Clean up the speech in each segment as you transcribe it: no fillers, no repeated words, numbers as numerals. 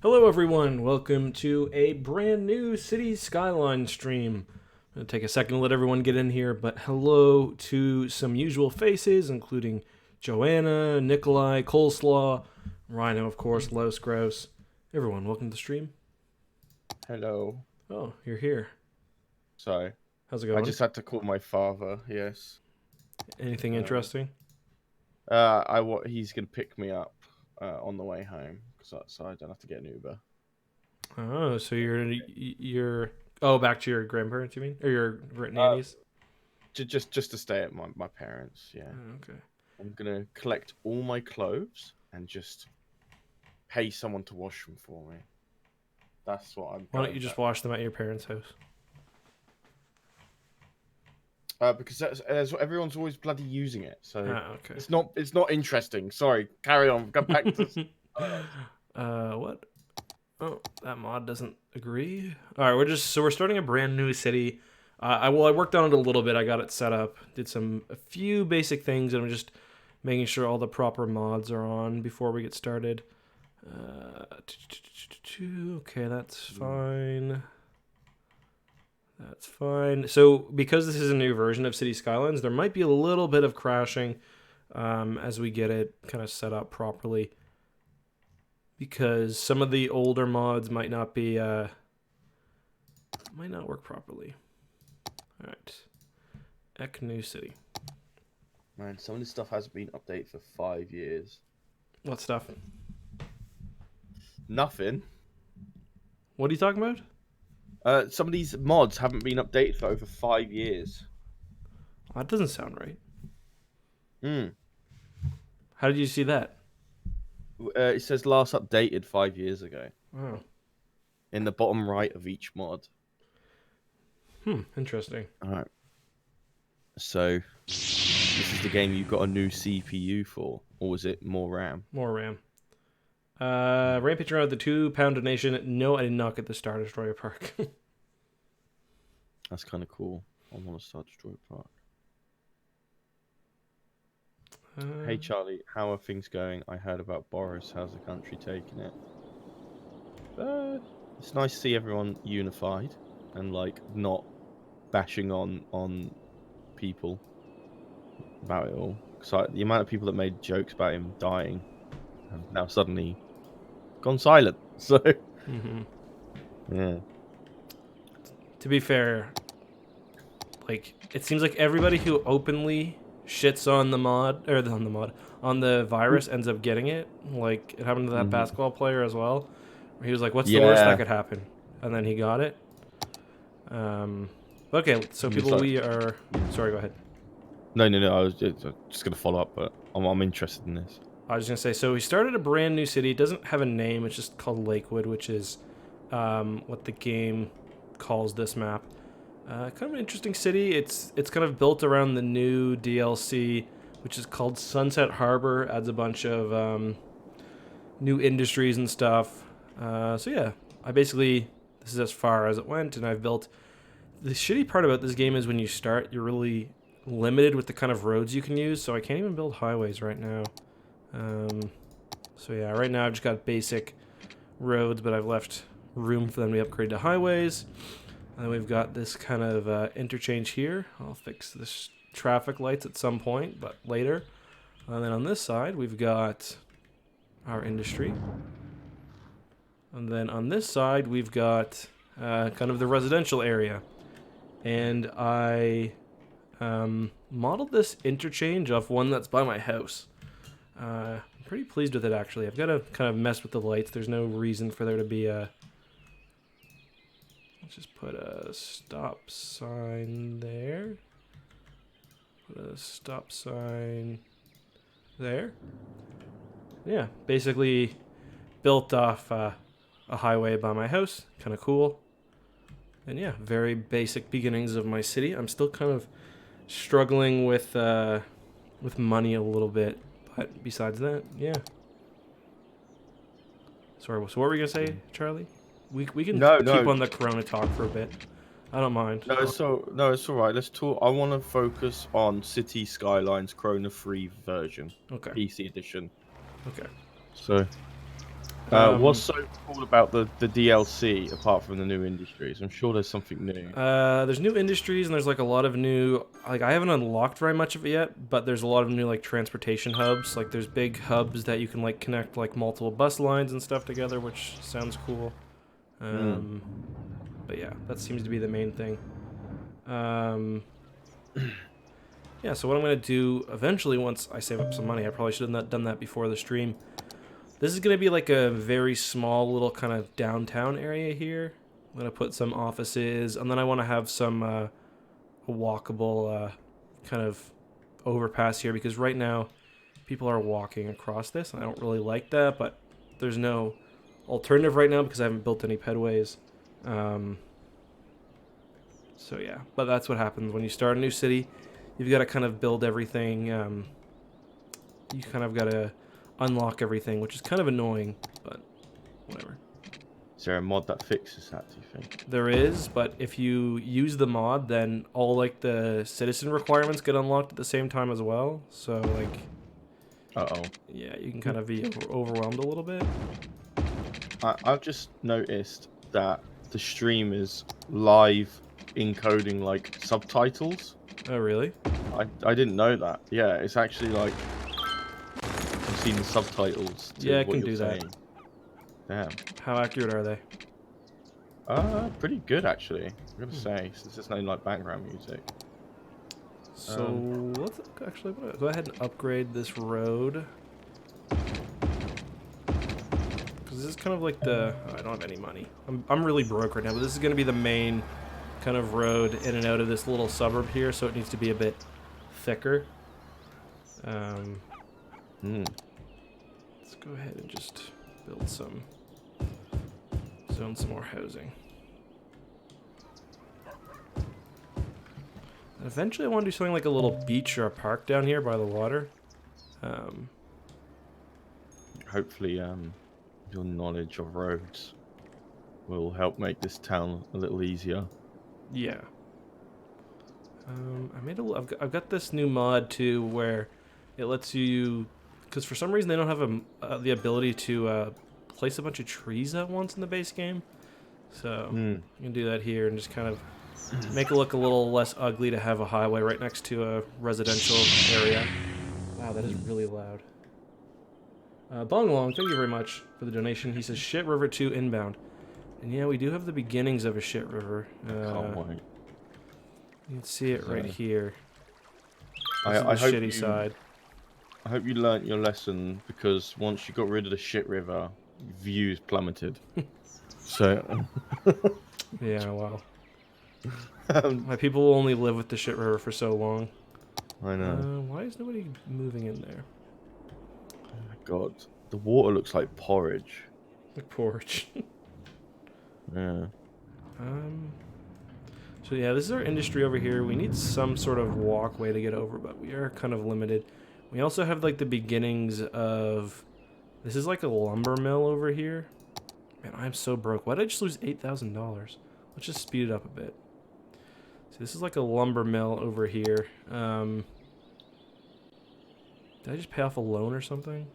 Hello, everyone. Welcome to a brand new City Skylines stream. I'm going to take a second to let everyone get in here, but hello to some usual faces, including Joanna, Nikolai, Coleslaw, Rhino, of course, Los Gross. Everyone, welcome to the stream. Hello. Oh, you're here. Sorry. How's it I going? just had to call my father, yes. Anything interesting? He's gonna pick me up on the way home, so I don't have to get an Uber. Oh, so you're back to your grandparents, you mean, or your Uh, nannies? just to stay at my parents, yeah. Oh, okay. I'm gonna collect all my clothes and just pay someone to wash them for me. That's what I'm Why don't you going just back. wash them at your parents' house? Because that's what everyone's always bloody using it, so Ah, okay. it's not interesting. Sorry, carry on. Go back to. What? Oh, that mod doesn't agree. All right, we're starting a brand new city. I worked on it a little bit. I got it set up, did a few basic things, and I'm just making sure all the proper mods are on before we get started. Okay, that's fine. That's fine. So because this is a new version of City Skylines, there might be a little bit of crashing as we get it kind of set up properly, because some of the older mods might not work properly. All right, Ek New City. Man, some of this stuff hasn't been updated for 5 years. What stuff? Nothing. What are you talking about? Some of these mods haven't been updated for over 5 years. Well, that doesn't sound right. Hmm. How did you see that? It says last updated 5 years ago Oh, in the bottom right of each mod. interesting. All right. So this is the game you got a new CPU for, or was it more RAM? More RAM. Rampage around the 2 pound donation. No, I did not get the Star Destroyer perk. That's kind of cool. I want to start Destroy Park. Hey Charlie, how are things going? I heard about Boris. How's the country taking it? It's nice to see everyone unified and like not bashing on people about it all. Because the amount of people that made jokes about him dying have now suddenly gone silent. So yeah, To be fair, like it seems like everybody who openly shits on the mod or on the mod on the virus ends up getting it. Like it happened to that basketball player as well. Where he was like, "What's the worst that yeah. could happen?" And then he got it. Okay, so It's people, like we are. Sorry, go ahead. no. I was just gonna follow up, but I'm interested in this. I was gonna say, so we started a brand new city. It doesn't have a name. It's just called Lakewood, which is what the game calls this map. Kind of an interesting city. It's kind of built around the new DLC, which is called Sunset Harbour. Adds a bunch of new industries and stuff. So yeah, this is as far as it went, and I've built. The shitty part about this game is when you start, you're really limited with the kind of roads you can use. So I can't even build highways right now. So yeah, right now I've just got basic roads, but I've left room for them to be upgraded to highways. And then we've got this kind of interchange here. I'll fix this traffic lights at some point, but later. And then on this side, we've got our industry. And then on this side, we've got kind of the residential area. And I modeled this interchange off one that's by my house. I'm pretty pleased with it, actually. I've got to kind of mess with the lights. There's no reason for there to be a... Let's just put a stop sign there. Put a stop sign there. Yeah, basically built off a highway by my house. Kind of cool. And yeah, very basic beginnings of my city. I'm still kind of struggling with money a little bit. But besides that, yeah. Sorry, so what were you going to say, Charlie? We can No, keep no, on the Corona talk for a bit. I don't mind. no. It's all right. Let's talk. I want to focus on City Skylines Corona Free version, Okay. PC edition. Okay. So What's so cool about the DLC apart from the new industries? I'm sure there's something new. There's new industries and there's like a lot of new, like I haven't unlocked very much of it yet, but there's a lot of new like transportation hubs. Like there's big hubs that you can like connect like multiple bus lines and stuff together, which sounds cool. Mm. But yeah, that seems to be the main thing. Yeah, so what I'm going to do eventually once I save up some money, I probably should have not done that before the stream. This is going to be like a very small little kind of downtown area here. I'm going to put some offices, and then I want to have some walkable kind of overpass here, because right now people are walking across this, and I don't really like that, but there's no alternative right now because I haven't built any pedways. So yeah, but that's what happens when you start a new city. You've got to kind of build everything. You kind of got to unlock everything, which is kind of annoying, but whatever. Is there a mod that fixes that, do you think? There is, but if you use the mod, then all like the citizen requirements get unlocked at the same time as well. So like, Uh-oh. yeah, you can kind of be overwhelmed a little bit. I've just noticed that the stream is live encoding like subtitles. Oh, really? I didn't know that. Yeah, it's actually like I've seen the subtitles to Yeah, I what can you're do that. saying. Damn. How accurate are they? Pretty good actually. I'm gonna say, since there's no like background music. So let's actually go ahead and upgrade this road. Because this is kind of like the... Oh, I don't have any money. I'm really broke right now, but this is going to be the main kind of road in and out of this little suburb here, so it needs to be a bit thicker. Let's go ahead and just build some... Zone some more housing. And eventually I want to do something like a little beach or a park down here by the water. Hopefully, your knowledge of roads will help make this town a little easier. Yeah. I made a. I've got this new mod too where it lets you, because for some reason they don't have the ability to place a bunch of trees at once in the base game. So you can do that here and just kind of make it look a little less ugly to have a highway right next to a residential area. Wow, that is really loud. Bong Long, thank you very much for the donation. He says, Shit River 2 inbound. And yeah, we do have the beginnings of a shit river. Can't wait. You can see it right here. I This is the hope shitty side. I hope you learnt your lesson, because once you got rid of the shit river, views plummeted. So Yeah, wow. My people will only live with the shit river for so long. I know. Why is nobody moving in there? Oh my god, the water looks like porridge. Like porridge. Yeah. So yeah, this is our industry over here. We need some sort of walkway to get over, but we are kind of limited. We also have like the beginnings of... This is like a lumber mill over here. Man, I'm so broke. Why did I just lose $8,000? Let's just speed it up a bit. So this is like a lumber mill over here. Did I just pay off a loan or something?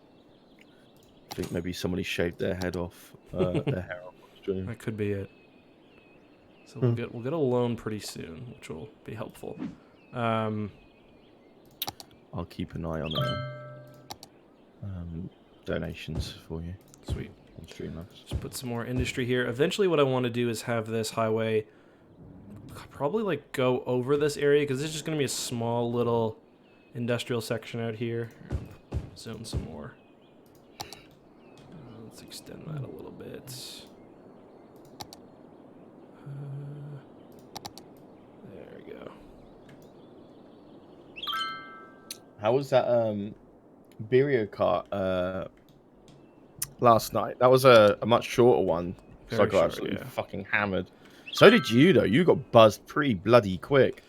I think maybe somebody shaved their head off, their hair off on stream. That could be it. So we'll get a loan pretty soon, which will be helpful. I'll keep an eye on donations for you. Sweet. On Streamlabs. Just put some more industry here. Eventually what I want to do is have this highway probably like go over this area, because this is just going to be a small little industrial section out here. Zone some more. Let's extend that a little bit. There we go. How was that Birria cart last night? That was a much shorter one, because I Very got short, absolutely yeah. fucking hammered. So did you, though. You got buzzed pretty bloody quick.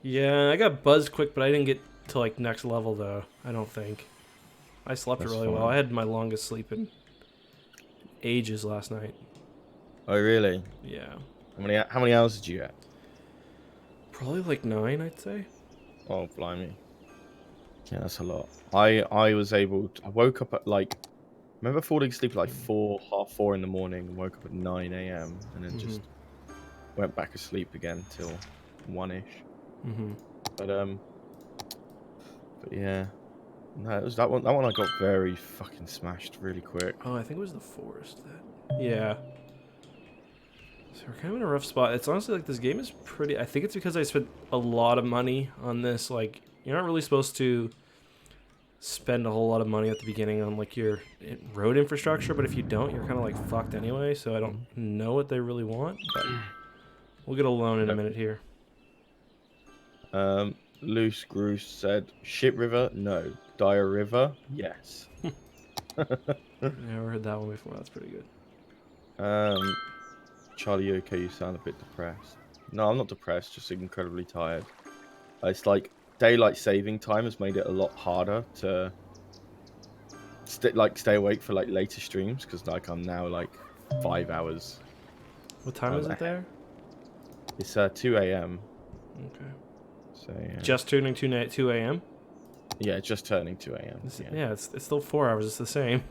Yeah, I got buzzed quick, but I didn't get to like next level though. I don't think. I slept That's really fine. well. I had my longest sleep in ages last night. Oh, really? Yeah. How many hours did you get? Probably like 9, I'd say. Oh, blimey. Yeah, that's a lot. I was able to, I woke up at like remember falling asleep at like 4, half 4 in the morning, and woke up at 9 a.m. and then Mm-hmm. just went back asleep again till 1ish. Mm-hmm. But yeah, no, it was that one. That one I got very fucking smashed really quick. Oh, I think it was the forest. Yeah. So we're kind of in a rough spot. It's honestly like this game is pretty. I think it's because I spent a lot of money on this. Like, you're not really supposed to spend a whole lot of money at the beginning on like your road infrastructure, but if you don't, you're kind of like fucked anyway. So I don't know what they really want, but we'll get a loan in a minute here. Loose Groose said, "Ship River, no. Dire River, yes." Never heard that one before. That's pretty good. Charlie, okay, you sound a bit depressed. No, I'm not depressed. Just incredibly tired. It's like daylight saving time has made it a lot harder to stay awake for like later streams because like I'm now like 5 hours. What time is it Ahead. there? It's 2 a.m. Okay. So yeah. Just turning 2 a.m. Yeah, just turning 2 a.m. Yeah, it's still 4 hours. It's the same.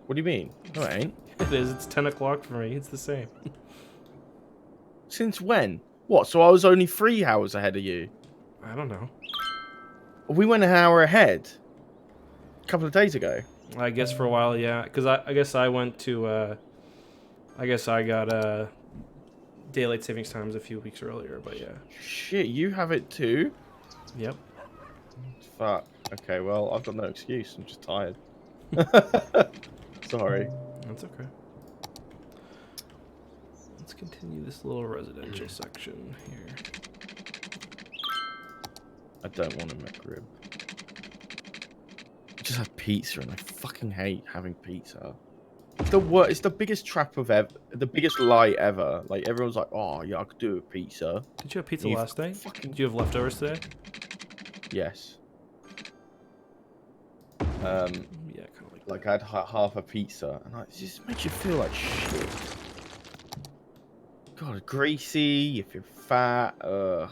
What do you mean? No, it ain't. It is. It's 10 o'clock for me. It's the same. Since when? What? So I was only 3 hours ahead of you. I don't know. We went an hour ahead a couple of days ago. I guess for a while, yeah. Because I guess I went to. I guess I got daylight savings times a few weeks earlier, but yeah. Shit, you have it too? Yep. Fuck. Okay, well, I've got no excuse. I'm just tired. Sorry. That's okay. Let's continue this little residential section here. I don't want a McRib. I just had pizza and I fucking hate having pizza. It's the biggest trap of ever, the biggest lie ever. Like everyone's like, "Oh yeah, I could do a pizza." Did you have pizza last night? Did you have leftovers today? Yes. Yeah, kind of like I had half a pizza, and it just makes you feel like shit. God, greasy. If you're fat, ugh.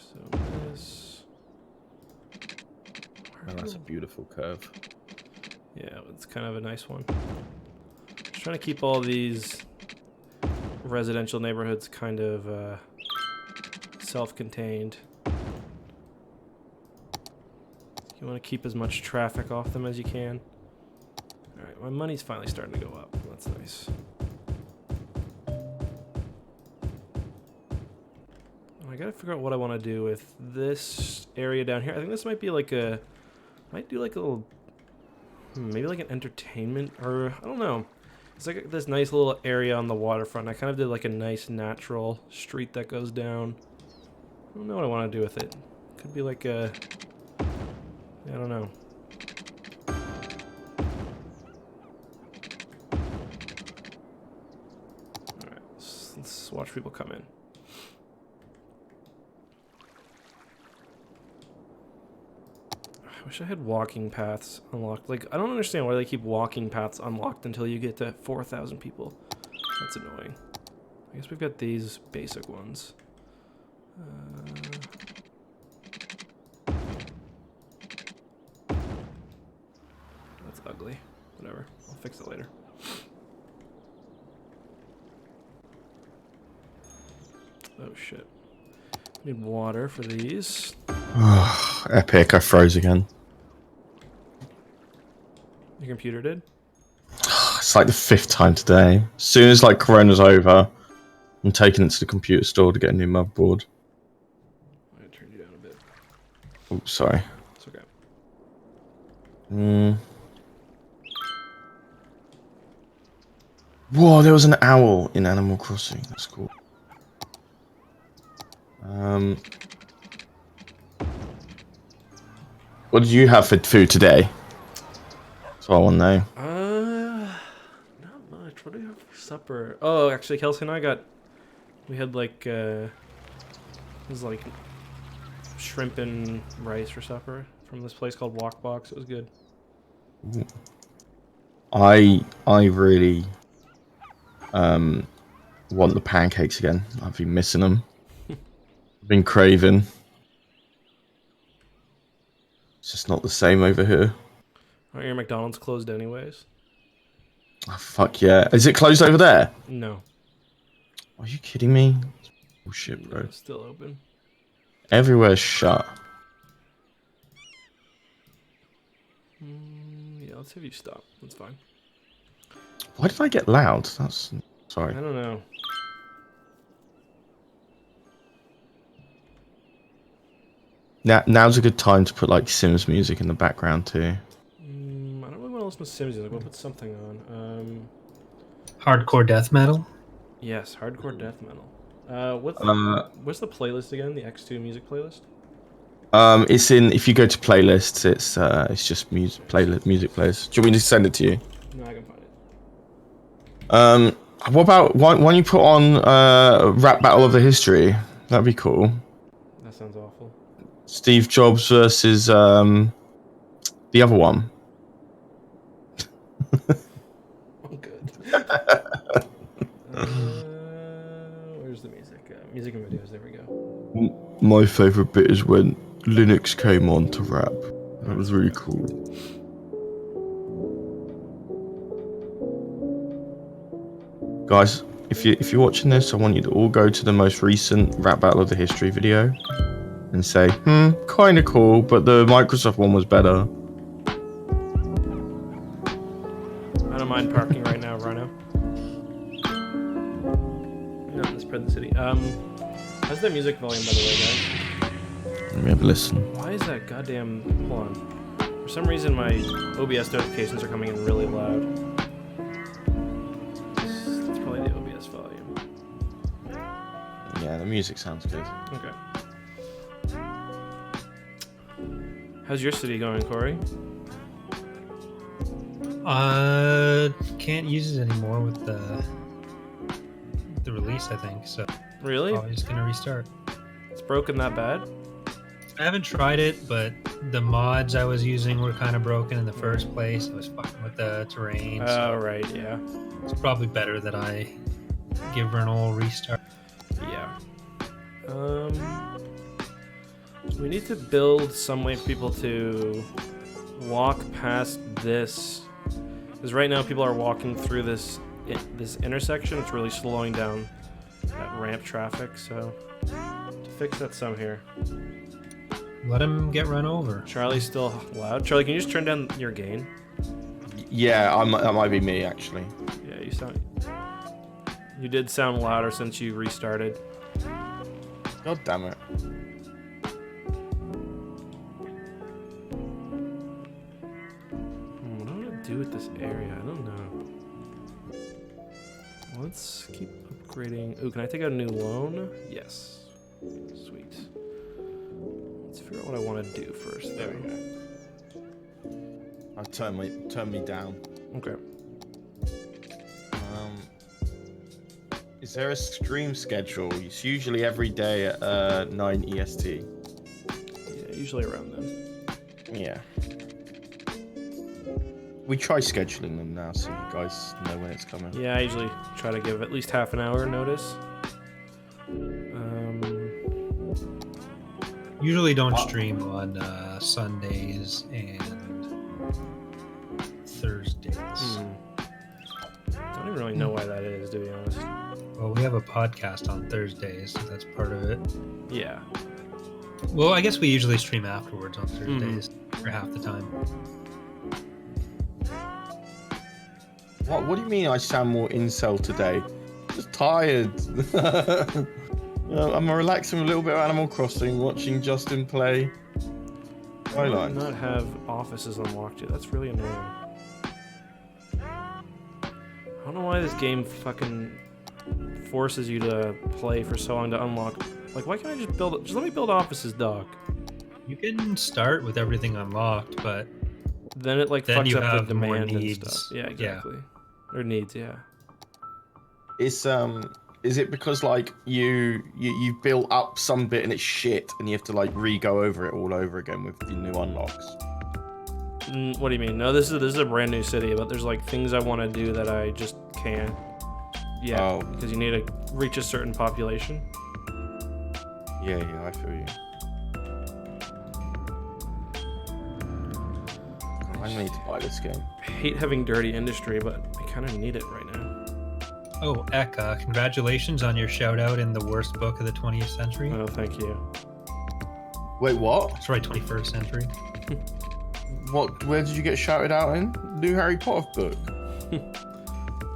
So this. And that's a beautiful curve. Yeah, it's kind of a nice one. Just trying to keep all these residential neighborhoods kind of self-contained. You want to keep as much traffic off them as you can. Alright, my money's finally starting to go up. That's nice. I gotta figure out what I want to do with this area down here. I think this might be like a... Might do like a little... maybe like an entertainment, or... I don't know. It's like this nice little area on the waterfront. I kind of did like a nice natural street that goes down. I don't know what I want to do with it. Could be like a... I don't know. Alright, let's watch people come in. I wish I had walking paths unlocked. Like, I don't understand why they keep walking paths unlocked until you get to 4,000 people. That's annoying. I guess we've got these basic ones. That's ugly. Whatever. I'll fix it later. Oh shit. Need water for these. Epic, I froze again. Your computer did? It's like the 5th time today. As soon as like Corona's over, I'm taking it to the computer store to get a new motherboard. I'm gonna turn you down a bit. Oh, sorry. It's okay. Whoa, there was an owl in Animal Crossing. That's cool. What did you have for food today? That's what I want to know. Not much. What do we have for supper? Oh, actually, Kelsey and I we had like, it was like shrimp and rice for supper from this place called Walk Box. It was good. I really want the pancakes again. I've been missing them. I've been craving. It's just not the same over here. Aren't your McDonald's closed anyways? Oh, fuck yeah. Is it closed over there? No. Are you kidding me? Oh shit, No, bro. it's still open. Everywhere's shut. Yeah, let's have you stop. That's fine. Why did I get loud? That's... Sorry. I don't know. Now's a good time to put like Sims music in the background too. I don't really want to listen to Sims music. We'll put something on. Hardcore death metal. Yes, hardcore death metal. What's the playlist again? The X2 music playlist? It's in. If you go to playlists, it's just music playlist. Music plays. Do you want me to send it to you? No, I can find it. What about why don't you put on Rap Battle of the History? That'd be cool. That sounds awful. Steve Jobs versus the other one. Oh, good. Where's the music? Music and videos. There we go. My favorite bit is when Linux came on to rap. That was really cool. Guys, if you're watching this, I want you to all go to the most recent Rap Battle of the History video and say, kind of cool, but the Microsoft one was better. I don't mind parking right now, Rhino. No, let's spread the city. How's that music volume, by the way, guys? Let me have a listen. Why is that goddamn... Hold on. For some reason, my OBS notifications are coming in really loud. It's probably the OBS volume. Yeah, the music sounds good. Okay. How's your city going, Corey? Can't use it anymore with the release, I think. So Really? probably just gonna restart. It's broken that bad? I haven't tried it, but the mods I was using were kind of broken in the first place. I was fucking with the terrain. Oh, So right, yeah. it's probably better that I give her an old restart. Yeah. We need to build some way for people to walk past this. Because right now people are walking through this intersection. It's really slowing down that ramp traffic, so to fix that some here. Let him get run over. Charlie's still loud. Charlie, can you just turn down your gain? Yeah, that might be me actually. Yeah, you did sound louder since you restarted. God damn it. What do I want to do with this area? I don't know. Let's keep upgrading. Ooh, can I take out a new loan? Yes. Sweet. Let's figure out what I want to do first. There we go. I've turned me down. Okay. Is there a stream schedule? It's usually every day at 9 EST. Yeah, usually around then. Yeah. We try scheduling them now so you guys know when it's coming. Yeah, I usually try to give at least half an hour notice. Usually don't stream on Sundays and Thursdays. Don't even really know why that is, to be honest. Well, we have a podcast on Thursdays, so that's part of it. Yeah. Well, I guess we usually stream afterwards on Thursdays, for half the time. What do you mean I sound more incel today? Just tired. I'm relaxing a little bit of Animal Crossing, watching Justin play Skylines. Not have offices unlocked yet. That's really annoying. I don't know why this game fucking forces you to play for so long to unlock. Like, why can't I just build? Just let me build offices, dog. You can start with everything unlocked, but Then it like then fucks you up have the more demand and needs. stuff. Yeah, Yeah. exactly. Or needs, yeah. Is it because like you built up some bit and it's shit and you have to like re-go over it all over again with the new unlocks? What do you mean? No, this is a brand new city, but there's like things I want to do that I just can't. Yeah, Oh. because you need to reach a certain population. Yeah, I feel you. I need to buy this game. I hate having dirty industry, but I kind of need it right now. Oh, Ek, congratulations on your shout out in the worst book of the 20th century. Oh, thank you. Wait, what? Sorry, 21st century. What? Where did you get shouted out in? New Harry Potter book?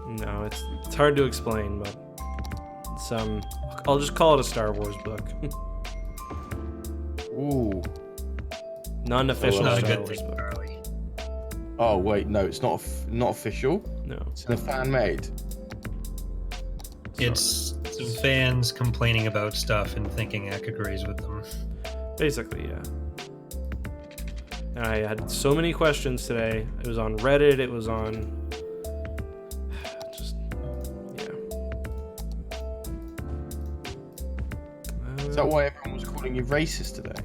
No, it's hard to explain, but I'll just call it a Star Wars book. Ooh. Non-official Oh, Not a Star good Wars thing, book. Charlie. Oh wait, no, it's not official. No. It's a fan made. It's some fans complaining about stuff and thinking Ek agrees with them. Basically, yeah. And I had so many questions today. It was on Reddit. It was on... Just... Yeah. Is that why everyone was calling you racist today?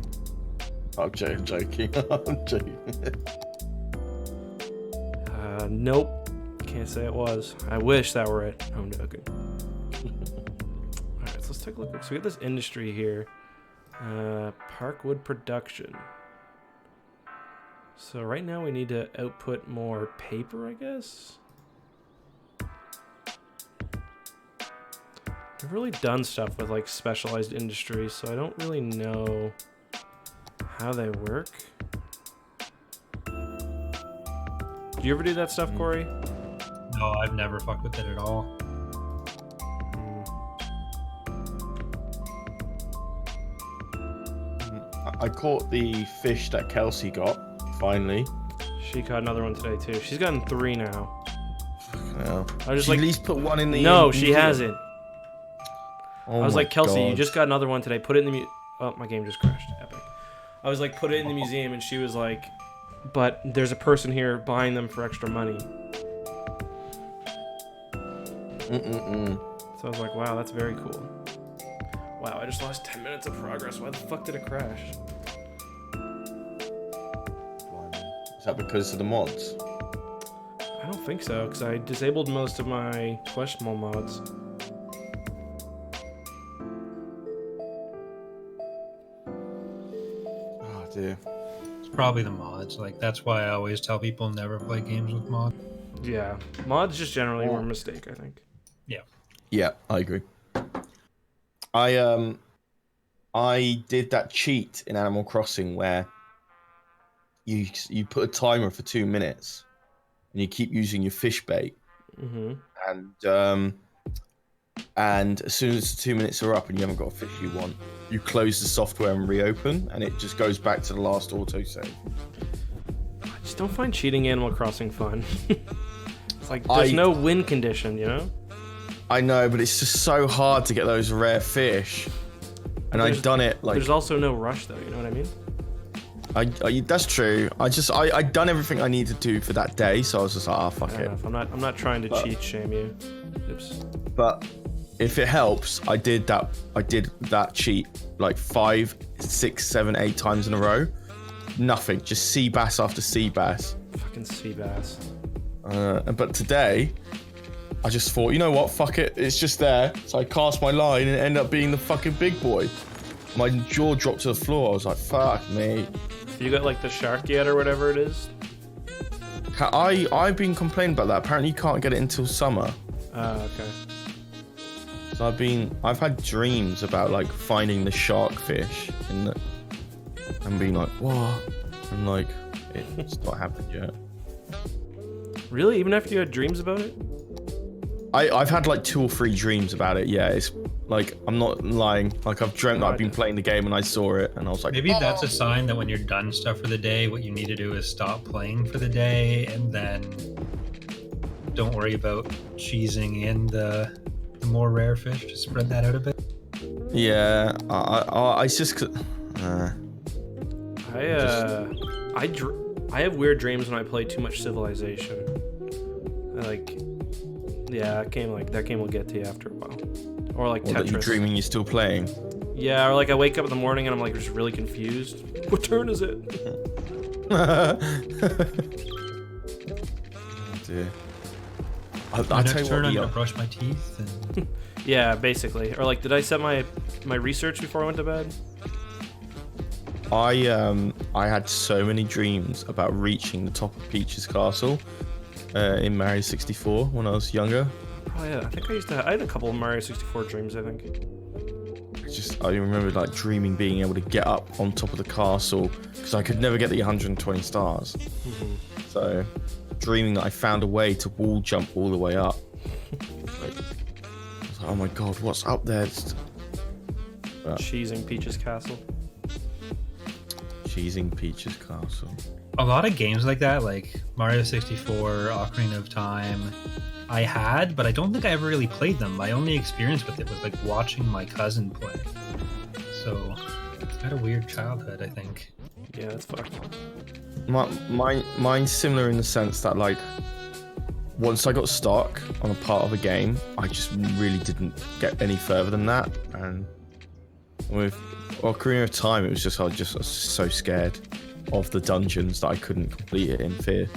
I'm joking. I'm joking. Nope. Can't say it was. I wish that were it. I'm joking. Alright, so let's take a look. So we have this industry here. Parkwood production. So right now we need to output more paper, I guess? I've really done stuff with like specialized industries, so I don't really know how they work. Do you ever do that stuff, Corey? No, I've never fucked with it at all. I caught the fish that Kelsey got, finally. She caught another one today too. She's gotten 3 now. Yeah. I was She like, at least put one in the... no, she hasn't. Oh I was my like, Kelsey, you God. just got another one today. Put it in the oh, my game just crashed. Epic. I was like, put it in the museum, and she was like, but there's a person here buying them for extra money. So I was like, wow, that's very cool. Wow, I just lost 10 minutes of progress. Why the fuck did it crash? Is that because of the mods? I don't think so, because I disabled most of my questionable mods. Oh dear. It's probably the mods. Like, that's why I always tell people never play games with mods. Yeah, mods just generally were a mistake, I think. Yeah, I agree. I did that cheat in Animal Crossing where you put a timer for 2 minutes and you keep using your fish bait, and as soon as the 2 minutes are up and you haven't got a fish you want, you close the software and reopen, and it just goes back to the last autosave. I just don't find cheating Animal Crossing fun. It's like there's no win condition, you know? I know, but it's just so hard to get those rare fish. And I've done it like... There's also no rush, though, you know what I mean? that's true. I'd done everything I needed to do for that day, so I was just like, fuck Fair it. enough. I'm not trying to cheat shame you. Oops. But if it helps, I did that cheat like 5, 6, 7, 8 times in a row. Nothing, just sea bass after sea bass. Fucking sea bass. But today, I just thought, you know what, fuck it, it's just there. So I cast my line and it ended up being the fucking big boy. My jaw dropped to the floor. I was like, fuck me. You got like the shark yet or whatever it is? I've been complaining about that. Apparently you can't get it until summer. Okay. So I've had dreams about like finding the shark fish and being like, what? And like, it's not happened yet. Really? Even after you had dreams about it? I've had like 2 or 3 dreams about it. Yeah, it's like, I'm not lying. Like I've dreamt that I've been playing the game and I saw it and I was like, Maybe that's a sign that when you're done stuff for the day, what you need to do is stop playing for the day and then don't worry about cheesing in the more rare fish. Just spread that out a bit. yeah, I just I have weird dreams when I play too much Civilization. That game will get to you after a while. Or like that you're Tetris. dreaming you're still playing. Yeah, or like I wake up in the morning and I'm like just really confused. What turn is it? Oh dear. I'll My tell next you turn, I'm what, gonna brush my teeth. And... Yeah, basically. Or like, did I set my research before I went to bed? I had so many dreams about reaching the top of Peach's castle in Mario 64 when I was younger. Oh yeah, I think I had a couple of Mario 64 dreams, I think. I remember like dreaming being able to get up on top of the castle because I could never get the 120 stars. Mm-hmm. So, dreaming that I found a way to wall jump all the way up. Like, I was like, oh my god, what's up there? Cheesing Peach's castle. Cheesing Peach's castle. A lot of games like that, like Mario 64, Ocarina of Time, I had, but I don't think I ever really played them. My only experience with it was like watching my cousin play. So, it's got a weird childhood, I think. Yeah, that's fucked. Mine's similar in the sense that like once I got stuck on a part of a game, I just really didn't get any further than that. And with Ocarina of Time, it was just I was so scared of the dungeons that I couldn't complete it in fear.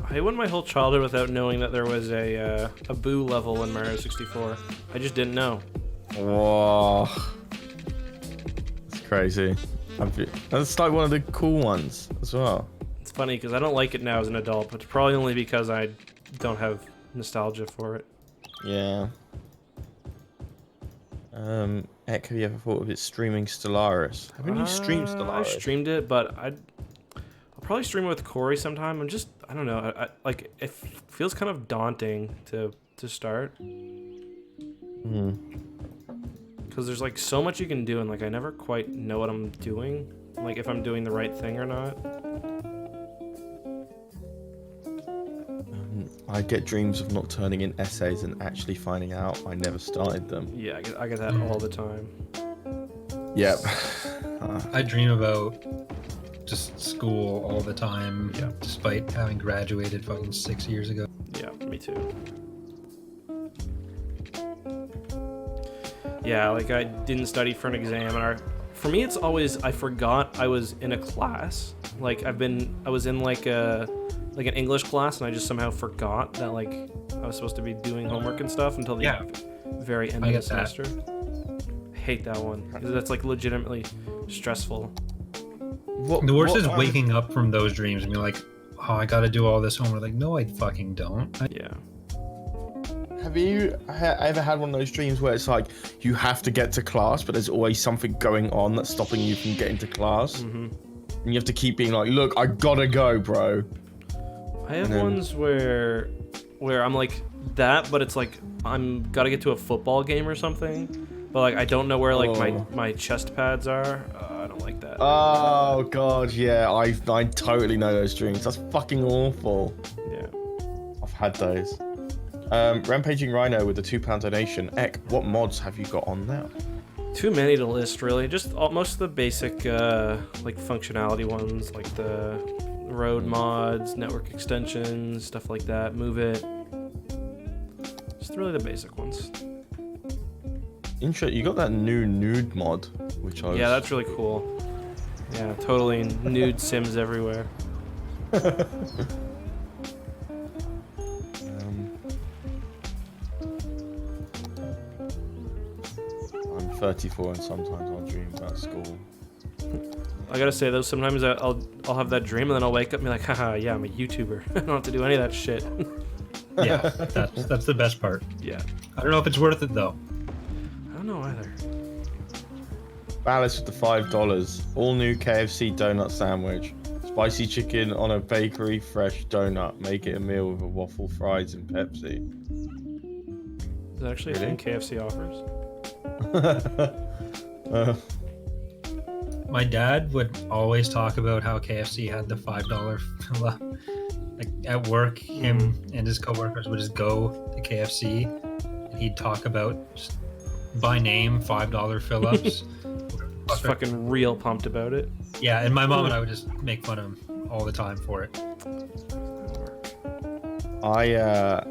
I went my whole childhood without knowing that there was a Boo level in Mario 64. I just didn't know. Whoa, that's crazy. That's like one of the cool ones as well. It's funny because I don't like it now as an adult, but it's probably only because I don't have nostalgia for it. Yeah. Heck, have you ever thought of it streaming Stellaris? Haven't you streamed Stellaris? I've streamed it, but I'll probably stream it with Corey sometime. I don't know. I like it feels kind of daunting to start. Because there's like so much you can do, and like I never quite know what I'm doing, like if I'm doing the right thing or not. I get dreams of not turning in essays and actually finding out I never started them. Yeah, I get that all the time. Yep. I dream about just school all the time, Yeah. despite having graduated fucking 6 years ago. Yeah, me too. Yeah, like I didn't study for an exam, and for me it's always I forgot I was in a class. Like I was in like an English class, and I just somehow forgot that like I was supposed to be doing homework and stuff until the very end of the semester. I hate that one because that's like legitimately stressful. The worst is waking up from those dreams and being like, oh, I gotta do all this homework. Like, no, I fucking don't. Yeah. Have you ever had one of those dreams where it's like you have to get to class, but there's always something going on that's stopping you from getting to class? Mm-hmm. And you have to keep being like, look, I gotta go, bro. I have ones where I'm like that, but it's like I'm gotta get to a football game or something, but like I don't know where like my chest pads are. I don't like that. Oh god, yeah, I totally know those dreams. That's fucking awful. Yeah. I've had those. Rampaging Rhino with a £2 donation. Eck, what mods have you got on now? Too many to list, really. Just most of the basic like functionality ones, like the road mods, network extensions, stuff like that. Move it. Just really the basic ones. You got that new nude mod, which I Yeah, that's really cool. Yeah, totally nude Sims everywhere. I'm 34 and sometimes I'll dream about school. I gotta say though, sometimes I'll have that dream and then I'll wake up and be like, haha, yeah, I'm a YouTuber. I don't have to do any of that shit. Yeah, that's the best part. Yeah. I don't know if it's worth it though. I don't know either. Alice with the $5. All new KFC donut sandwich. Spicy chicken on a bakery fresh donut. Make it a meal with a waffle, fries, and Pepsi. Is that actually a thing KFC offers? My dad would always talk about how KFC had the $5 fill-up. Like at work, him and his coworkers would just go to KFC, and he'd talk about just by name $5 fill-ups. Just fucking real pumped about it. Yeah, and my mom and I would just make fun of him all the time for it. I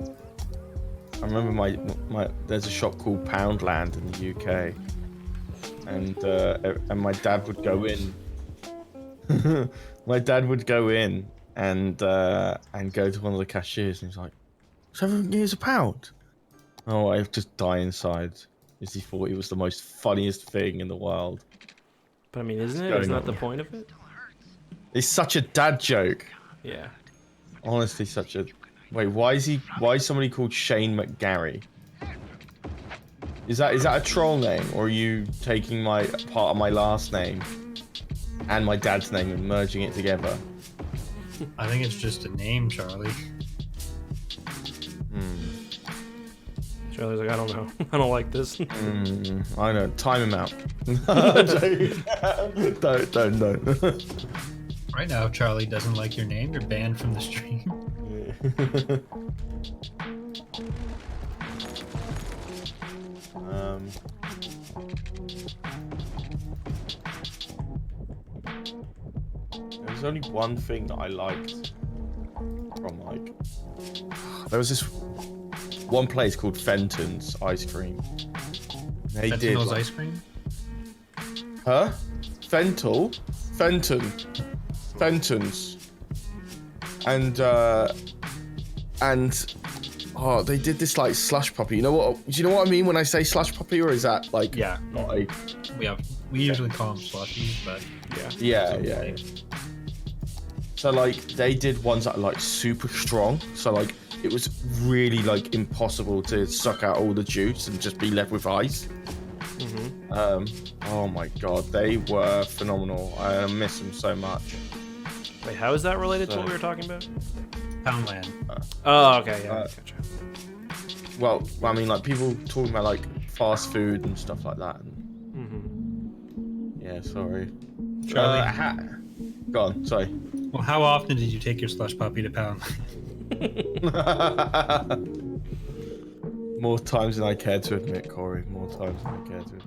remember my there's a shop called Poundland in the UK, and my dad would go in. My dad would go in and go to one of the cashiers, and he's like, "$7 a pound." Oh, I just die inside, because he thought it was the most funniest thing in the world. But I mean, isn't it? going Isn't that on? the point of it? It's such a dad joke. Yeah. Honestly, such a. Wait, why is somebody called Shane McGarry? Is that a troll name, or are you taking my part of my last name and my dad's name and merging it together? I think it's just a name, Charlie. Charlie's like, I don't know. I don't like this. I know. Time him out. Don't. Right now, if Charlie doesn't like your name, you're banned from the stream. There's only one thing that I liked from like. There was this one place called Fenton's Ice Cream. They did. Fentanyl Like, ice cream? huh? Fenton's, and oh, they did this like slush puppy. You know what? Do you know what I mean when I say slush puppy, or is that like Yeah. not a... We usually call them slushies, but Yeah. So like they did ones that are like super strong. So like it was really like impossible to suck out all the juice and just be left with ice. Oh my god, they were phenomenal. I miss them so much. Wait, how is that related to what we were talking about? Poundland. Oh, okay, yeah, gotcha. Well, I mean, like people talking about like fast food and stuff like that. Yeah, sorry. Charlie. Go on, sorry. Well, how often did you take your slush puppy to Poundland? More times than I care to admit, Corey. More times than I care to admit.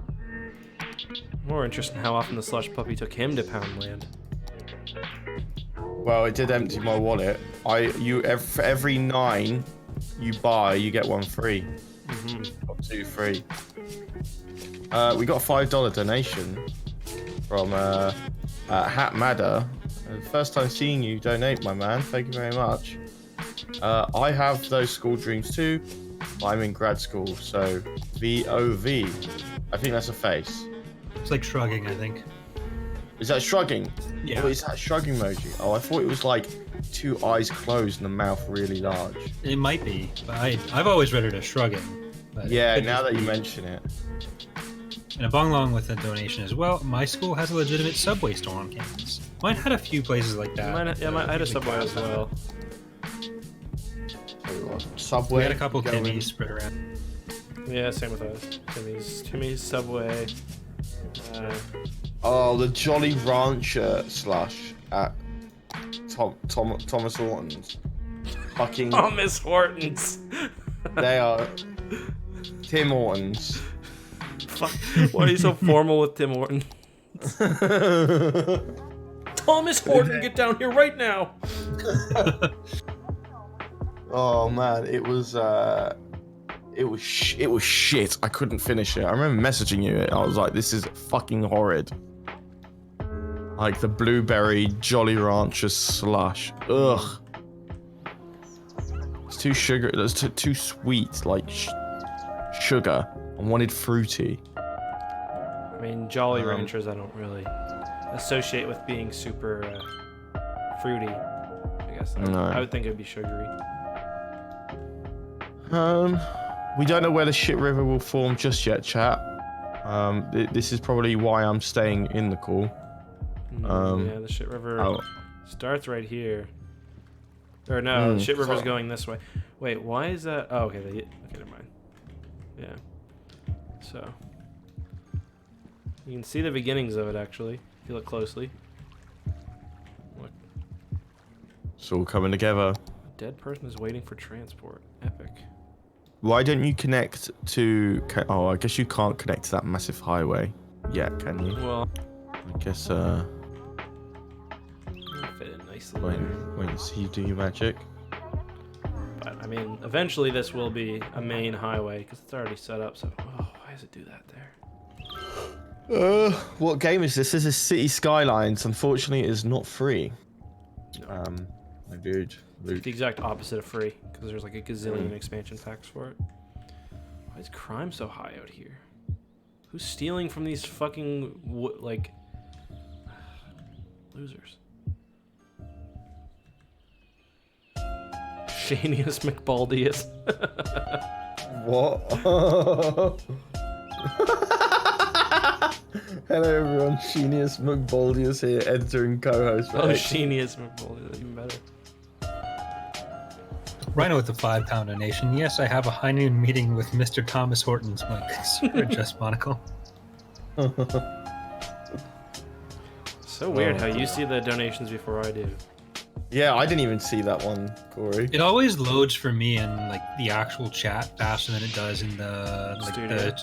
More interesting how often the slush puppy took him to Poundland. Well, it did empty my wallet. For every 9 you buy, you get 1 free. Or 2 free. We got a $5 donation from Hat Madder. First time seeing you donate, my man. Thank you very much. I have those school dreams too. I'm in grad school, so VOV. I think that's a face. It's like shrugging, I think. Is that shrugging? Yeah. Oh, is that a shrugging emoji? Oh, I thought it was like 2 eyes closed and the mouth really large. It might be, but I've always read it as shrugging. But Yeah, it could now just that you be. mention it. And a bong along with a donation as well. My school has a legitimate Subway store on campus. Mine had a few places like that. I had a Subway as well. Subway. We had a couple going. Kimmys spread around. Yeah, same with us. Timmy's Subway. Oh, the Jolly Rancher slush at Thomas Hortons. Fucking. Thomas Hortons. They are Tim Hortons. Fuck. Why are you so formal with Tim Horton? Thomas Horton, get down here right now. Oh man, it was shit. I couldn't finish it. I remember messaging you. I was like, "This is fucking horrid." Like the blueberry Jolly Rancher slush. Ugh. It's too sugar. It's too sweet. Like sugar. I wanted fruity. I mean, Jolly Ranchers I don't really associate with being super fruity. I guess. No. I would think it'd be sugary. We don't know where the shit river will form just yet, chat. This is probably why I'm staying in the call. Yeah, the shit river starts right here. Or no, the shit river's going this way. Wait, why is that? Oh, okay. Okay, never mind. Yeah. So you can see the beginnings of it actually. If you look closely. Look. It's all coming together. A dead person is waiting for transport. Epic. Why don't you connect to... Oh, I guess you can't connect to that massive highway yet, can you? Well, I guess, it'll fit in nicely. wait and see you do your magic. But I mean, eventually this will be a main highway because it's already set up. So, oh, why does it do that there? What game is this? This is City Skylines. Unfortunately, it is not free. No. My dude. It's the exact opposite of free because there's like a gazillion expansion packs for it. Why is crime so high out here? Who's stealing from these fucking like Losers. Shanius McBaldius. What? Hello everyone, Shenius McBaldius here, editor and co-host. Oh, Shanius McBaldius, even better. Rhino with the £5 donation. Yes, I have a high noon meeting with Mr. Thomas Hortons, my consumer just monocle. So weird how you see the donations before I do. Yeah, I didn't even see that one, Corey. It always loads for me in like the actual chat faster than it does in the like Studio. the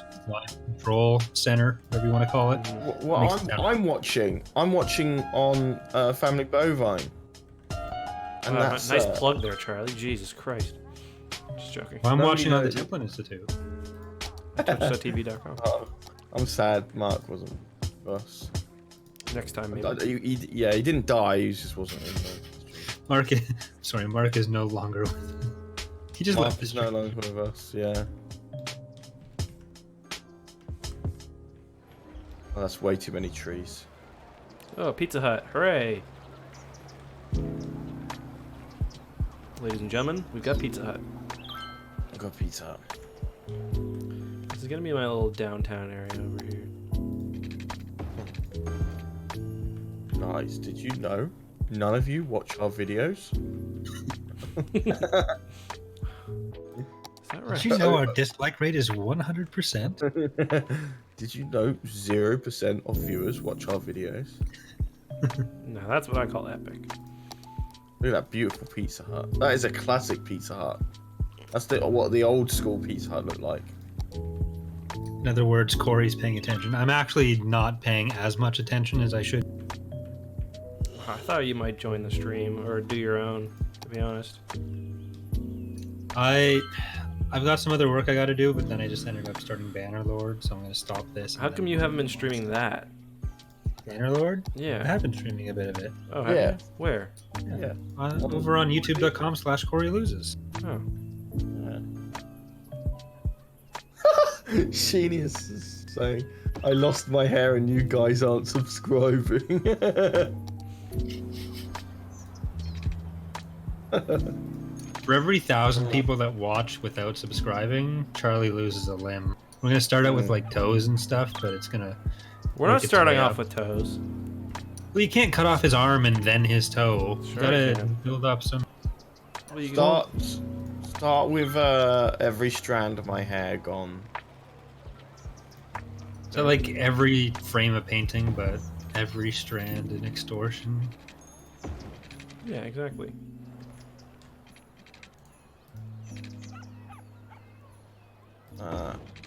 control center, whatever you want to call it. Well, I'm watching on Family Bovine. And that's nice plug there, Charlie. Jesus Christ. Just joking. Well, I'm Nobody watching on the knows. Templin Institute. Twitch.tv.com. Oh, I'm sad Mark wasn't with us. Next time, maybe. He didn't die. He just wasn't in there. Mark is no longer with. He just Mark left. is no longer with us. Yeah. Oh, that's way too many trees. Oh, Pizza Hut. Hooray. Ladies and gentlemen, we've got Pizza Hut. I got pizza Hut. This is going to be my little downtown area over here. Guys, did you know none of you watch our videos? Is that right? Did you know our dislike rate is 100%? Did you know 0% of viewers watch our videos? No, that's what I call epic. Look at that beautiful Pizza Hut. That is a classic Pizza Hut. That's what the old school Pizza Hut looked like. In other words, Corey's paying attention. I'm actually not paying as much attention as I should. I thought you might join the stream or do your own, to be honest. I've got some other work I got to do, but then I just ended up starting Bannerlord, so I'm going to stop this. How come you haven't been streaming that? Bannerlord? I Yeah. have been streaming a bit of it. Oh, have Yeah. you? Where? Yeah. Over on youtube.com/CoreyLoses. Oh. Genius is saying, I lost my hair and you guys aren't subscribing. For every 1,000 people that watch without subscribing, Charlie loses a limb. We're going to start out with like toes and stuff, but it's going to... We're not starting off with toes. Well, you can't cut off his arm and then his toe. You Sure gotta I can. build up some... Well, you Start with every strand of my hair gone. So like every frame of painting, but every strand in extortion. Yeah, exactly.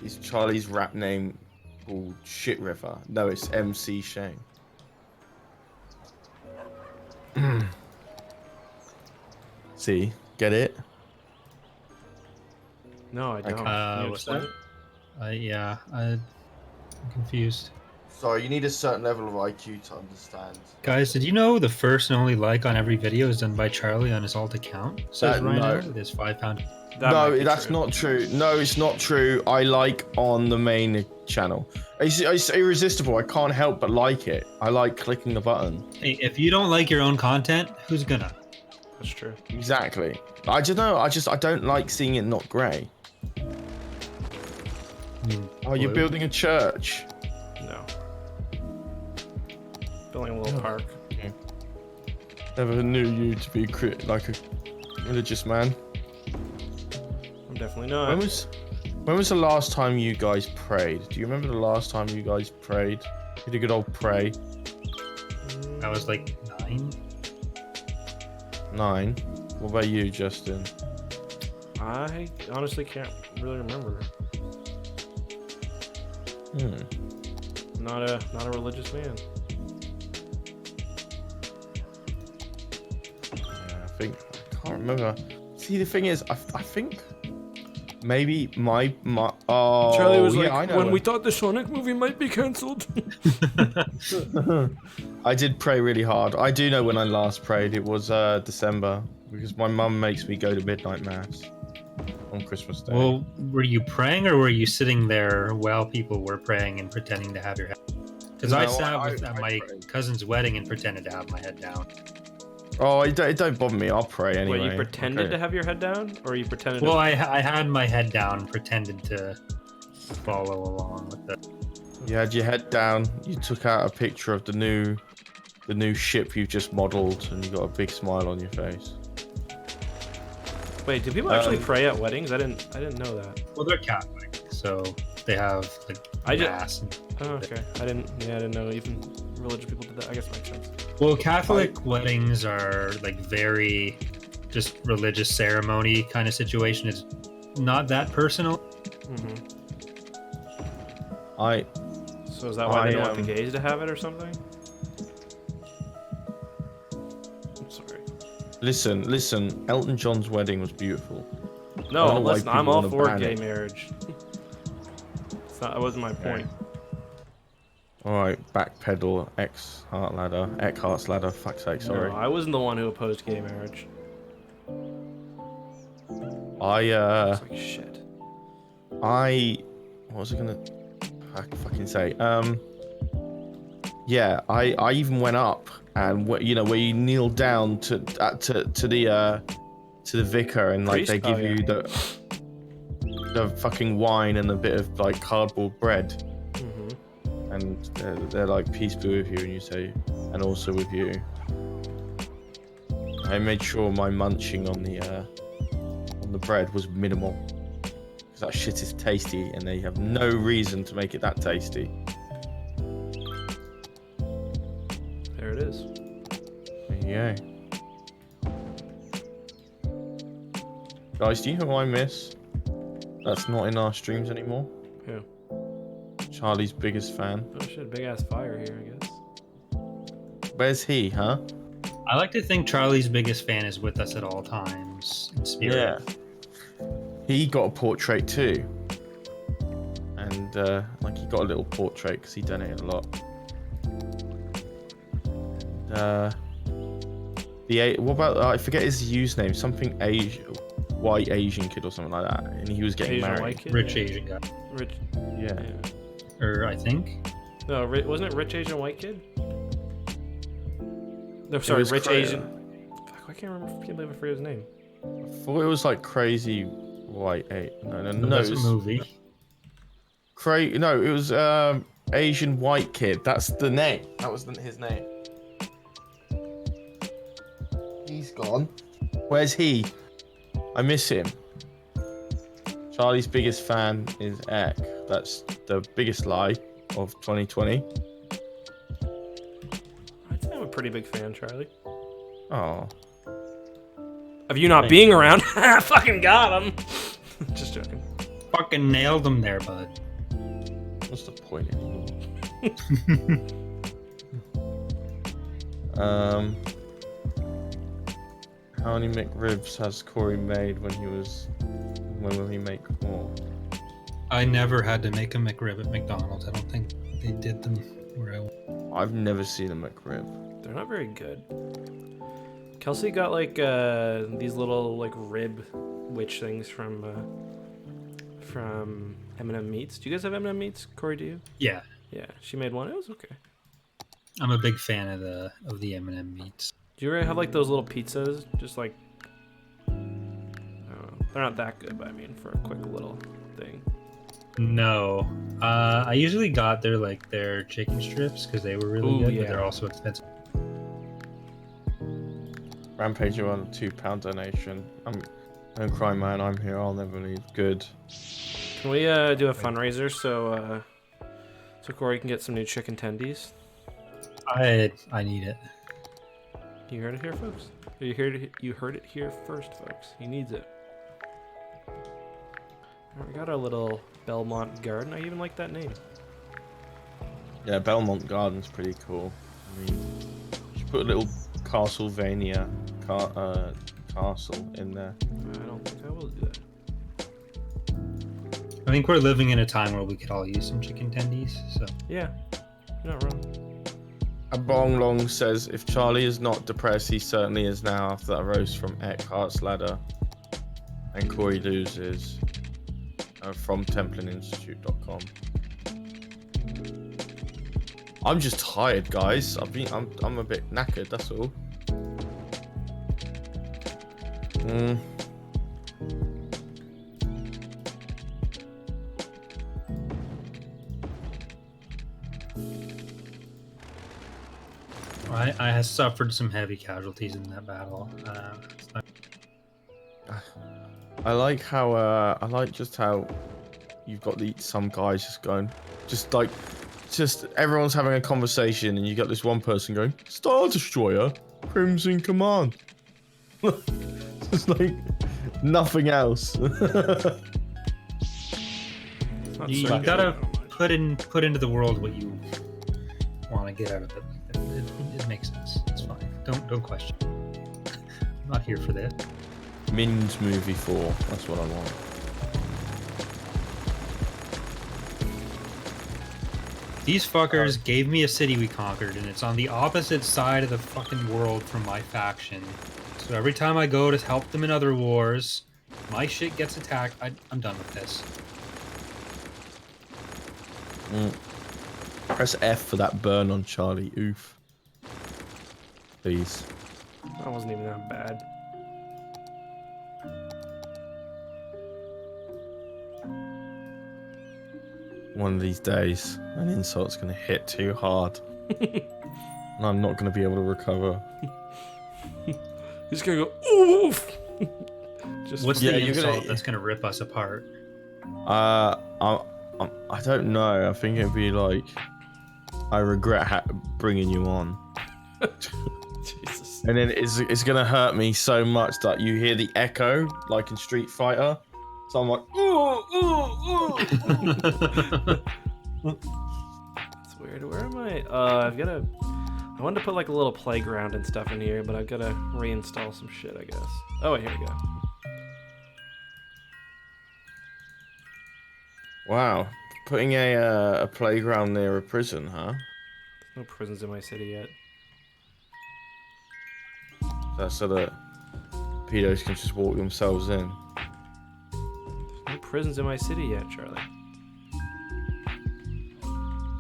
Is Charlie's rap name called Shit River? No, it's MC Shane. See, get it? No, I don't. Can you What's explain that? it? I'm confused. Sorry, you need a certain level of IQ to understand. Guys, did you know the first and only like on every video is done by Charlie on his alt account? Says No. Rhino with his £5. That might No, be that's true. not true. No, it's not true. I like on the main channel. It's irresistible. I can't help but like it. I like clicking the button. Hey, if you don't like your own content, who's gonna? That's true. Exactly. I don't know. I don't like seeing it not grey. I mean, Oh, you're blue. building a church. No. Building a little park. Never knew you to be like a religious man. I'm definitely not. When was the last time you guys prayed? Do you remember the last time you guys prayed? Did a good old pray? I was like 9. 9. What about you, Justin? I honestly can't really remember. Not a religious man. Yeah, I can't remember. See, the thing is, I think maybe my oh Charlie was yeah, I like, know when we thought the Sonic movie might be cancelled. I did pray really hard. I do know when I last prayed. It was December because my mum makes me go to midnight mass on Christmas Day. Well, were you praying or were you sitting there while people were praying and pretending to have your head? Because I No, sat I- at I my pray. cousin's wedding and pretended to have my head down. Oh, it don't bother me. I'll pray anyway. Wait, you pretended okay. to have your head down, or you pretended? Well, to... I had my head down and pretended to follow along with it. You had your head down. You took out a picture of the new ship you just modelled, and you got a big smile on your face. Wait, do people actually pray at weddings? I didn't know that. Well, they're Catholic, so they have like mass. Oh, okay. I didn't know even religious people did that. I guess makes sense. Well, Catholic weddings are like very just religious ceremony kind of situation. It's not that personal. Mm-hmm. I So is that why they don't want the I, gays to have it or something? I'm sorry. Listen. Elton John's wedding was beautiful. I No, don't know why listen, I'm people all wanna for ban gay it. marriage. That wasn't my point. All right, backpedal. Eckhart's ladder. Fuck's sake, sorry. No, I wasn't the one who opposed gay marriage. It's like shit. What was I gonna fucking say? Yeah, I even went up and where you kneel down to the vicar and like Priest? they give Oh, you the fucking wine and a bit of like cardboard bread, Mm-hmm. and they're like peace be with you, and you say and also with you. I made sure my munching on the bread was minimal. Because that shit is tasty, and they have no reason to make it that tasty. There it is. There you go. Guys, do you know who I miss? That's not in our streams anymore. Who? Charlie's biggest fan. Oh shit, big ass fire here, I guess. Where's he, huh? I like to think Charlie's biggest fan is with us at all times in spirit. Yeah. He got a portrait too. And like he got a little portrait because he donated a lot. What about I forget his username, something white Asian kid or something like that, and he was getting Asian married. white kid? Rich Asian guy. Rich. Yeah. Or I think. No, wasn't it rich Asian white kid? No, sorry, was rich Asian. Fuck, I can't remember. I can't believe I forget his name. I thought it was like crazy white eight. No, That's it a was movie. No, it was Asian white kid. That's the name. That was his name. He's gone. Where's he? I miss him. Charlie's biggest fan is Eck. That's the biggest lie of 2020. I'd say I'm a pretty big fan, Charlie. Oh, Of you not Thanks. being around. Fucking got him. Just joking. Fucking nailed him there, bud. what's the point anymore? How many McRibs has Corey made when will he make more? I never had to make a McRib at McDonald's. I don't think they did them where I went. I've never seen a McRib. They're not very good. Kelsey got like these little like rib witch things from M&M Meats. Do you guys have M&M Meats? Corey, do you? Yeah, Yeah, she made one. It was okay. I'm a big fan of the M&M meats. Do you ever have like those little pizzas? Just like, I don't know. They're not that good, but I mean for a quick little thing. No, I usually got their chicken strips because they were really Ooh, good, yeah. but they're also expensive. Rampage, you want a £2 donation. Don't cry, man. I'm here. I'll never leave. Good. Can we do a fundraiser so Corey can get some new chicken tendies? I need it. You heard it here, folks. You heard it here first, folks. He needs it. Alright, we got our little Belmont garden. I even like that name. Yeah, Belmont Garden's pretty cool. I mean, you should put a little Castlevania castle in there. I don't think I will do that. I think we're living in a time where we could all use some chicken tendies. So Yeah, you're not wrong. A Bong Long says, if Charlie is not depressed, he certainly is now after that roast from Eckhart's Ladder. And Corey loses from templininstitute.com. I'm just tired, guys. I'm a bit knackered. That's all. I have suffered some heavy casualties in that battle. I like how I like just how you've got some guys just going, just everyone's having a conversation, and you got this one person going, Star Destroyer, Crimson Command. It's like nothing else. You gotta put into the world what you want to get out of it. It makes sense. It's fine. Don't question. I'm not here for that. Minions movie 4. That's what I want. These fuckers gave me a city we conquered, and it's on the opposite side of the fucking world from my faction. So every time I go to help them in other wars, my shit gets attacked. I'm done with this. Press F for that burn on Charlie. Oof. Please. That wasn't even that bad. One of these days, an insult's gonna hit too hard. And I'm not gonna be able to recover. He's gonna go, oof! What's the insult that's gonna rip us apart? I don't know. I think it'd be like, I regret bringing you on. Jesus. And then it's gonna hurt me so much that you hear the echo, like in Street Fighter. So I'm like, ooh, ooh, ooh. That's weird. Where am I? I wanted to put like a little playground and stuff in here, but I've got to reinstall some shit, I guess. Oh, wait, here we go. Wow, putting a playground near a prison, huh? There's no prisons in my city yet. That's so that pedos can just walk themselves in. There's no prisons in my city yet, Charlie.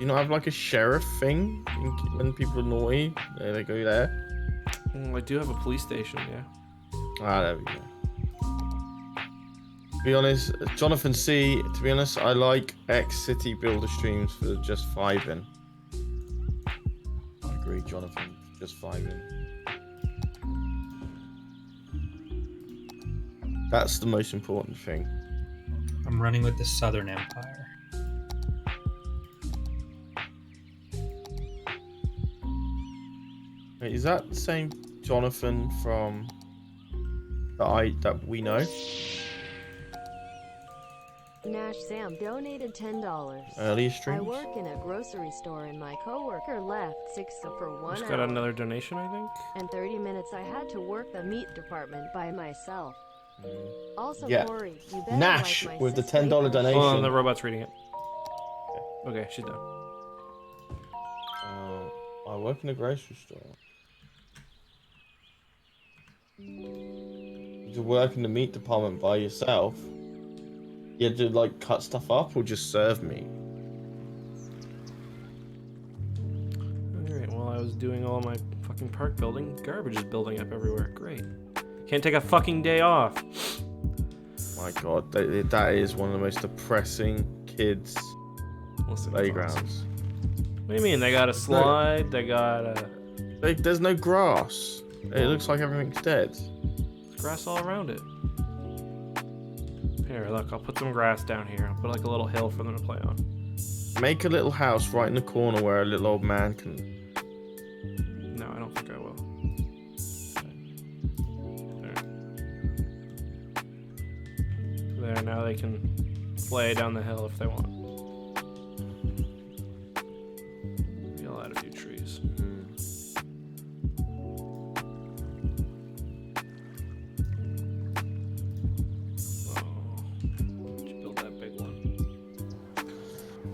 You not have like a sheriff thing when people are naughty? They go there. I do have a police station, yeah. Ah, there we go. To be honest, Jonathan C. To be honest, I like X-City Builder streams for just 5-in. I agree, Jonathan. Just 5-in. That's the most important thing. I'm running with the Southern Empire. Wait, is that the same Jonathan from that we know? Nash Sam donated $10. Earlier I streams? work in a grocery store and my coworker left 6 for 1 Just hour. got another donation, I think. And 30 minutes I had to work the meat department by myself. Also, Yeah. Corey, you better Nash like my with the sis $10 paper. donation. Hold on, the robot's reading it. Okay, she's done. I work in a grocery store. You work in the meat department by yourself? You had to like cut stuff up or just serve meat? Alright, while I was doing all my fucking park building, garbage is building up everywhere. Great. Can't take a fucking day off. My god, that is one of the most depressing kids' Listen, playgrounds. What do you mean? They got a slide, they got a There's no grass. It looks like everything's dead. grass all around it. Here, look, I'll put some grass down here. I'll put like a little hill for them to play on. Make a little house right in the corner where a little old man can... No, I don't think I will. There, now they can play down the hill if they want. Maybe I'll add a few trees.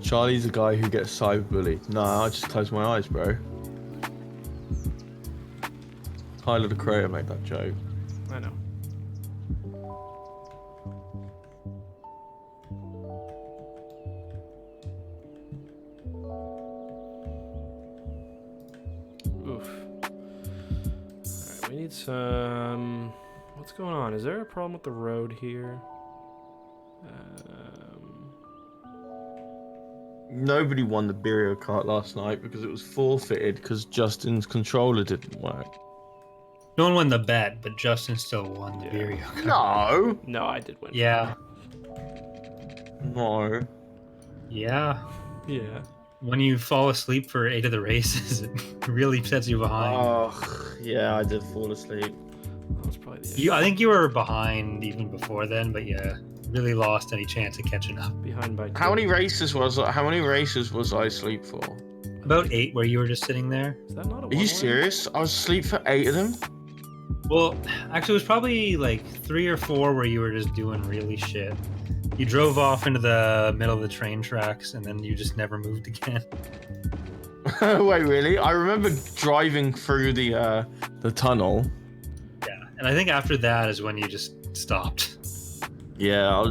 Charlie's the guy who gets cyberbullied. Nah, I just close my eyes, bro. Tyler the Creator made that joke. I know. What's going on? Is there a problem with the road here? Nobody won the Burial Kart last night because it was forfeited because Justin's controller didn't work. No one won the bet, but Justin still won the beer. No. No, I did win. Yeah. No. Yeah. Yeah. When you fall asleep for 8 of the races, it really sets you behind. Oh, yeah, I did fall asleep. That was probably the issue. I think you were behind even before then, but yeah, really lost any chance of catching up. Behind by How 2. many races was I asleep for? About 8 where you were just sitting there. Is that not a Are one-way? you serious? I was asleep for 8 of them? Well, actually, it was probably like 3 or 4 where you were just doing really shit. You drove off into the middle of the train tracks, and then you just never moved again. Wait, really? I remember driving through the tunnel. Yeah, and I think after that is when you just stopped. Yeah,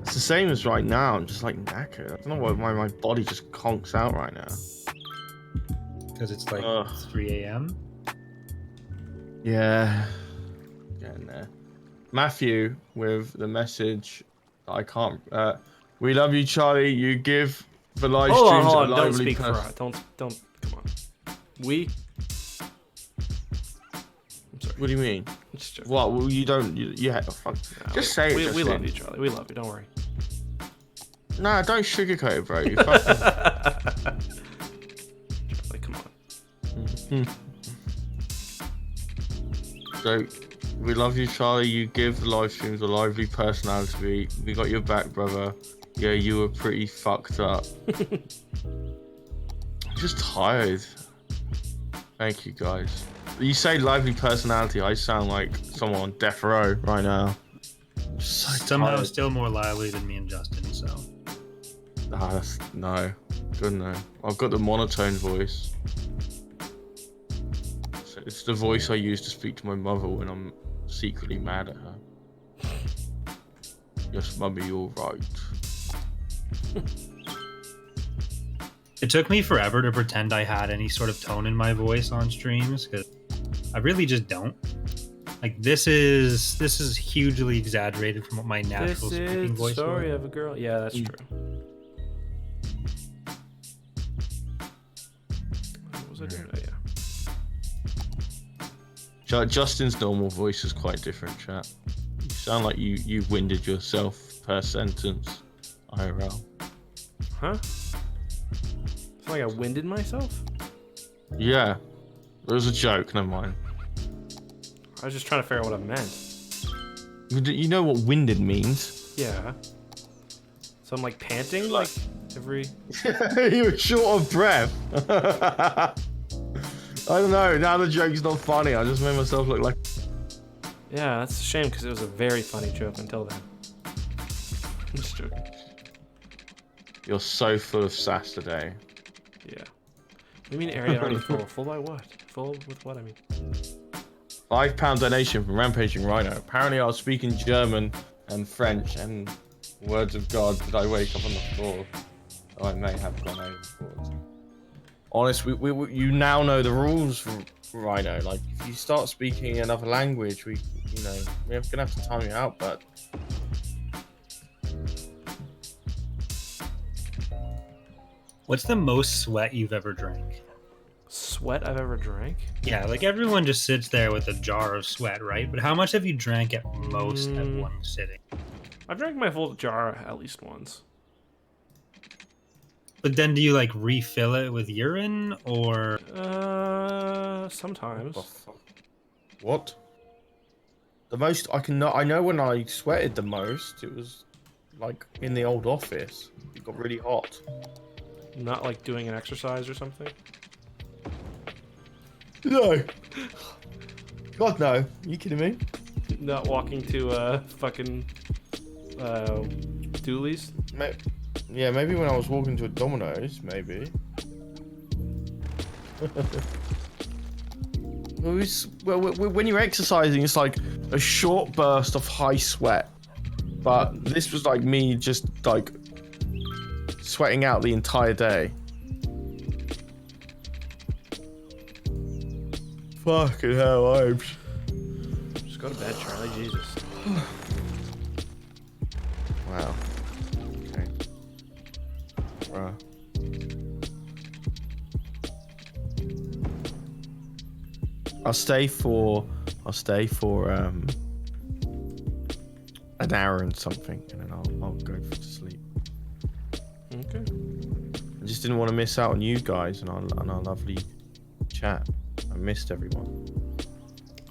it's the same as right now. I'm just like knackered. I don't know why my body just conks out right now. Because it's like Ugh. 3 a.m. Yeah, getting there. Matthew with the message. I can't. We love you, Charlie. You give the live Hold streams on. a Don't lively speak for us. Don't. Come on. We. I'm sorry. What do you mean? Just joking. What? Well, you don't. You fuck. Nah, Just say it. We love Justin. you, Charlie. We love you. Don't worry. Nah, don't sugarcoat it, bro. You fucking. Charlie, come on. So, we love you, Charlie. You give the live streams a lively personality. We got your back, brother. Yeah, you were pretty fucked up. I'm just tired. Thank you, guys. You say lively personality, I sound like someone on death row right now. So Somehow tired. still more lively than me and Justin, so. No. Good no. I've got the monotone voice. So it's the voice I use to speak to my mother when I'm secretly mad at her. Yes, mummy, you're right. It took me forever to pretend I had any sort of tone in my voice on streams, because I really just don't. Like, this is hugely exaggerated from what my natural This speaking is the voice story was. of a girl. Yeah, that's true. What was I doing? Oh, yeah. Justin's normal voice is quite different, chat. You sound like you winded yourself per sentence. IRL. Huh? It's like I winded myself? Yeah. It was a joke, never mind. I was just trying to figure out what it meant. You know what winded means? Yeah. So I'm like panting like every... You were short of breath. I don't know, now the joke's not funny. I just made myself look like... Yeah, that's a shame because it was a very funny joke until then. I'm just joking. You're so full of sass today. Yeah. What do you mean area already full? Full by what? Full with what, I mean? £5 donation from Rampaging Rhino. Apparently I was speaking German and French and words of God did I wake up on the floor. Oh, I may have gone overboard. Honest, you now know the rules for Rhino. Like, if you start speaking another language, we're gonna have to time you out, but... What's the most sweat you've ever drank? Sweat I've ever drank? Yeah, like everyone just sits there with a jar of sweat, right? But how much have you drank at most at one sitting? I've drank my full jar at least once. But then do you like refill it with urine or? Sometimes. What? The most I know when I sweated the most, it was like in the old office. It got really hot. Not like doing an exercise or something? No. God no. Are you kidding me? Not walking to fucking Dooley's? Yeah, maybe when I was walking to a Domino's, maybe. When you're exercising, it's like a short burst of high sweat. But this was like me just like sweating out the entire day. Fucking hell, Go to bed, Charlie. Jesus. Wow. Okay. Bruh. I'll stay for an hour and something, and then I'll go to sleep. Okay. I just didn't want to miss out on you guys and our lovely chat. I missed everyone.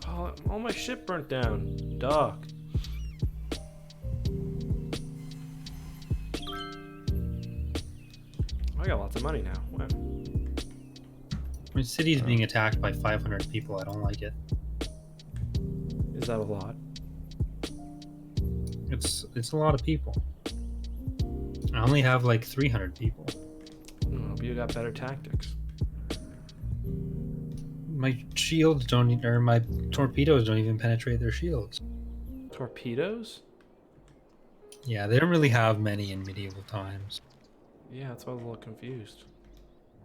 Oh, all my shit burnt down. Dog. I got lots of money now. Wow. My city's being attacked by 500 people. I don't like it. Is that a lot? It's a lot of people. I only have like 300 people. Oh, but you got better tactics. My shields don't, or my torpedoes don't even penetrate their shields. Torpedoes? Yeah, they don't really have many in medieval times. Yeah, that's why I was a little confused.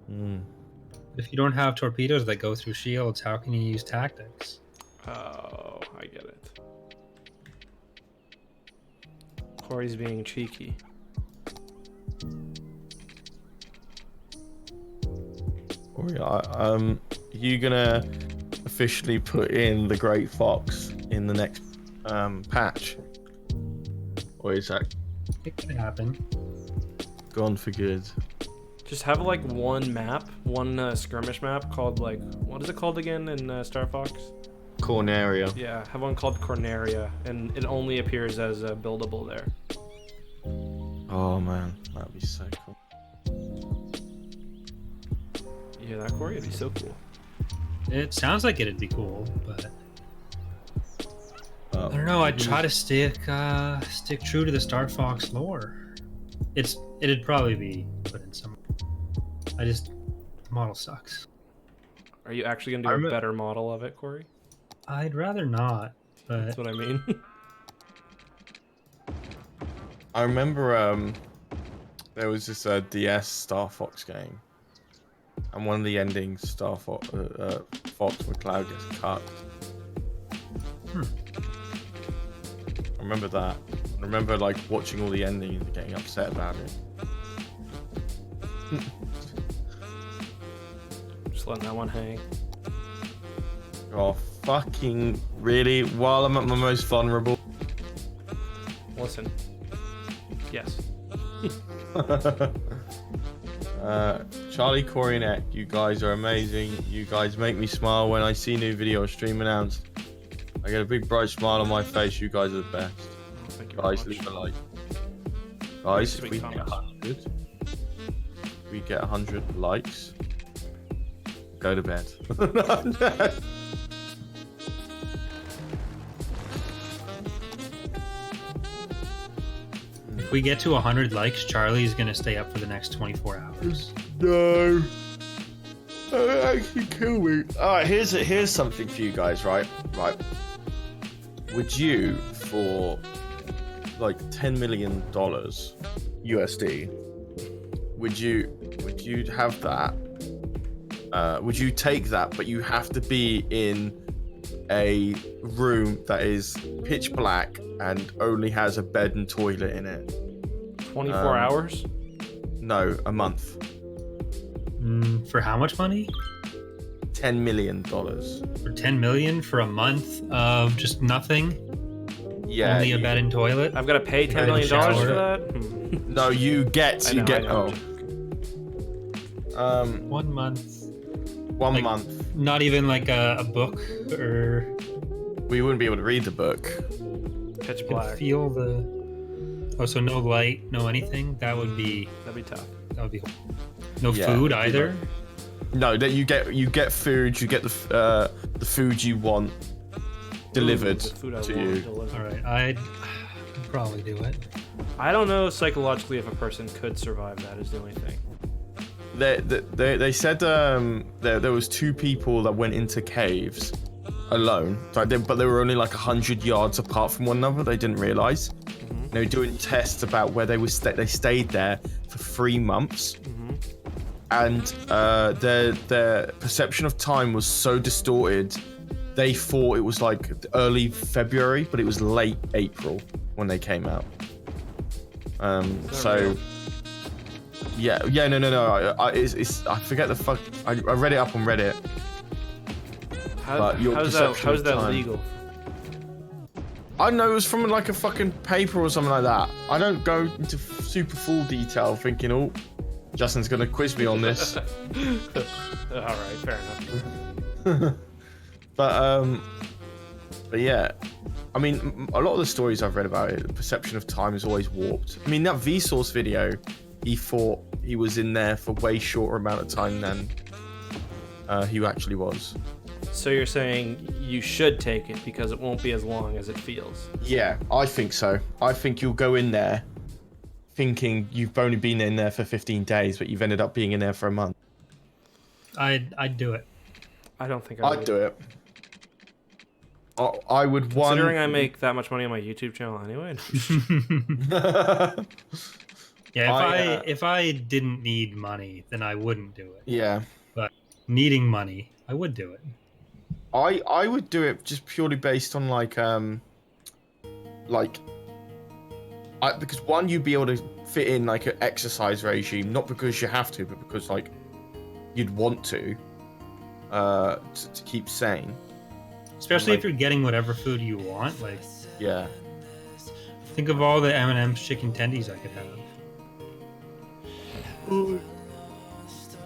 If you don't have torpedoes that go through shields, how can you use tactics? Oh, I get it. Corey's being cheeky. You gonna officially put in the Great Fox in the next patch, or is that It can happen. gone for good? Just have like one map, one skirmish map called like, what is it called again in Star Fox? Corneria. Yeah, have one called Corneria, and it only appears as buildable there. Oh man, that'd be so cool. You hear that, Corey? It'd be so cool. It sounds like it'd be cool, but I don't know. I'd try to stick true to the Star Fox lore. It'd probably be put in some. The model sucks. Are you actually gonna do a better model of it, Corey? I'd rather not, but That's what I mean. I remember there was this DS Star Fox game, and one of the endings, Fox McCloud gets cut. I remember that. I remember like watching all the endings and getting upset about it. Just letting that one hang. Oh fucking really? While I'm at my most vulnerable. Listen. Yes. Charlie, Corey, and Eck, you guys are amazing. You guys make me smile when I see new video or stream announced. I get a big bright smile on my face. You guys are the best. Oh, thank you Guys, very leave much. a like. Guys, if Sweet we get comments. 100 likes, go to bed. if we get to 100 likes, Charlie's gonna stay up for the next 24 hours. No. That actually kill me. Alright, here's something for you guys, right? Would you, for like $10 million USD, would you have that? Would you take that, but you have to be in a room that is pitch black and only has a bed and toilet in it? 24 hours? No, a month. For how much money? $10 million. For 10 million for a month of just nothing? Yeah. Only a bed and toilet? I've got to pay $10 And million shower. for that? No, you get. I know. 1 month. One Like, month. Not even like a book or We wouldn't be able to read the book. Pitch could black. feel the. Oh, so no light, no anything. That would be tough. no Yeah, food it'd be either. No, that you get food. You get the food you want delivered The food I to want you. delivered. All right, I'd probably do it. I don't know psychologically if a person could survive that is the only thing. They said there was 2 people that went into caves alone, but they were only like 100 yards apart from one another. They didn't realize. They were doing tests about where they stayed there for 3 months, and their perception of time was so distorted they thought it was like early February, but it was late April when they came out. So real? yeah, no. I forget the fuck. I read it up on Reddit. But your how's perception of that time- legal? I don't know, it was from like a fucking paper or something like that. I don't go into super full detail thinking, oh, Justin's gonna quiz me on this. All right, fair enough. But yeah, I mean, a lot of the stories I've read about it, the perception of time is always warped. I mean, that Vsauce video, he thought he was in there for way shorter amount of time than he actually was. So you're saying you should take it because it won't be as long as it feels. Yeah, I think so. I think you'll go in there thinking you've only been in there for 15 days, but you've ended up being in there for a month. I'd do it. I don't think I'd do it. I would want. Considering I make that much money on my YouTube channel anyway. Yeah, if I didn't need money, then I wouldn't do it. Yeah. But needing money, I would do it. I would do it just purely based on because one, you'd be able to fit in like an exercise regime, not because you have to, but because like you'd want to keep sane. Especially if you're getting whatever food you want. Like, yeah. think of all the M&M's chicken tendies I could have.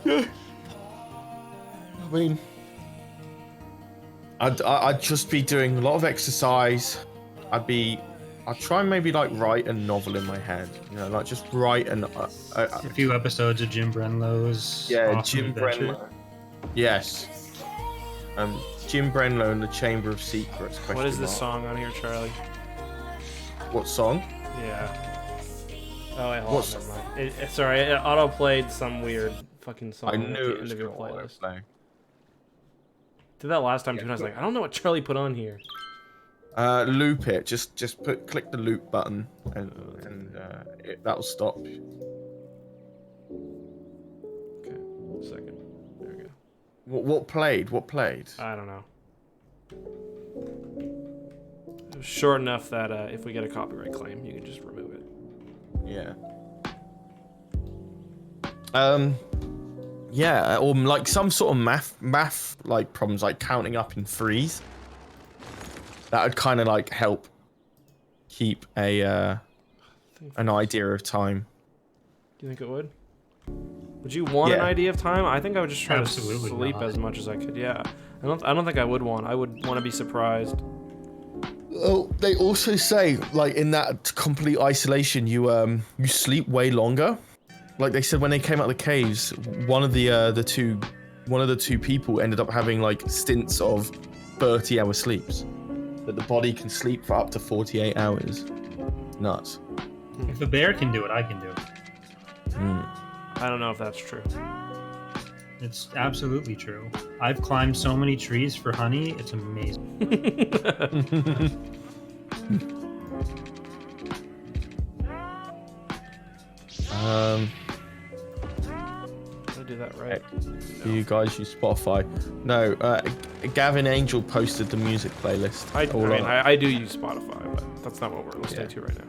Yeah. I mean, I'd just be doing a lot of exercise. I'd try and maybe like write a novel in my head, like just write A few episodes of Jim Brenlow's. Yeah, Awesome Jim Adventure. Brenlow. Yes. Jim Brenlow and the Chamber of Secrets. What is this song on here, Charlie? What song? Yeah. Oh wait, hold What's- on, never mind. Sorry, it auto played some weird fucking song I at knew the it end was of your gonna playlist. play. Did that last time too, and I was like, I don't know what Charlie put on here. Loop it. Just click the loop button, and that'll stop. Okay, second. There we go. What played? What played? I don't know. It was short enough that if we get a copyright claim, you can just remove it. Yeah. Yeah, or like some sort of math like problems, like counting up in threes. That would kind of like help keep an idea of time. Do you think it would? Would you want an Yeah. idea of time? I think I would just try Absolutely to sleep not. as much as I could. Yeah, I don't think I would want. I would want to be surprised. Oh, they also say like in that complete isolation, you sleep way longer. Like they said when they came out of the caves, one of the two people ended up having like stints of 30-hour sleeps. That the body can sleep for up to 48 hours. Nuts. If a bear can do it, I can do it. I don't know if that's true. It's absolutely true. I've climbed so many trees for honey, it's amazing. Did I do that right? Do you guys use Spotify? No. Gavin Angel posted the music playlist. I do use Spotify, but that's not what we're listening to right now.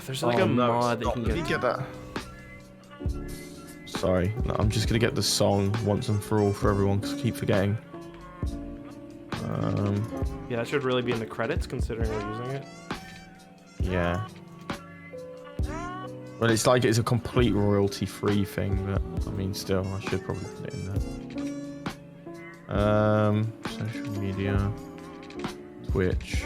There's like a mod that you can Let me get. get that. Sorry, no, I'm just gonna get the song once and for all for everyone because I keep forgetting. Yeah, that should really be in the credits considering we're using it. Yeah. Well, it's like it's a complete royalty-free thing, but I mean, still, I should probably put it in there. Social media, Twitch.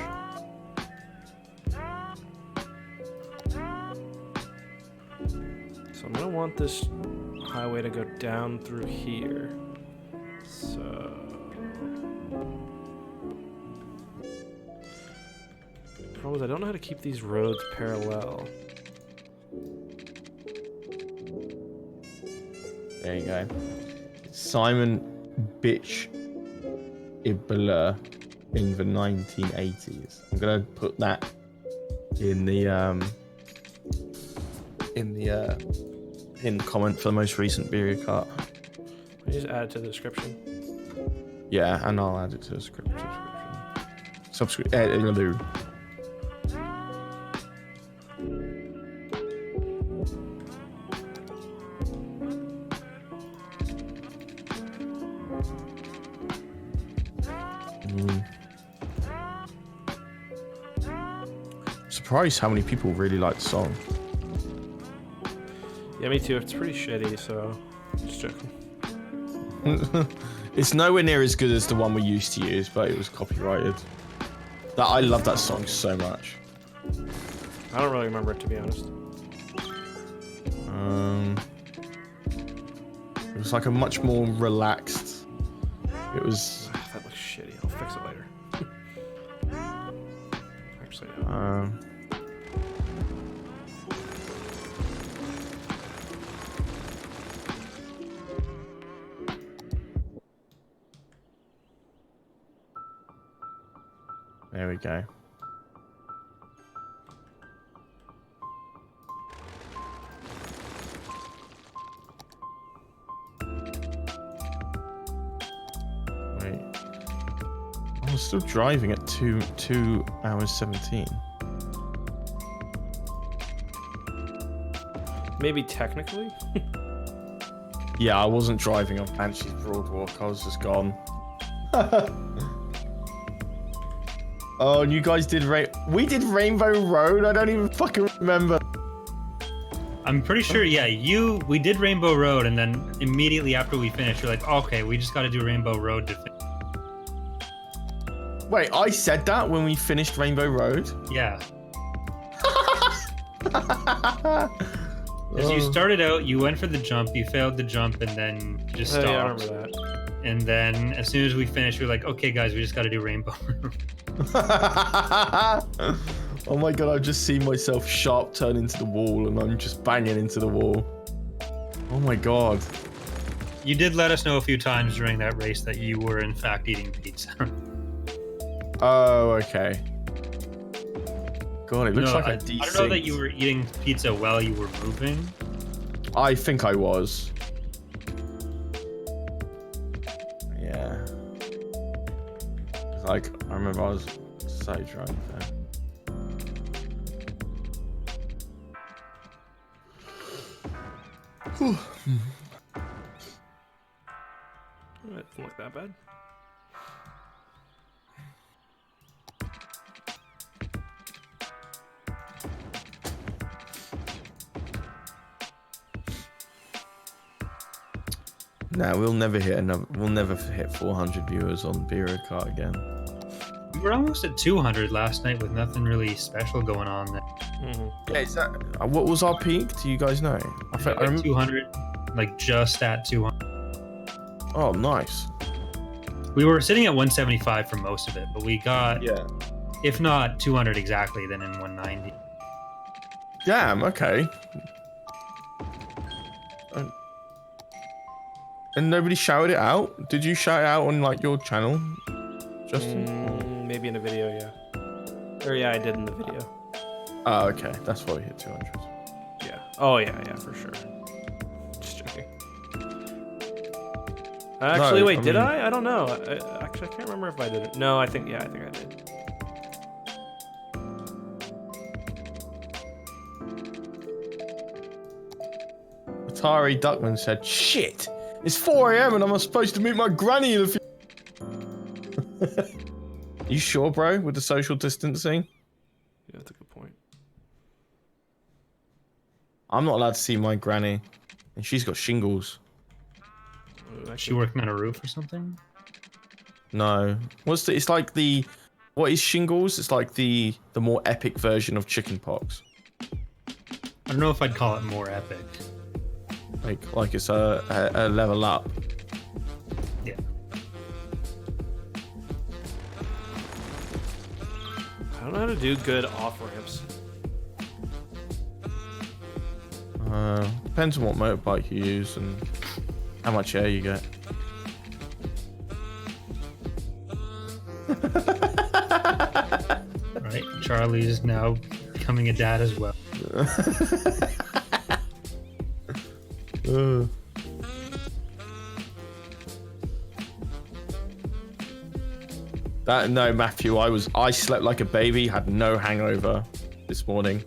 So I'm gonna want this highway to go down through here. So the problem is I don't know how to keep these roads parallel. There you go. Simon Bitch Ibler in the 1980s. I'm gonna put that in the comment for the most recent beer cart. Can you just add it to the description? Yeah, and I'll add it to the subscription. Surprised how many people really like the song. Yeah, me too. It's pretty shitty, so just joking. It's nowhere near as good as the one we used to use, but it was copyrighted. I love that song so much. I don't really remember it, to be honest. It was like a much more relaxed. It was. That looks shitty. I'll fix it later. Actually, no. There we go. Wait. I'm still driving at 2 hours 17. Maybe technically? Yeah, I wasn't driving on Banshee's Broadwalk. I was just gone. Oh, and you guys did we did Rainbow Road? I don't even fucking remember. I'm pretty sure, yeah, we did Rainbow Road, and then immediately after we finished, you're like, okay, we just got to do Rainbow Road to finish. Wait, I said that when we finished Rainbow Road? Yeah. Because you started out, you went for the jump, you failed the jump, and then just stopped. Yeah, I remember that. And then as soon as we finished, we were like, okay, guys, we just got to do Rainbow Road. Oh my god, I've just seen myself sharp turn into the wall and I'm just banging into the wall. Oh my god. You did let us know a few times during that race that you were in fact eating pizza. Oh, okay. God, it looks like I don't know that you were eating pizza while you were moving. I think I was. Yeah. Like, I remember I was so drunk there. It doesn't look that bad. Nah, we'll never hit 400 viewers on Beer Kart again. We were almost at 200 last night with nothing really special going on there. Yeah, is that what was our peak? Do you guys know? I remember 200, like just at 200. Oh, nice. We were sitting at 175 for most of it, but we got, Yeah. if not 200 exactly, then in 190. Damn. Okay. And nobody shouted it out? Did you shout it out on like your channel, Justin? Maybe in a video, yeah. Or yeah, I did in the video. Oh, okay. That's why we hit 200. Yeah. Oh yeah, for sure. Just joking. Actually, No, wait, did mean- I? I don't know. Actually, I can't remember if I did it. No, I think I did. Atari Duckman said, "Shit, it's 4 a.m. and I'm supposed to meet my granny in a few." You sure, bro? With the social distancing? Yeah, that's a good point. I'm not allowed to see my granny, and she's got shingles. Is she working on a roof or something? No. It's like the... What is shingles? It's like the more epic version of chickenpox. I don't know if I'd call it more epic. Like it's a level up. Yeah. I don't know how to do good off ramps. Depends on what motorbike you use and how much air you get. Right. Charlie's now becoming a dad as well. No, Matthew, I slept like a baby, had no hangover this morning.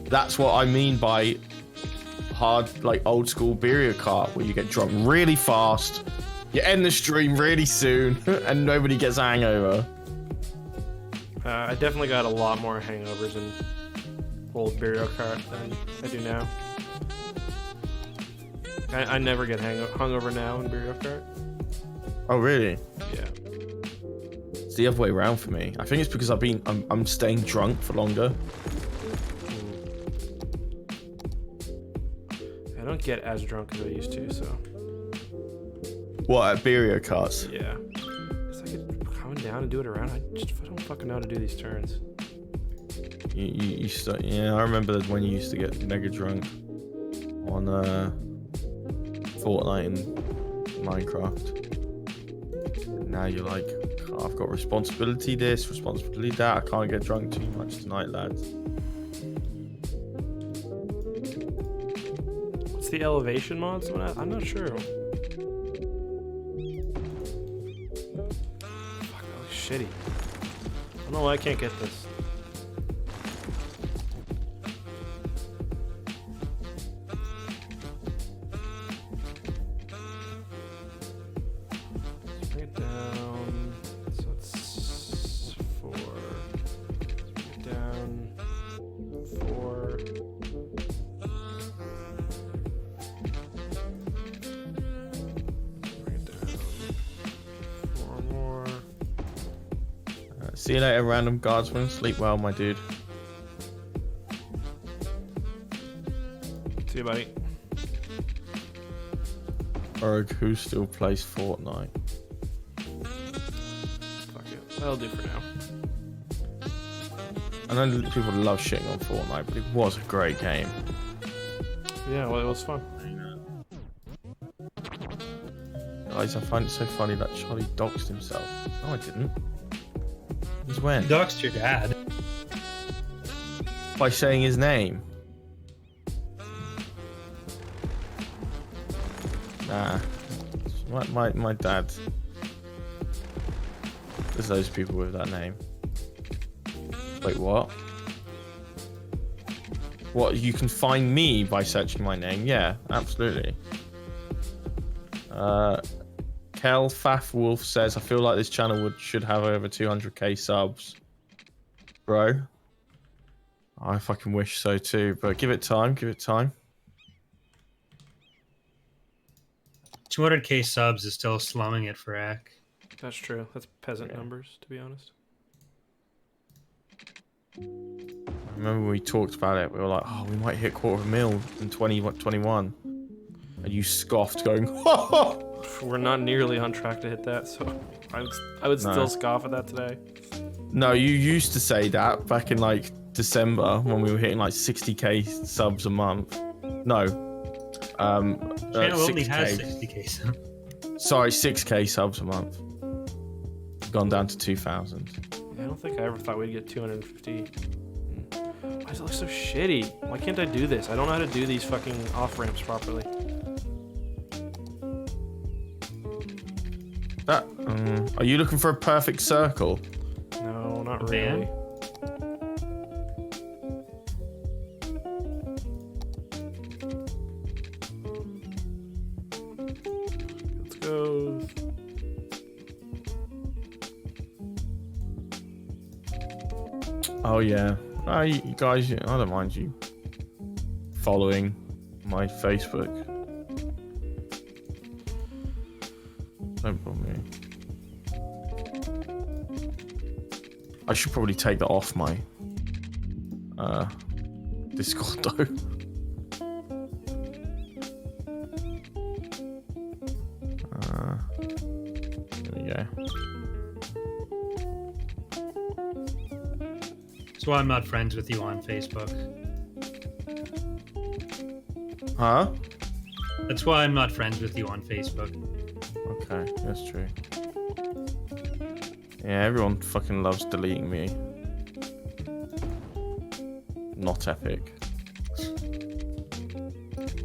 That's what I mean by hard, like old school beer cart, where you get drunk really fast, you end the stream really soon, and nobody gets a hangover. I definitely got a lot more hangovers in old Burial Cart than I do now. I never get hungover now in Burial Cart. Oh, really? Yeah. It's the other way around for me. I think it's because I'm staying drunk for longer. I don't get as drunk as I used to, so. What, at Berio carts? Yeah. It's like coming down and do it around. I don't fucking know how to do these turns. You start, yeah, I remember when you used to get mega drunk on Fortnite and Minecraft. Now you're like, oh, I've got responsibility this, responsibility that. I can't get drunk too much tonight, lads. What's the elevation mods? I'm not sure. Fuck, that looks shitty. I don't know why I can't get this. Bring it down. So it's 4. Bring it down. 4. Bring it down. 4 more. See you later, random guardsman. Sleep well, my dude. See you, buddy. Erg, who still plays Fortnite? Fuck it. That'll do for now. I know people love shitting on Fortnite, but it was a great game. Yeah, well, it was fun. Guys, I find it so funny that Charlie doxed himself. No, I didn't. Since when? Doxed your dad. By saying his name. Nah. My dad. There's those people with that name. Wait, what? What, you can find me by searching my name? Yeah, absolutely. Kel Faff Wolf says, I feel like this channel should have over 200k subs. Bro. I fucking wish so too, but give it time, give it time. 200k subs is still slumming it for Ak. That's true. That's peasant numbers, to be honest. I remember when we talked about it, we were like, oh, we might hit 250,000 in 2021. And you scoffed, going, We're not nearly on track to hit that, so I would still scoff at that today. No, you used to say that back in like December when we were hitting like 60k subs a month. No. Channel only 6K. has 60k subs. Sorry, 6k subs a month. Gone down to 2,000. Yeah, I don't think I ever thought we'd get 250. Why does it look so shitty? Why can't I do this? I don't know how to do these fucking off-ramps properly. Are you looking for a perfect circle? No, not Van? really. Let's go. Oh yeah. You guys, I don't mind you following my Facebook. Don't bother me. I should probably take that off my Discord though. There we go. That's why I'm not friends with you on Facebook. Huh? That's why I'm not friends with you on Facebook. Okay, that's true. Yeah, everyone fucking loves deleting me. Not epic.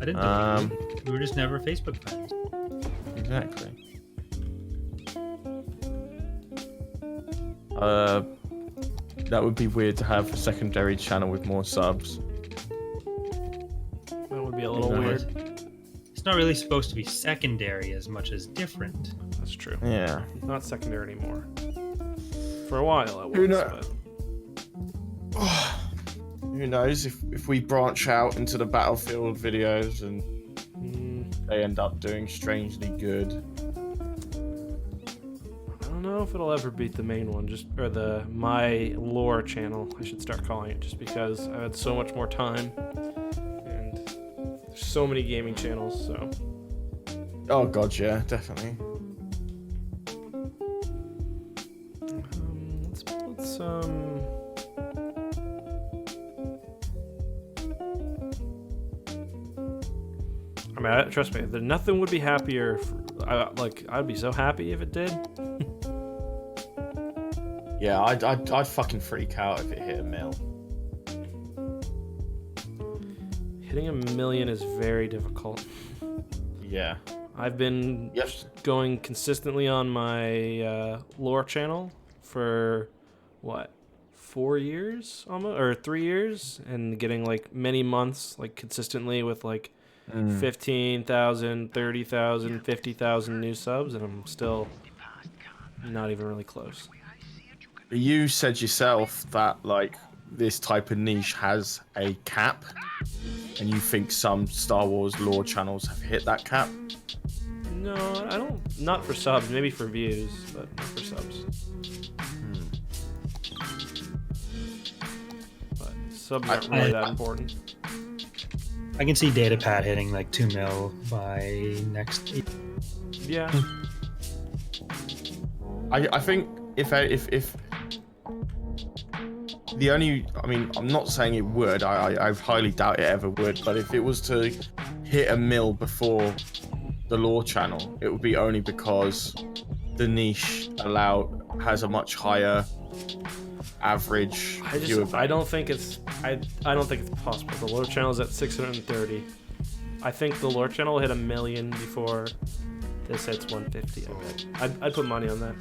I didn't do it. We were just never Facebook friends. Exactly. That would be weird to have a secondary channel with more subs. That would be a little No. weird. It's not really supposed to be secondary as much as different. That's true. Yeah. Not secondary anymore. For a while it was, Who know- but Who knows if we branch out into the Battlefield videos and they end up doing strangely good. I don't know if it'll ever beat the main one, or the My Lore channel, I should start calling it, just because I've had so much more time and there's so many gaming channels, so. Oh god, yeah, definitely. Let's I mean, trust me, nothing would be happier. I'd be so happy if it did. Yeah, I'd fucking freak out if it hit a mil. Hitting 1 million is very difficult. Yeah. I've been going consistently on my lore channel for what, 4 years almost, or 3 years, and getting like many months like consistently with like 15,000, 30,000, 50,000 new subs, and I'm still not even really close. You said yourself that like this type of niche has a cap, and you think some Star Wars lore channels have hit that cap. No, I don't. Not for subs, maybe for views, but not for subs. But subs aren't really that important. I can see Datapad hitting like 2 mil by next. Yeah. I think if the only, I mean, I'm not saying it would. I highly doubt it ever would. But if it was to hit 1 mil before the lore channel, it would be only because the niche has a much higher average viewer base. I don't think it's possible. The lore channel is at 630. I think the lore channel will hit 1 million before this hits 150. I bet. I'd put money on that,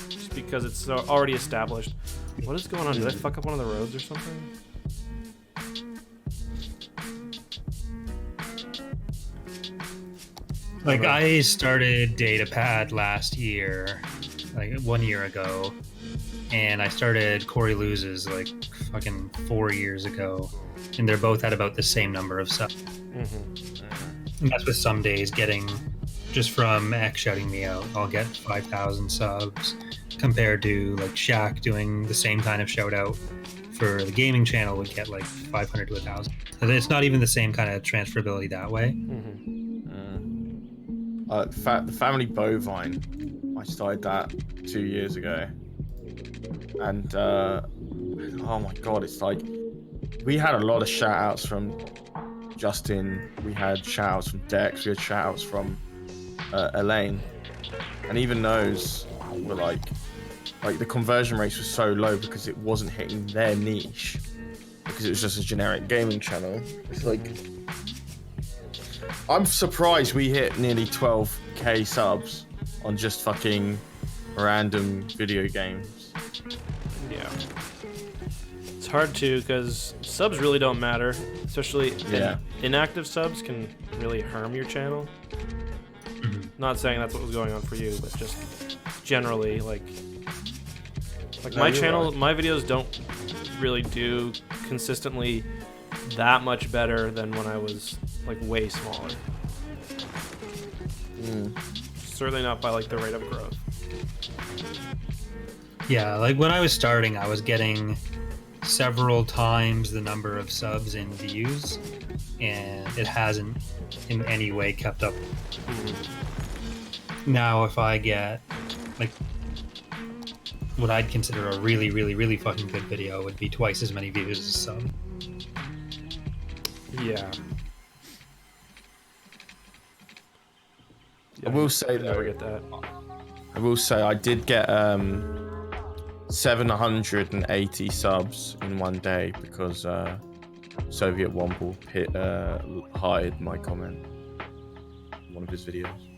just because it's already established. What is going on? Did I fuck up one of the roads or something? Like, I started Datapad last year, like 1 year ago, and I started Corey Loses like fucking 4 years ago, and they're both at about the same number of subs. And that's with some days getting, just from X shouting me out, I'll get 5,000 subs, compared to like Shaq doing the same kind of shout out for the gaming channel would get like 500 to 1,000. So it's not even the same kind of transferability that way. The Family Bovine, I started that 2 years ago, and oh my god, it's like we had a lot of shout outs from Justin, we had shout outs from Dex, we had shout outs from Elaine, and even those were like the conversion rates were so low because it wasn't hitting their niche, because it was just a generic gaming channel. It's like, I'm surprised we hit nearly 12k subs on just fucking random video games. Yeah. It's hard to, because subs really don't matter, especially inactive subs can really harm your channel. Not saying that's what was going on for you, but just generally, like my channel, right. My videos don't really do consistently that much better than when I was like way smaller. Certainly not by like the rate of growth. Yeah, like when I was starting, I was getting several times the number of subs and views, and it hasn't in any way kept up. Now, if I get like what I'd consider a really, really, really fucking good video, it would be twice as many views as a sub. Yeah. I will say though, get that. I will say I did get 780 subs in one day because Soviet Womble hired my comment in one of his videos.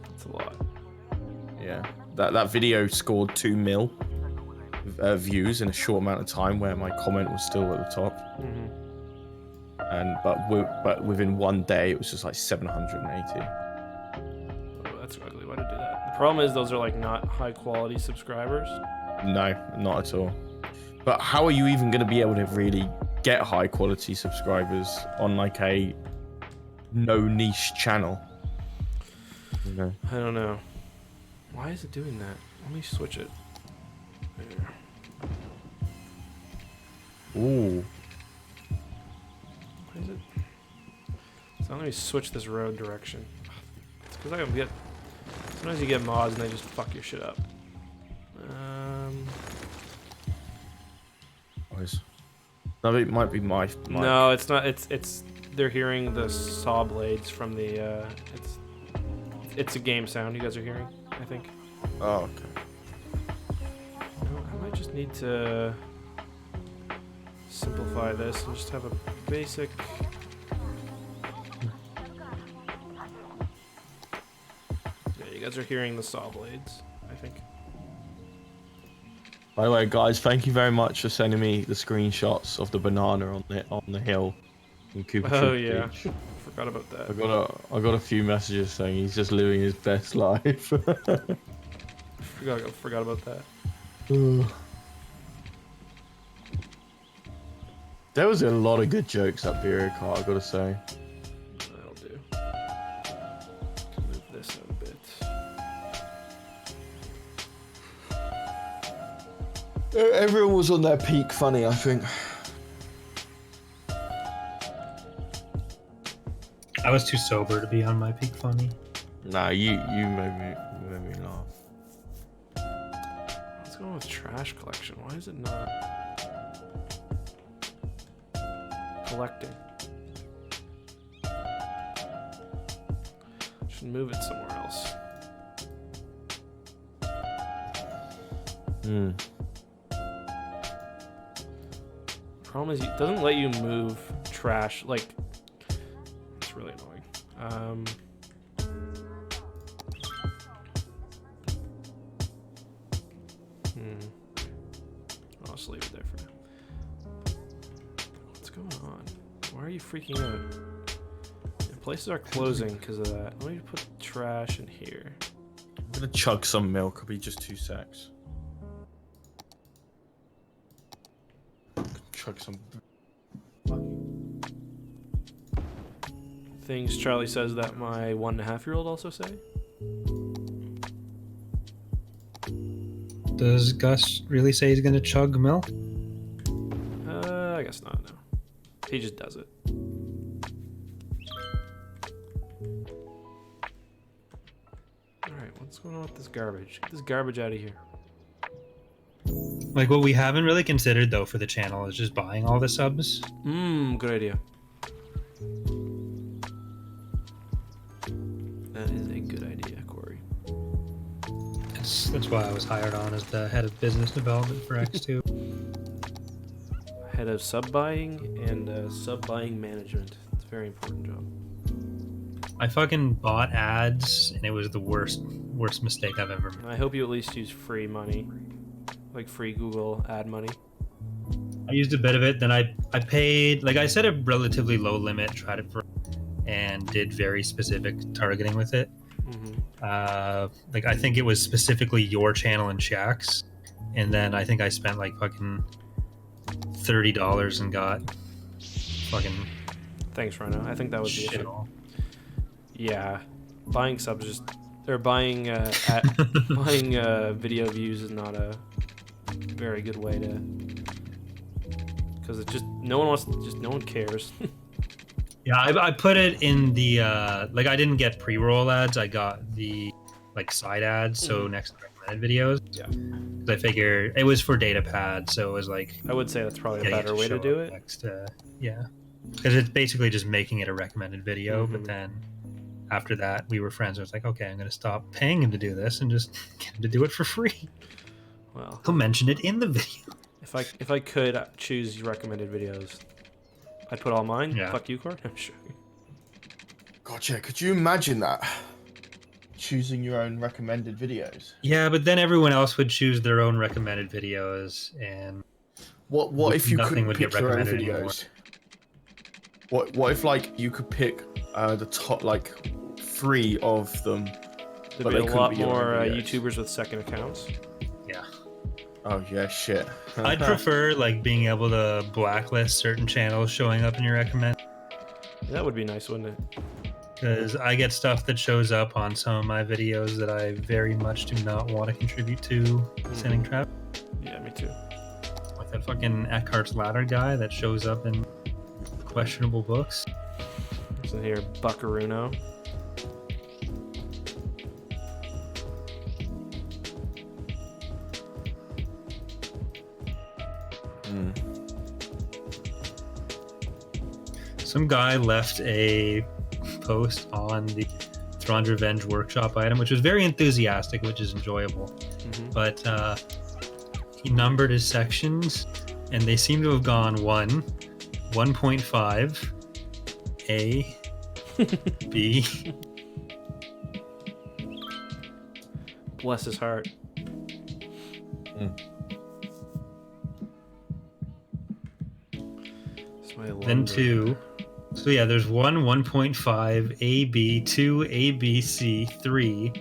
That's a lot. Yeah, that video scored 2 mil views in a short amount of time, where my comment was still at the top. But within 1 day, it was just like 780. Oh, that's ugly. Why did it do that? The problem is those are like not high quality subscribers. No, not at all. But how are you even going to be able to really get high quality subscribers on like a no niche channel? You know? I don't know. Why is it doing that? Let me switch it. There. Ooh. Why is it? So let me switch this road direction. It's because I get. Sometimes you get mods and they just fuck your shit up. No, it might be my. No, it's not. It's. They're hearing the saw blades from the. It's a game sound you guys are hearing, I think. Oh, okay. No, I might just need to simplify this and just have a basic. Yeah, you guys are hearing the saw blades, I think. By the way, guys, thank you very much for sending me the screenshots of the banana on the hill in Cooper Oh Tree yeah, Beach. forgot about that. I got a few messages saying he's just living his best life. Forgot about that. There was a lot of good jokes at Beer Car, I gotta say. That'll do. Move this out a bit. Everyone was on their peak funny, I think. I was too sober to be on my peak funny. Nah, you made me laugh. What's going on with trash collection? Why is it not collecting? Should move it somewhere else. Problem is, it doesn't let you move trash. Like, it's really annoying. I'll just leave it there for now. What's going on? Why are you freaking out? Yeah, places are closing because of that. Let me put trash in here. I'm gonna chug some milk, it'll be just 2 secs. Chug some. Things Charlie says that my 1.5-year-old also say. Does Gus really say he's gonna chug milk? I guess not, no. He just does it. Alright, what's going on with this garbage? Get this garbage out of here. Like, what we haven't really considered though for the channel is just buying all the subs. Good idea. That is a good idea, Corey. That's why I was hired on as the head of business development for X2. Head of sub buying and sub buying management. It's a very important job. I fucking bought ads and it was the worst mistake I've ever made. I hope you at least use free money. Like free Google ad money. I used a bit of it, then I paid, like I set a relatively low limit, tried it for, and did very specific targeting with it. Like I think it was specifically your channel and Shaq's, and then I think I spent like fucking $30 and got fucking. Thanks, Rhino. I think that was the shit issue. all. Yeah, buying subs just or buying buying video views is not a very good way to, because it just no one cares. Yeah, I put it in the like I didn't get pre-roll ads. I got the like side ads, so next to recommended videos. Yeah. 'Cause I figure it was for data pad, so it was like I would say that's probably a getting better way to show do up it. Next yeah, because it's basically just making it a recommended video. But Mhm. then after that, we were friends. I was like, okay, I'm gonna stop paying him to do this and just get him to do it for free. Well, He'll mention it in the video. if I could choose recommended videos, I'd put all mine. Yeah. Fuck you, Corey. I'm sure. Gotcha, could you imagine that? choosing your own recommended videos. Yeah, but then everyone else would choose their own recommended videos, and What if you nothing couldn't would get pick your own recommended anymore. videos? What if like you could pick the top like 3 of them? There'd But be they a couldn't lot be your more own videos. YouTubers with second accounts. Yeah. Oh yeah, shit. I'd prefer like being able to blacklist certain channels showing up in your recommend, That would be nice, wouldn't it? because I get stuff that shows up on some of my videos that I very much do not want to contribute to sending traffic. Yeah, me too. Like that fucking Eckhart's Ladder guy that shows up in questionable books. What's in here? Buckaruno. Some guy left a post on the Thrawn's Revenge workshop item, which was very enthusiastic, which is enjoyable. But he numbered his sections, and they seem to have gone 1, 1.5, A, B. Bless his heart. It's my Then lumber. 2. So yeah, there's 1, 1.5, A, B, 2, A, B, C, 3.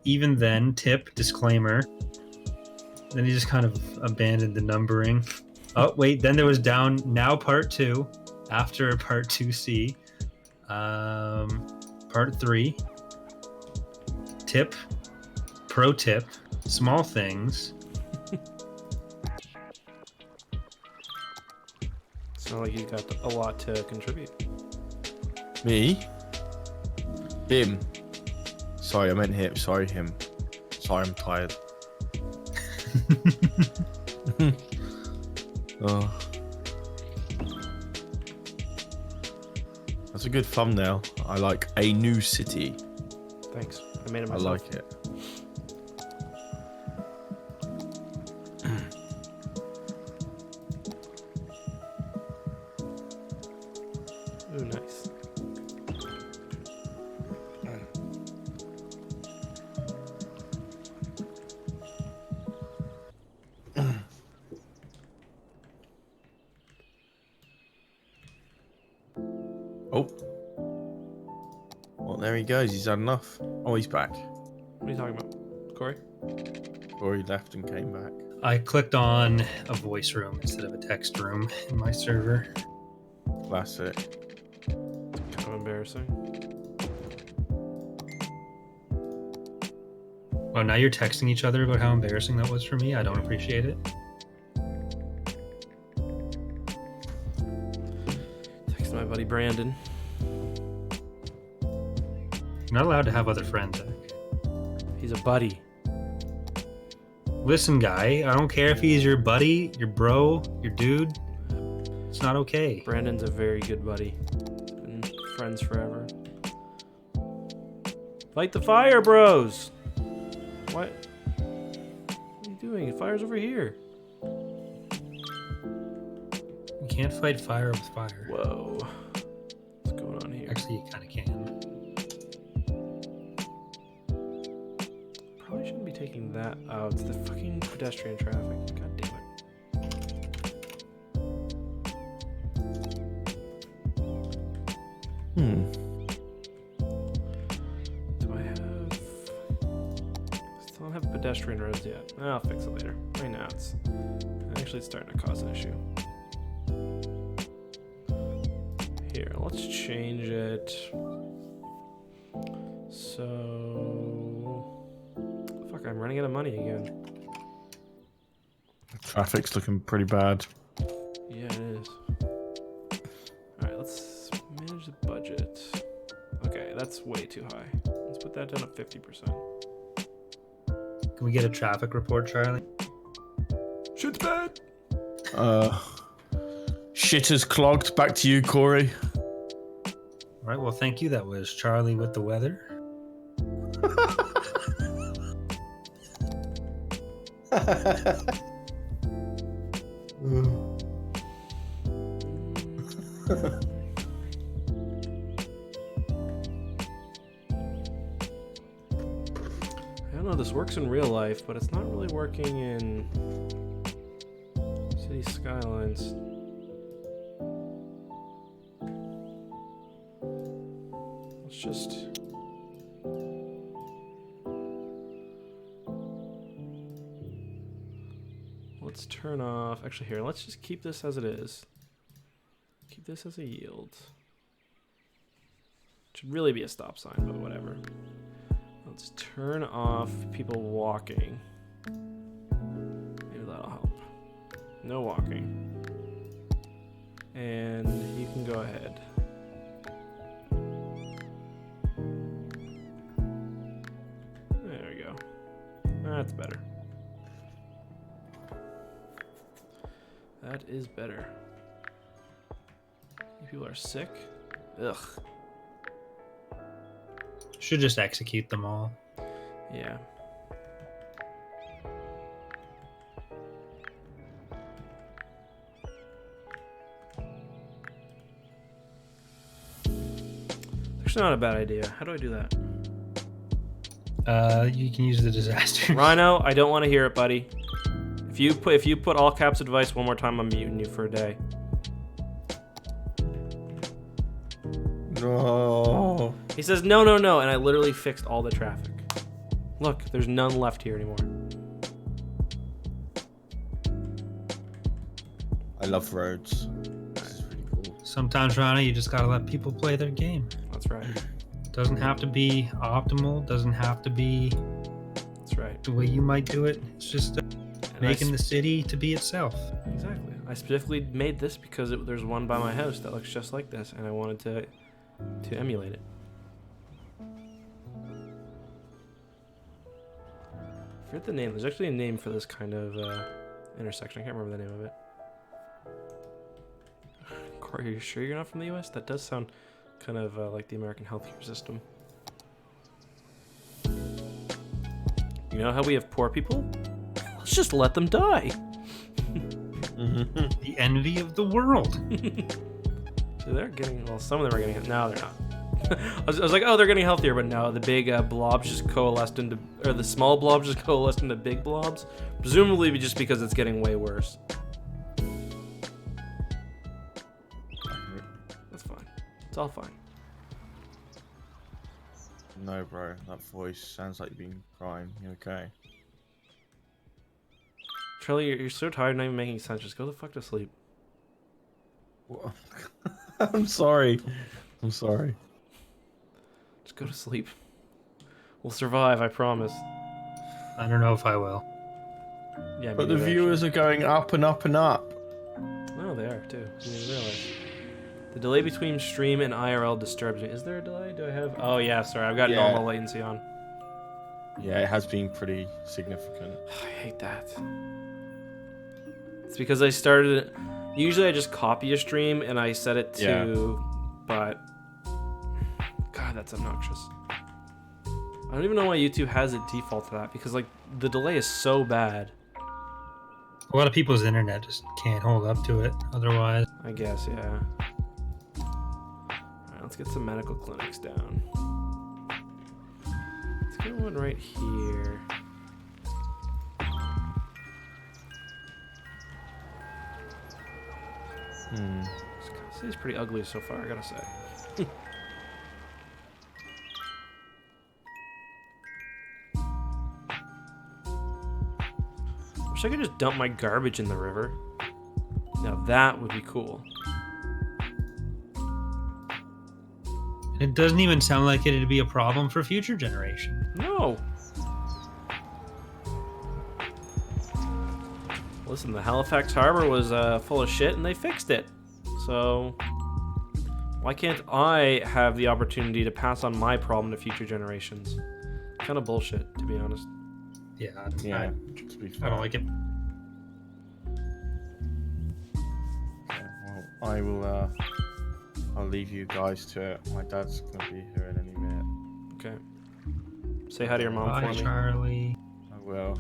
Even then, tip, disclaimer. Then he just kind of abandoned the numbering. Oh, wait, then there was down, now part 2, after part 2C. Part 3. Tip, pro tip, small things. It's not like he's got a lot to contribute. Me? Him. Sorry, I meant him. Sorry, him. Sorry, I'm tired. Oh. That's a good thumbnail. I like a new city. Thanks. I made it I myself. like it. Ooh, nice. Oh. Well, there he goes. He's had enough. Oh, he's back. What are you talking about, Corey? Or he left and came back. I clicked on a voice room instead of a text room in my server. Classic. Kind of embarrassing. Oh, now you're texting each other about how embarrassing that was for me? I don't appreciate it. Text my buddy Brandon. You're not allowed to have other friends, Zach. He's a buddy. Listen, guy, I don't care if he's your buddy, your bro, your dude. It's not okay. Brandon's a very good buddy. Been friends forever. Fight the fire, bros! What? What are you doing? The fire's over here. You can't fight fire with fire. Whoa. What's going on here? Actually, you kind of can. Probably shouldn't be taking that out. It's the fucking pedestrian traffic. God damn it. Do I have... Still don't have pedestrian roads yet. I'll fix it later. Right now it's... Actually, it's starting to cause an issue. Here, let's change it. So... Fuck, I'm running out of money again. Traffic's looking pretty bad. Yeah, it is. Alright, let's manage the budget. Okay, that's way too high. Let's put that down at 50%. Can we get a traffic report, Charlie? Shit's bad! Shit is clogged. Back to you, Corey. All right, well, thank you. That was Charlie with the weather. know, this works in real life, but it's not really working in City Skylines. Let's just... Let's turn off... Actually, here, let's just keep this as it is. Keep this as a yield. Should really be a stop sign, but whatever. Let's turn off people walking. Maybe that'll help. No walking. And you can go ahead. There we go. That's better. That is better. You people are sick. Ugh. Should just execute them all. Yeah. Actually, not a bad idea. How do I do that? You can use the disaster. Rhino, I don't want to hear it, buddy. If you put all caps advice one more time, I'm muting you for a day. No. He says no, no, no, and I literally fixed all the traffic. Look, there's none left here anymore. I love roads. This is really cool. Sometimes, Rana, you just gotta let people play their game. That's right. Doesn't have to be optimal. Doesn't have to be That's right. the way you might do it. It's just And making the city to be itself. Exactly. I specifically made this because there's one by my house that looks just like this, and I wanted to emulate it. I forget the name. There's actually a name for this kind of intersection. I can't remember the name of it. Corey, are you sure you're not from the US? That does sound kind of like the American healthcare system. You know how we have poor people? Let's just let them die. The envy of the world. So they're getting, well, some of them are getting, no, they're not. I was like, oh, they're getting healthier, but no, the big blobs just coalesced into, or the small blobs just coalesced into big blobs. Presumably just because it's getting way worse. That's fine. It's all fine. No, bro. That voice sounds like you've been crying. You okay? Charlie, you're so tired, not even making sense. Just go the fuck to sleep. What? I'm sorry. I'm sorry. Just go to sleep. We'll survive, I promise. I don't know if I will. Yeah, But me the neither, viewers are going up and up and up. actually. No, they are too. You didn't realize. The delay between stream and IRL disturbs me. Is there a delay? Do I have? Oh yeah, sorry. I've got Yeah. normal latency on. Yeah, it has been pretty significant. I hate that. It's because I started it. Usually I just copy a stream and I set it to, Yeah. but God, that's obnoxious. I don't even know why YouTube has it default to that because like the delay is so bad. A lot of people's internet just can't hold up to it. Otherwise, I guess, yeah. Alright, let's get some medical clinics down. Let's get one right here. This city's pretty ugly so far, I gotta say. Wish I could just dump my garbage in the river. Now that would be cool. it doesn't even sound like it'd be a problem for future generations. No. Listen, the Halifax Harbour was full of shit and they fixed it. So why can't I have the opportunity to pass on my problem to future generations? Kind of bullshit, to be honest. Yeah, Yeah, to be fair. I don't like it. Okay, well, I will. I'll leave you guys to it. My dad's gonna be here in any minute. Okay. Say hi to your mom Bye, for me. Charlie. I will.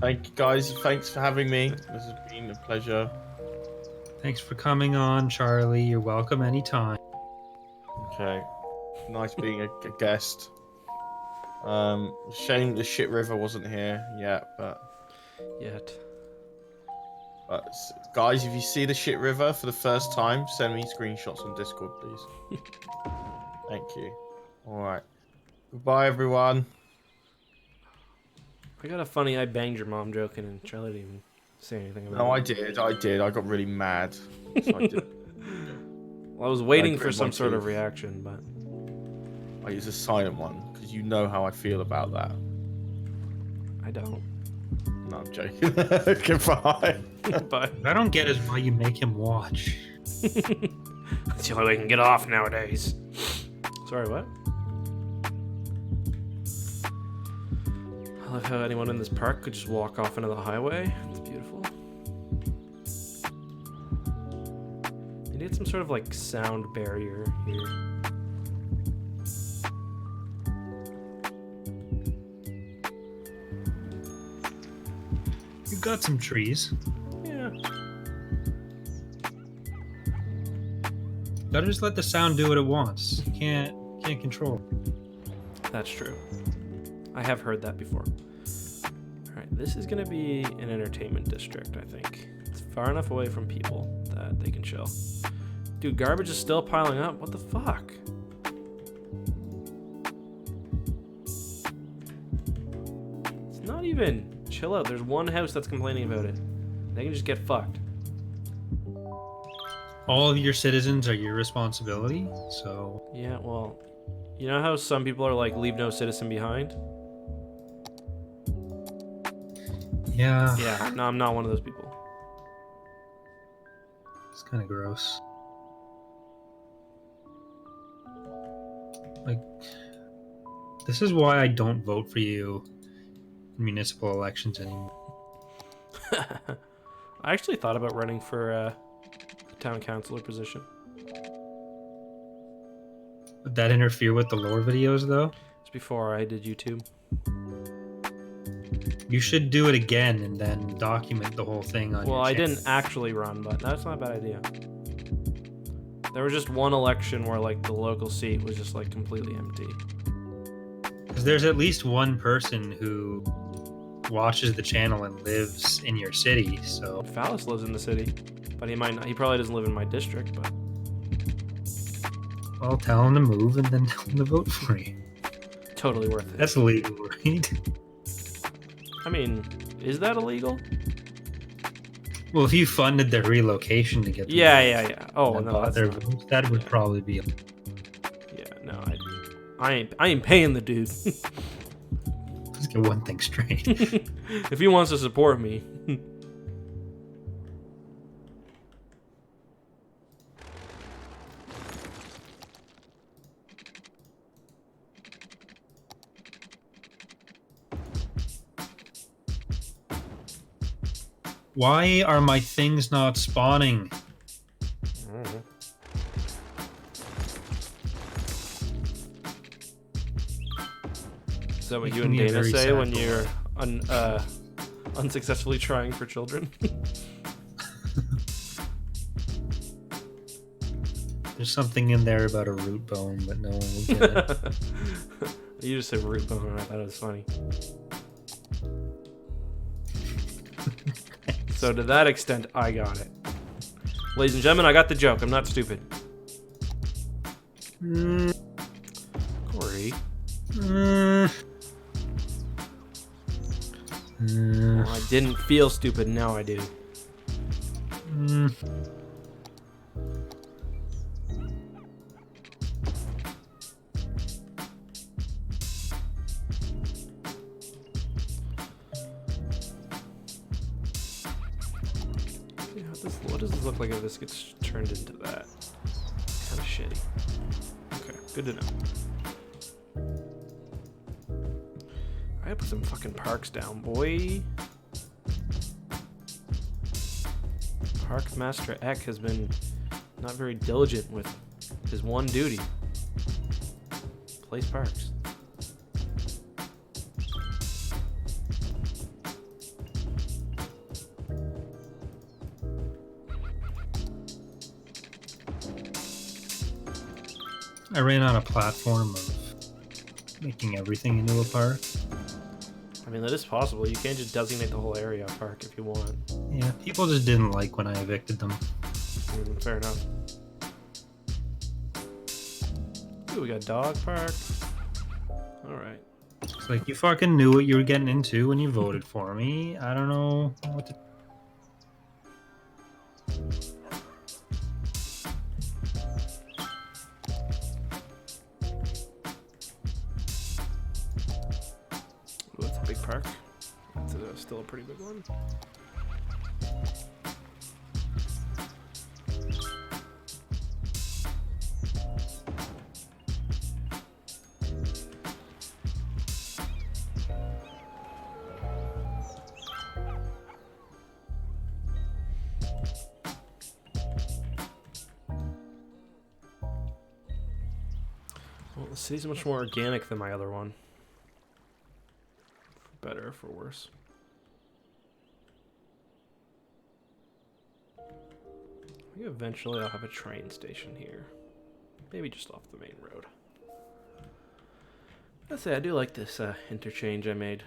Thank you guys. Thanks for having me. This has been a pleasure. Thanks for coming on, Charlie. You're welcome anytime. Okay. Nice being a guest. Shame the shit river wasn't here yet, but guys, if you see the shit river for the first time, send me screenshots on Discord, please. Thank you. All right. Goodbye, everyone. I got a funny I banged your mom joking, and Charlie didn't even say anything about it. No, I did. I got really mad. So I did. Well, I was waiting for gritted my some sort of teeth. reaction, but I use a silent one because you know how I feel about that. I don't. No, I'm joking. Goodbye. But What I don't get is why you make him watch. it's the only way I can get off nowadays. Sorry, what? I love how anyone in this park could just walk off into the highway. It's beautiful. You need some sort of like sound barrier here. You've got some trees. Yeah. Gotta just let the sound do what it wants. You can't control it. That's true. I have heard that before. Alright, this is gonna be an entertainment district, I think. It's far enough away from people that they can chill. Dude, garbage is still piling up. What the fuck? It's not even. Chill out. There's one house that's complaining about it. They can just get fucked. All of your citizens are your responsibility, so Yeah, well, you know how some people are like, leave no citizen behind? yeah, Yeah, no, I'm not one of those people. it's kind of gross. Like, this is why I don't vote for you in municipal elections anymore. I actually thought about running for a town councilor position. Would that interfere with the lore videos, though? It's before I did YouTube. You should do it again and then document the whole thing on Well, your I channel. didn't actually run, but that's not a bad idea. There was just one election where like the local seat was just like completely empty. Because there's at least one person who watches the channel and lives in your city, so Phallus lives in the city, but he might not. He probably doesn't live in my district, but well, tell him to move and then tell him to vote for you. totally worth it. That's legal, right? I mean, is that illegal? Well, if you funded their relocation to get them Yeah. Oh and no, bought that's their not, votes, that would probably be. yeah, no, I ain't paying the dude. Let's get one thing straight. If he wants to support me. Why are my things not spawning? Is that what Making you and me a Dana very say sad when boy. you're unsuccessfully trying for children? There's something in there about a root bone, but no one will get it. You just said root bone, and I thought it was funny. So to that extent, I got it. Ladies and gentlemen, I got the joke. I'm not stupid. Corey. Well, I didn't feel stupid, now I do. Yeah, what does this look like if this gets turned into that? Kind of shitty. Okay, good to know. I gotta put some fucking parks down, boy. Park Master Eck has been not very diligent with his one duty. Place parks. I ran on a platform of Making everything into a park. I mean, that is possible. You can't just designate the whole area a park if you want. Yeah, people just didn't like when I evicted them. Fair enough. Ooh, we got dog park. All right. It's like, you fucking knew what you were getting into when you voted for me. I don't know what to... Ooh, that's a big park. That's still a pretty big one. Well, the city's much more organic than my other one. For better or for worse. I think eventually I'll have a train station here. Maybe just off the main road. I'd say I do like this interchange I made.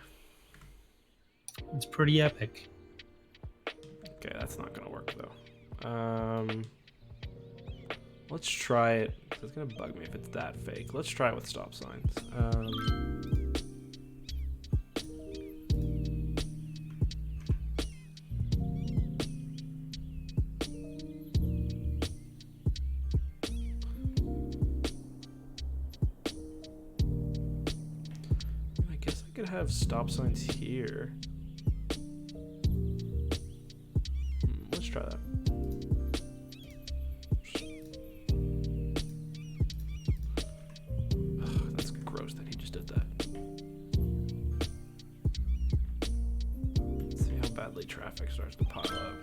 It's pretty epic. Okay, that's not gonna work though. Let's try it. It's gonna bug me if it's that fake. Let's try it with stop signs. I guess I could have stop signs here. Let's try that. That's gross that he just did that. Let's see how badly traffic starts to pile up.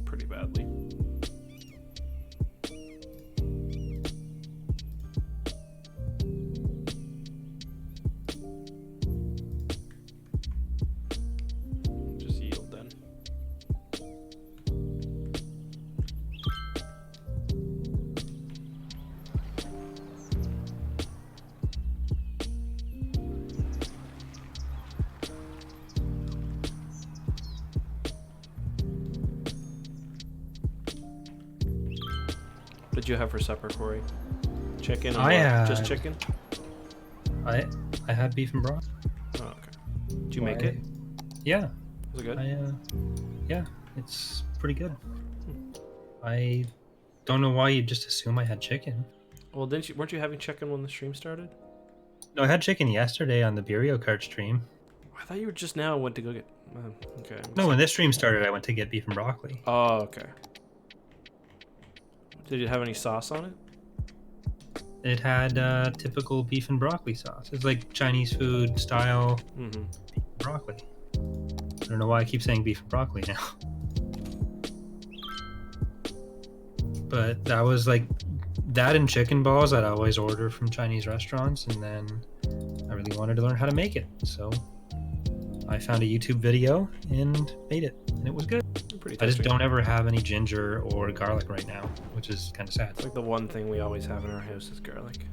Pretty badly. Just yield then. What did you have for supper, Corey? Chicken? And what? Just chicken? I had beef and broth. Oh, okay. Did you make it? Yeah. Was it good? Yeah, it's pretty good. I don't know why you just assume I had chicken. Well, weren't you having chicken when the stream started? No, I had chicken yesterday on the Burio Kart stream. I thought you were just now went to go get. Okay. No, when this stream started, I went to get beef and broccoli. Oh, okay. Did it have any sauce on it? It had typical beef and broccoli sauce. It's like Chinese food style beef and broccoli. I don't know why I keep saying beef and broccoli now. But that was like that and chicken balls I'd always order from Chinese restaurants, and then I really wanted to learn how to make it. So I found a YouTube video and made it, and it was good. Pretty I just tasty. don't ever have any ginger or garlic right now, which is kind of sad. It's like the one thing we always have in our house is garlic.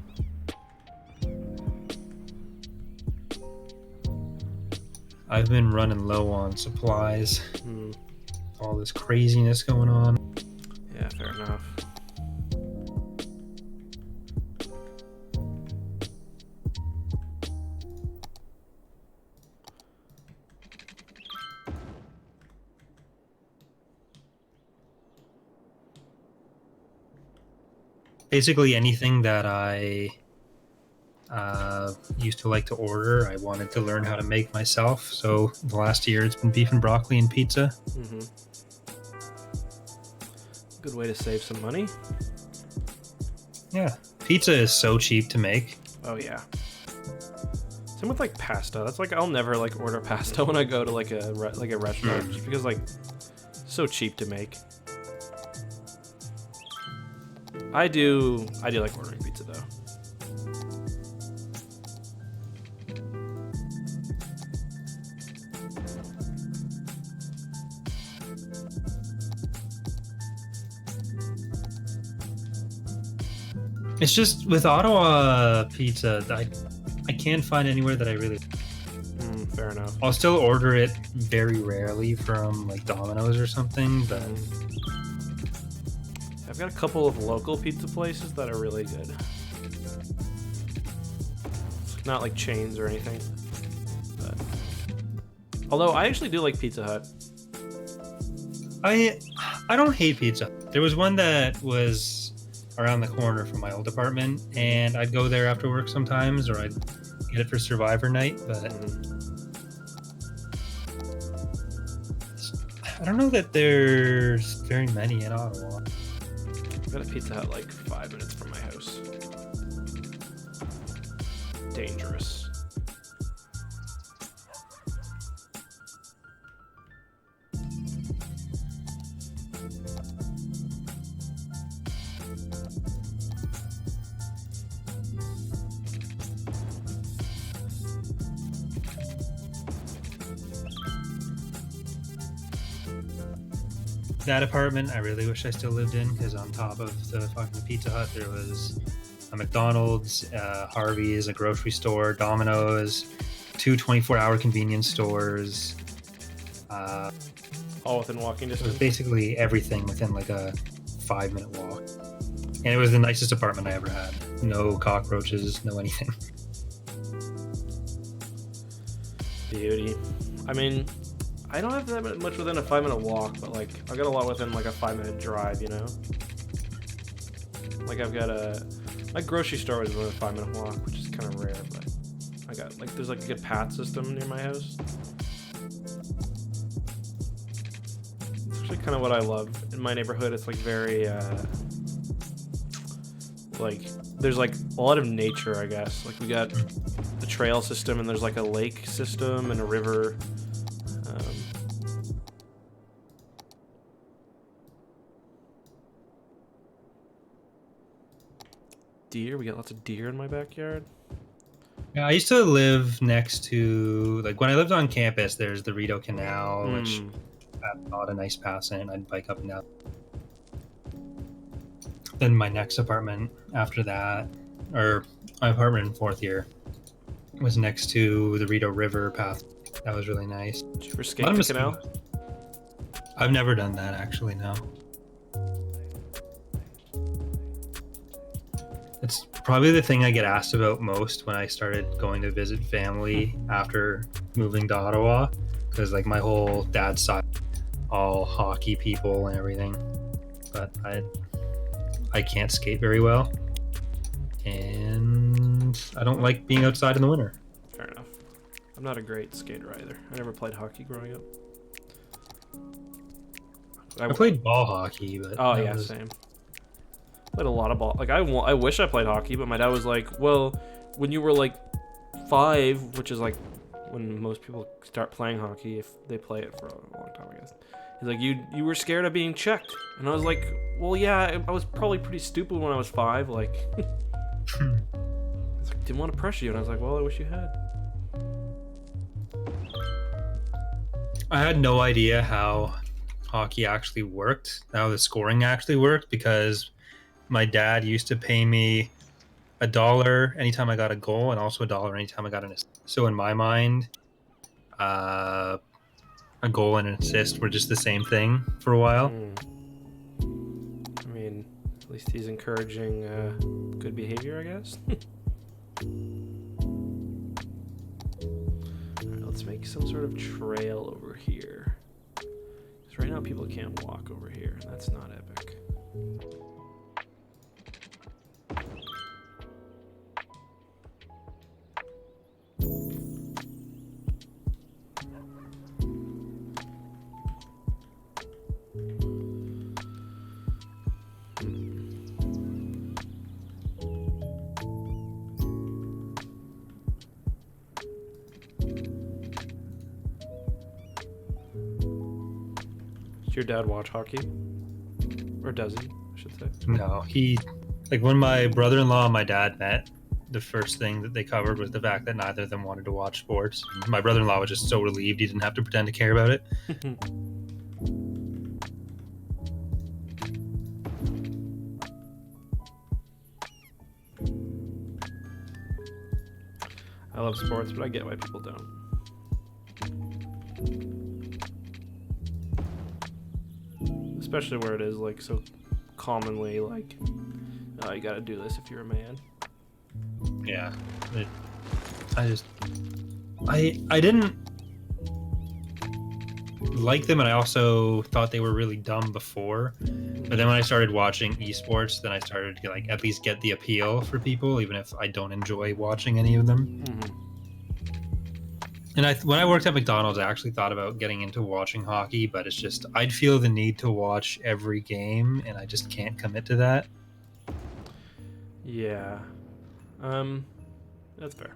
I've been running low on supplies. All this craziness going on. Yeah, fair enough. Basically anything that I used to like to order, I wanted to learn how to make myself. So the last year it's been beef and broccoli and pizza. Good way to save some money. Yeah, pizza is so cheap to make. Oh yeah. Same with like pasta. That's like I'll never like order pasta when I go to like a restaurant just because like so cheap to make. I do like ordering pizza though. It's just with Ottawa pizza, I can't find anywhere that I really. Fair enough. I'll still order it very rarely from like Domino's or something, but I've got a couple of local pizza places that are really good. It's not like chains or anything. But... although I actually do like Pizza Hut. I don't hate pizza. There was one that was around the corner from my old apartment, and I'd go there after work sometimes, or I'd get it for Survivor night, but I don't know that there's very many in Ottawa. I've got a Pizza Hut like 5 minutes from my house. Dangerous. That apartment, I really wish I still lived in, because on top of the fucking Pizza Hut, there was a McDonald's, Harvey's, a grocery store, Domino's, two 24-hour convenience stores. All within walking It was distance. basically everything within like a 5-minute walk. And it was the nicest apartment I ever had. No cockroaches, no anything. Beauty. I mean, I don't have that much within a 5-minute walk, but like I've got a lot within like a 5-minute drive, you know? Like I've got my grocery store is within a 5-minute walk, which is kind of rare, but I got like there's like a good path system near my house. It's actually kind of what I love in my neighborhood. It's like very like there's like a lot of nature, I guess. Like we got the trail system, and there's like a lake system and a river. Deer. We got lots of deer in my backyard. Yeah, I used to live next to, like when I lived on campus, there's the Rideau Canal, which had a lot of nice paths in it. I'd bike up and down. Then my next apartment after that, or my apartment in fourth year, was next to the Rideau River path. That was really nice. Did you ever skate the canal? I've never done that, actually, no. It's probably the thing I get asked about most when I started going to visit family after moving to Ottawa, because like my whole dad's side, all hockey people and everything, but I can't skate very well, and I don't like being outside in the winter. Fair enough. I'm not a great skater either. I never played hockey growing up. I played ball hockey, but oh yeah, same. Played a lot of ball. Like I wish I played hockey, but my dad was like, "Well, when you were like 5, which is like when most people start playing hockey, if they play it for a long time, I guess." He's like, "You were scared of being checked," and I was like, "Well, yeah, I was probably pretty stupid when I was 5. Like, I was like, didn't want to pressure you," and I was like, "Well, I wish you had." I had no idea how hockey actually worked, how the scoring actually worked, because my dad used to pay me $1 anytime I got a goal, and also $1 anytime I got an assist. So in my mind, a goal and an assist were just the same thing for a while. I mean, at least he's encouraging good behavior, I guess. Alright, let's make some sort of trail over here. Because right now people can't walk over here, and that's not epic. Does your dad watch hockey? Or does he, I should say? No, like when my brother-in-law and my dad met, the first thing that they covered was the fact that neither of them wanted to watch sports. My brother-in-law was just so relieved he didn't have to pretend to care about it. I love sports, but I get why people don't. Especially where it is like so commonly like, oh, you gotta do this if you're a man. Yeah. I didn't like them, and I also thought they were really dumb before. But then when I started watching esports, then I started to like at least get the appeal for people, even if I don't enjoy watching any of them. Mm-hmm. And when I worked at McDonald's, I actually thought about getting into watching hockey, but it's just I'd feel the need to watch every game, and I just can't commit to that. Yeah, that's fair.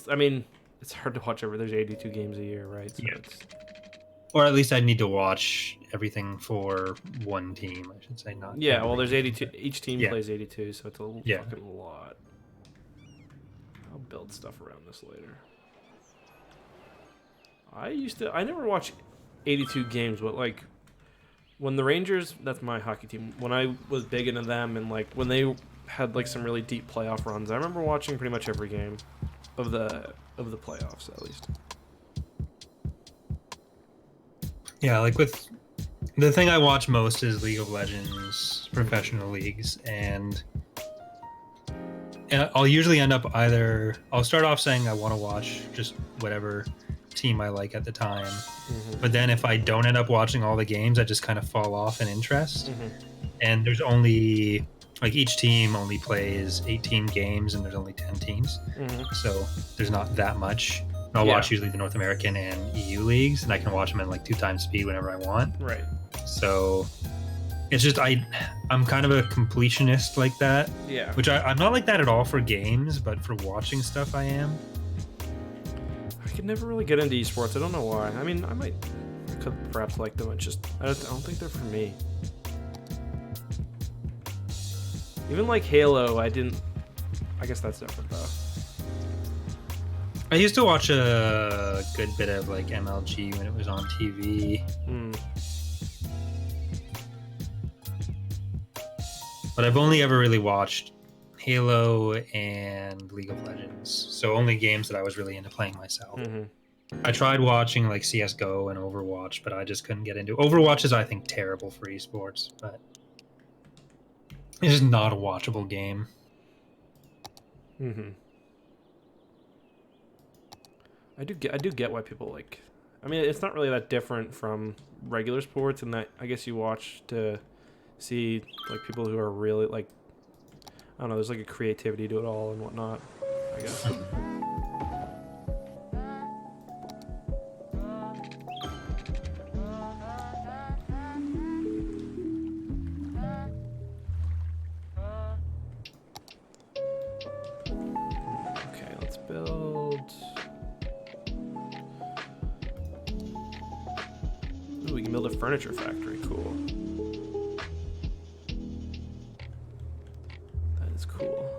I mean, it's hard to watch every. There's 82 games a year, right? So Yeah. it's, Or at least I'd need to watch everything for one team, I should say. Not yeah. every Well, there's game. 82. Each team Yeah. plays 82, so it's a Yeah. fucking lot. I'll build stuff around this later. I never watched 82 games, but like when the Rangers, that's my hockey team. When I was big into them, and like when they had like some really deep playoff runs, I remember watching pretty much every game of the playoffs at least. Yeah, like with the thing I watch most is League of Legends, professional leagues, and I'll usually end up I'll start off saying I want to watch just whatever team I like at the time. Mm-hmm. But then if I don't end up watching all the games, I just kind of fall off in interest. Mm-hmm. And there's only like each team only plays 18 games, and there's only 10 teams. Mm-hmm. So there's not that much. And I'll watch usually the North American and EU leagues, and I can watch them in like 2 times speed whenever I want. Right. So it's just I'm kind of a completionist like that, Yeah. which I'm not like that at all for games, but for watching stuff I am. I could never really get into esports. I don't know why. I mean, I could perhaps like them. It's just I don't think they're for me. Even like Halo, I guess that's different though. I used to watch a good bit of like MLG when it was on TV. But I've only ever really watched Halo and League of Legends. So only games that I was really into playing myself. Mm-hmm. I tried watching like CSGO and Overwatch, but I just couldn't get into it. Overwatch is, I think, terrible for esports, but it's just not a watchable game. Mm-hmm. I do get why people like. I mean, it's not really that different from regular sports, in that I guess you watch to see like people who are really like. I don't know. There's like a creativity to it all and whatnot, I guess. Okay, let's build. Ooh, we can build a furniture factory. Cool. That is cool.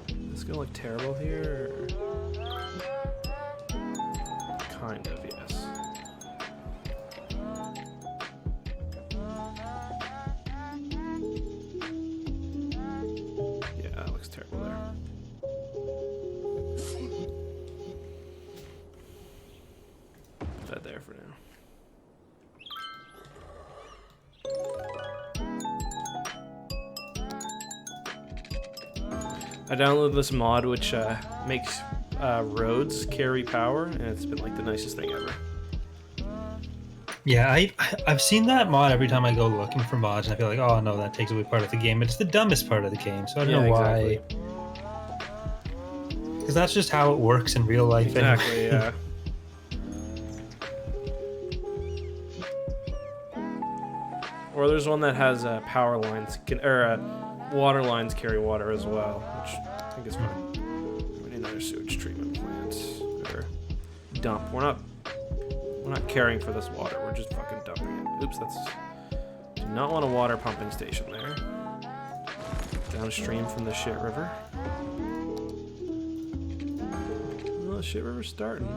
Is this gonna look terrible here? Or... Kind of, yes. Yeah, that looks terrible there. Put that there for now. I downloaded this mod which makes roads carry power, and it's been like the nicest thing ever. Yeah, I've seen that mod every time I go looking for mods, and I feel like, oh no, that takes away part of the game. It's the dumbest part of the game, so I don't know why. Exactly. Because that's just how it works in real life. Exactly, anyway. yeah. Or there's one that has power lines, water lines carry water as well, which I think is fine. We need another sewage treatment plant or dump. We're not caring for this water. We're just fucking dumping it. Oops, do not want a water pumping station there. Downstream from the shit river. Well, the shit river's starting.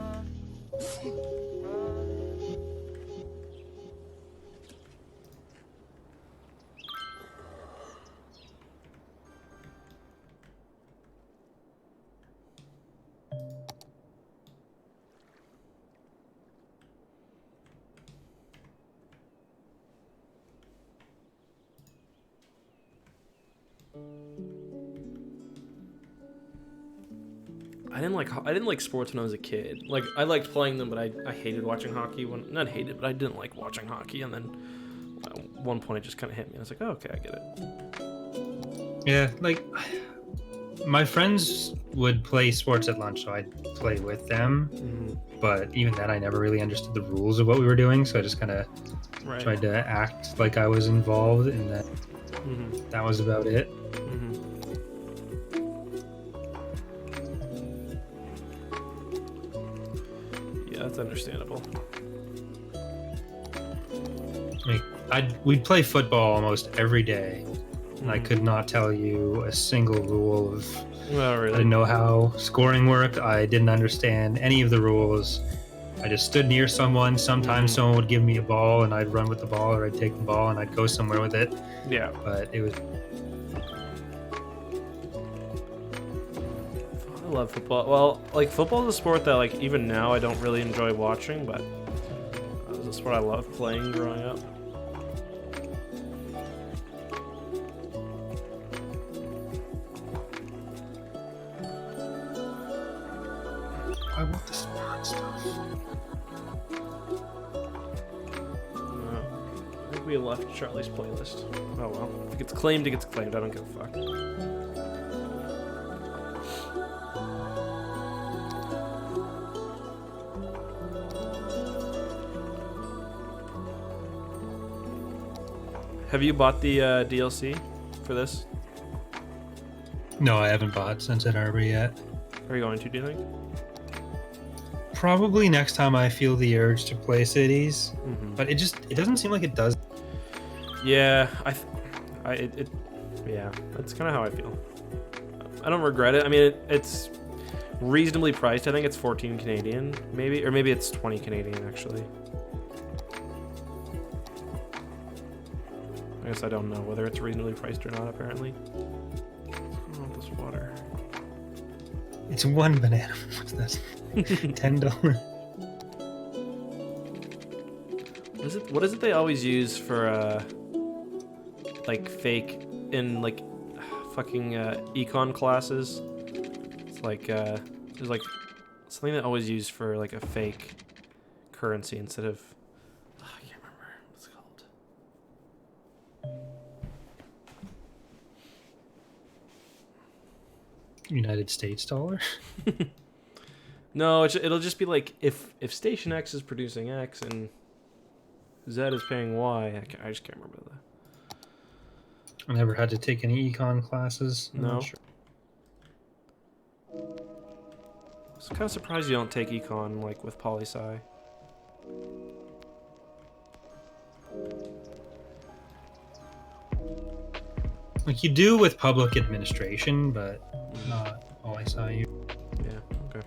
I didn't like sports when I was a kid. Like I liked playing them, but I hated watching hockey. Not hated, but I didn't like watching hockey. And then at one point it just kind of hit me. I was like, oh, okay, I get it. Yeah, like my friends would play sports at lunch, so I'd play with them. Mm-hmm. But even then, I never really understood the rules of what we were doing, so I just kind of Right. tried to act like I was involved, and Mm-hmm. that was about it. Mm-hmm. Yeah, that's understandable. We'd play football almost every day, and I Mhm. could not tell you a single rule of. Oh, I really? didn't know how scoring worked. I didn't understand any of the rules. I just stood near someone. Sometimes Mhm. someone would give me a ball, and I'd run with the ball, or I'd take the ball and I'd go somewhere with it. Yeah. But it was I love football. Well, like football is a sport that like even now I don't really enjoy watching, but it was a sport I loved playing growing up. I want the smart stuff. I think we left Charlie's playlist. Oh well. If it gets claimed, it gets claimed. I don't give a fuck. Have you bought the DLC for this? No, I haven't bought Sunset Harbor yet. Are you going to, do you think? Probably next time I feel the urge to play cities, Mm-hmm. but it doesn't seem like it does. Yeah, yeah, that's kind of how I feel. I don't regret it. I mean, it's reasonably priced. I think it's 14 Canadian, maybe, or maybe it's 20 Canadian actually. I guess I don't know whether it's reasonably priced or not. Apparently. What's wrong with this water? It's one banana. What's that? $10. What is it they always use for like fake in like fucking econ classes? It's like there's like something that always used for like a fake currency instead of I can't remember what it's called. United States dollar. No, it'll just be like if Station X is producing X and Z is paying Y. I just can't remember that. I never had to take any econ classes. I'm No. not sure. I was kind of surprised you don't take econ like with poli sci. Like you do with public administration, but not all I saw you. Yeah, okay.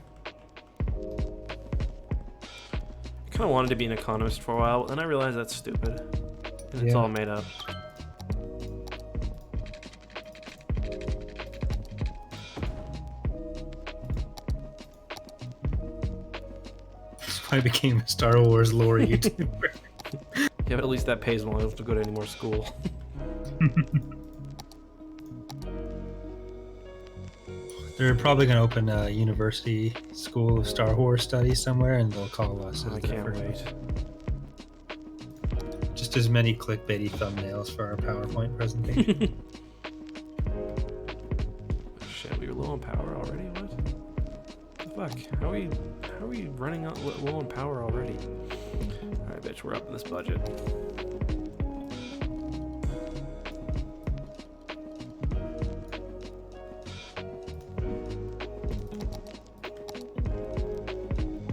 I kind of wanted to be an economist for a while, but then I realized that's stupid. And it's Yeah. all made up. That's why I became a Star Wars lore YouTuber. Yeah, but at least that pays well. I don't have to go to any more school. They're probably going to open a university school of Star Wars studies somewhere, and they'll call us. I as the can't first- wait. Just as many clickbaity thumbnails for our PowerPoint presentation. Shit, we were low on power already? What? The fuck? How are we running out low on power already? Alright, bitch, we're up in this budget.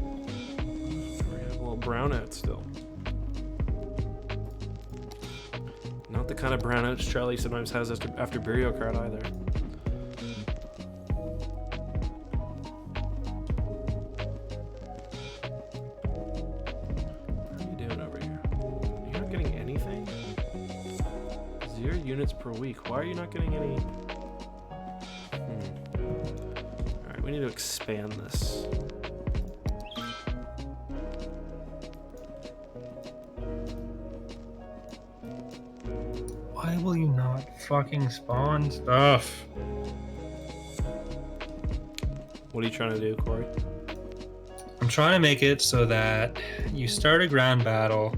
We have a little brownout still. Not the kind of brownouts Charlie sometimes has after Burial Card either. What are you doing over here? You're not getting anything? 0 units per week. Why are you not getting any? Alright, we need to expand this. Why will you not fucking spawn stuff? What are you trying to do, Corey? I'm trying to make it so that you start a ground battle.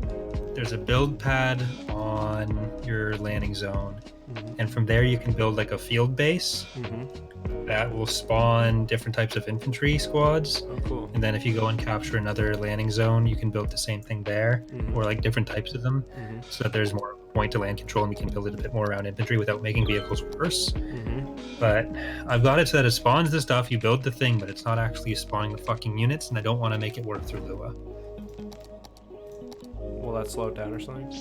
There's a build pad on your landing zone, and from there you can build like a field base that will spawn different types of infantry squads. Oh, cool. And then if you go and capture another landing zone, you can build the same thing there, or like different types of them, so that there's more point to land control, and we can build it a bit more around infantry without making vehicles worse. But I've got it so that it spawns the stuff, you build the thing, but it's not actually spawning the fucking units, and I don't want to make it work through Lua. Will that slow it down or something?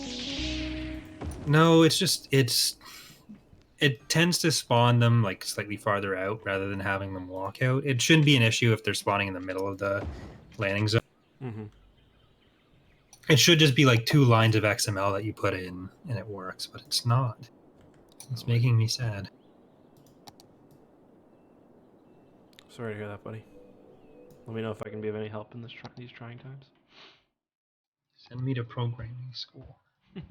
No, it tends to spawn them like slightly farther out rather than having them walk out. It shouldn't be an issue if they're spawning in the middle of the landing zone. It should just be like 2 lines of XML that you put in and it works, but it's not. It's making me sad. Sorry to hear that, buddy. Let me know if I can be of any help in these trying times. Send me to programming school. Do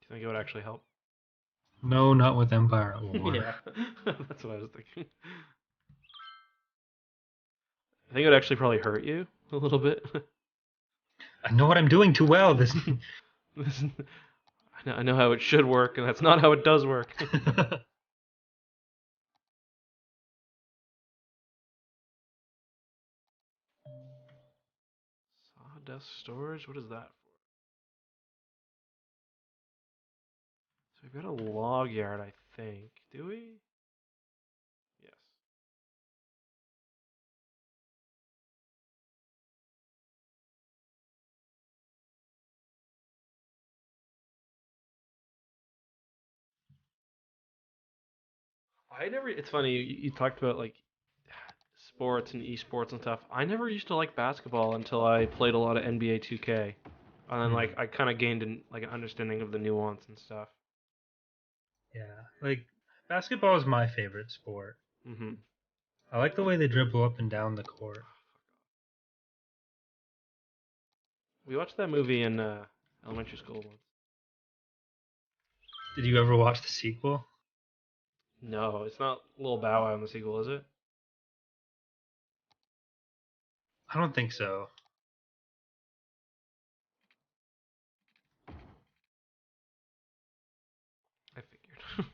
you think it would actually help? No, not with Empire at War. Yeah, that's what I was thinking. I think it would actually probably hurt you a little bit. I know what I'm doing too well. This. I know how it should work, and that's not how it does work. Sawdust storage? What is that for? So we've got a log yard, I think. Do we? Yes. It's funny, you talked about like sports and esports and stuff. I never used to like basketball until I played a lot of NBA 2K. And then like I kind of gained an understanding of the nuance and stuff. Yeah, like basketball is my favorite sport. I like the way they dribble up and down the court. We watched that movie in elementary school once. Did you ever watch the sequel? No, it's not Lil Bow Wow in the sequel, is it? I don't think so. I figured.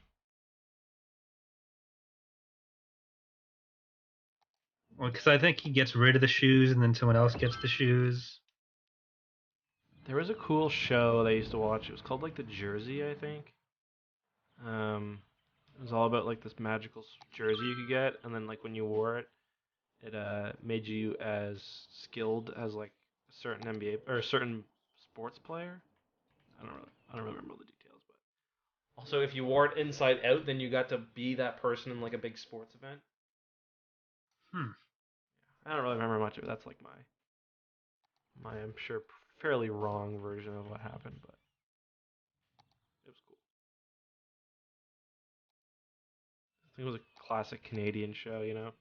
Well, because I think he gets rid of the shoes and then someone else gets the shoes. There was a cool show that I used to watch. It was called like The Jersey, I think. It was all about like this magical jersey you could get, and then like when you wore it, it made you as skilled as like a certain NBA or a certain sports player. I don't really remember the details, but also if you wore it inside out, then you got to be that person in like a big sports event. I don't really remember much of it. That's like my I'm sure fairly wrong version of what happened, but it was cool. I think it was a classic Canadian show, you know.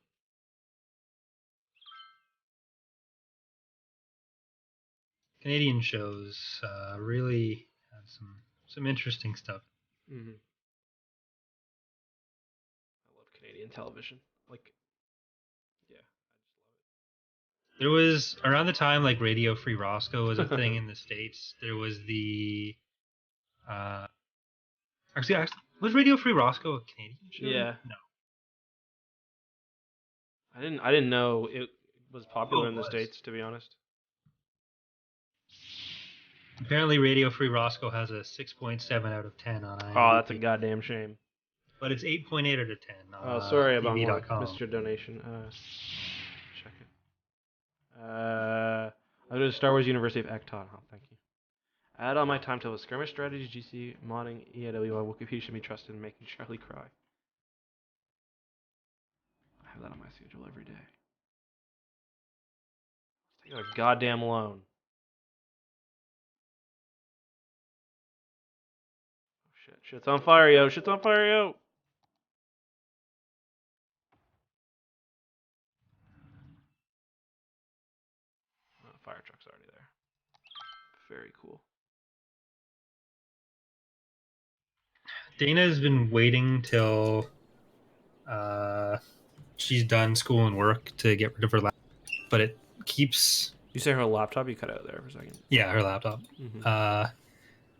Canadian shows really have some interesting stuff. I love Canadian television. Like, yeah, I just love it. There was around the time like Radio Free Roscoe was a thing in the States. There was the actually was Radio Free Roscoe a Canadian show? Yeah. No. I didn't know it was popular in the States, to be honest. Apparently, Radio Free Roscoe has a 6.7 out of 10 on IMDb. Oh, that's a goddamn shame. But it's 8.8 out of 10 on sorry about TV.com. missed your donation. Check it. I go to Star Wars University of Ecton. Oh, thank you. Add on my timetable: skirmish strategy, GC modding, EAW. Wikipedia should be trusted in making Charlie cry. I have that on my schedule every day. Let's take a goddamn loan. Oh shit! Shit's on fire, yo! Shit's on fire, yo! Oh, fire truck's already there. Very cool. Dana has been waiting till She's done school and work to get rid of her laptop, but it keeps. You say her laptop? You cut out there for a second. Yeah, her laptop. Mhm.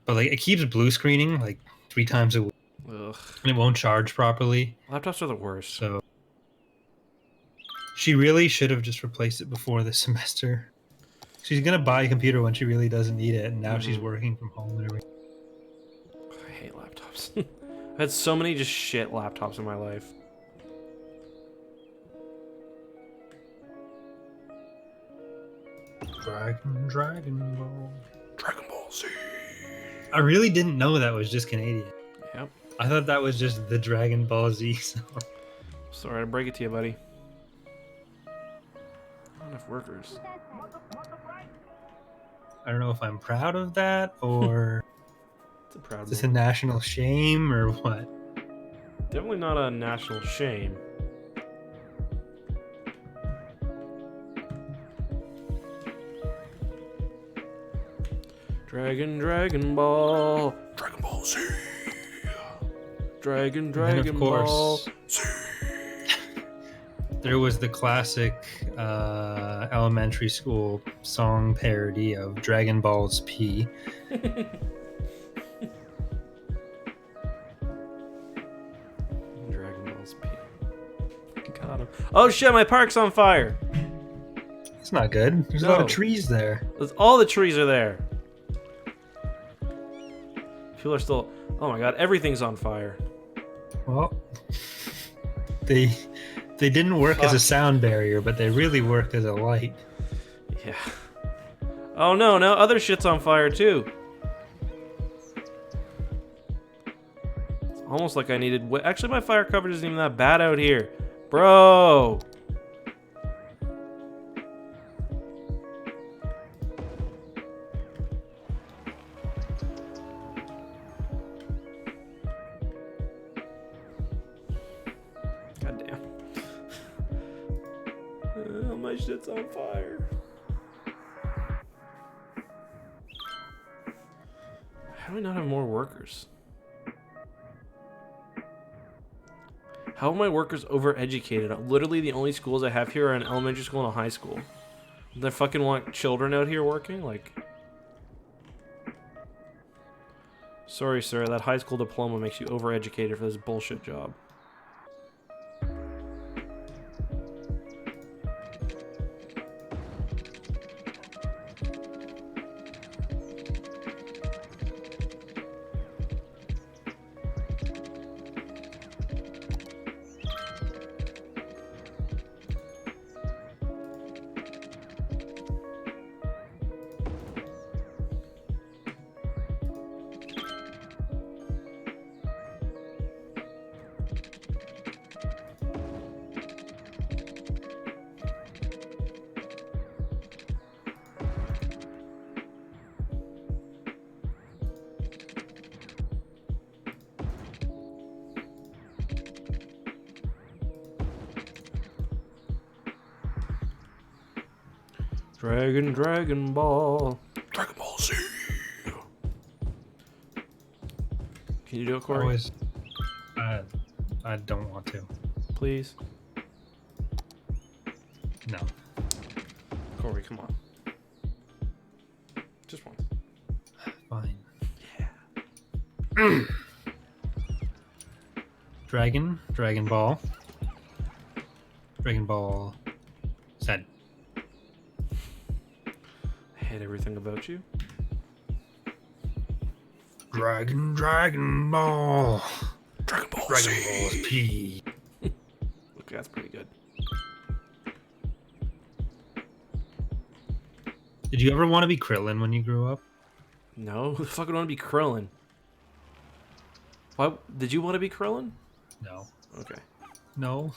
But like it keeps blue screening like 3 times a week, Ugh. and it won't charge properly. Laptops are the worst. So she really should have just replaced it before this semester. She's gonna buy a computer when she really doesn't need it, and now she's working from home and everything. I hate laptops. I've had so many just shit laptops in my life. Dragon Ball. Dragon Ball Z. I really didn't know that was just Canadian. Yep. I thought that was just the Dragon Ball Z song. Sorry to break it to you, buddy. Not enough workers. I don't know if I'm proud of that or It's a proud is this a moment. national shame or what. Definitely not a national shame. Dragon Ball. Dragon Ball Z. And Dragon then, of Ball course, Z. there was the classic elementary school song parody of Dragon Ball's P. Dragon Ball's P. Got him. Oh shit, my park's on fire. It's not good. There's a lot No. of trees there. All the trees are there. People are still. Oh my god, everything's on fire. Well, they didn't work as a Fuck. sound barrier, but they really worked as a light. Yeah. Oh no, now other shit's on fire too. It's almost like I needed. Actually, my fire coverage isn't even that bad out here, bro. God damn. My shit's on fire. How do I not have more workers? How are my workers overeducated? Literally, the only schools I have here are an elementary school and a high school. They fucking want children out here working? Like... Sorry, sir, that high school diploma makes you overeducated for this bullshit job. Dragon Ball. Dragon Ball Z. Can you do it, Corey? Always. I don't want to. Please? No. Corey, come on. Just once. Fine. Yeah. Dragon Ball. Dragon Ball Z. I hate everything about you. Dragon Ball. Dragon Ball Dragon Ball's P. Okay, that's pretty good. Did you ever want to be Krillin when you grew up? No? Who the fuck would want to be Krillin? Why? Did you want to be Krillin? No. Okay. No.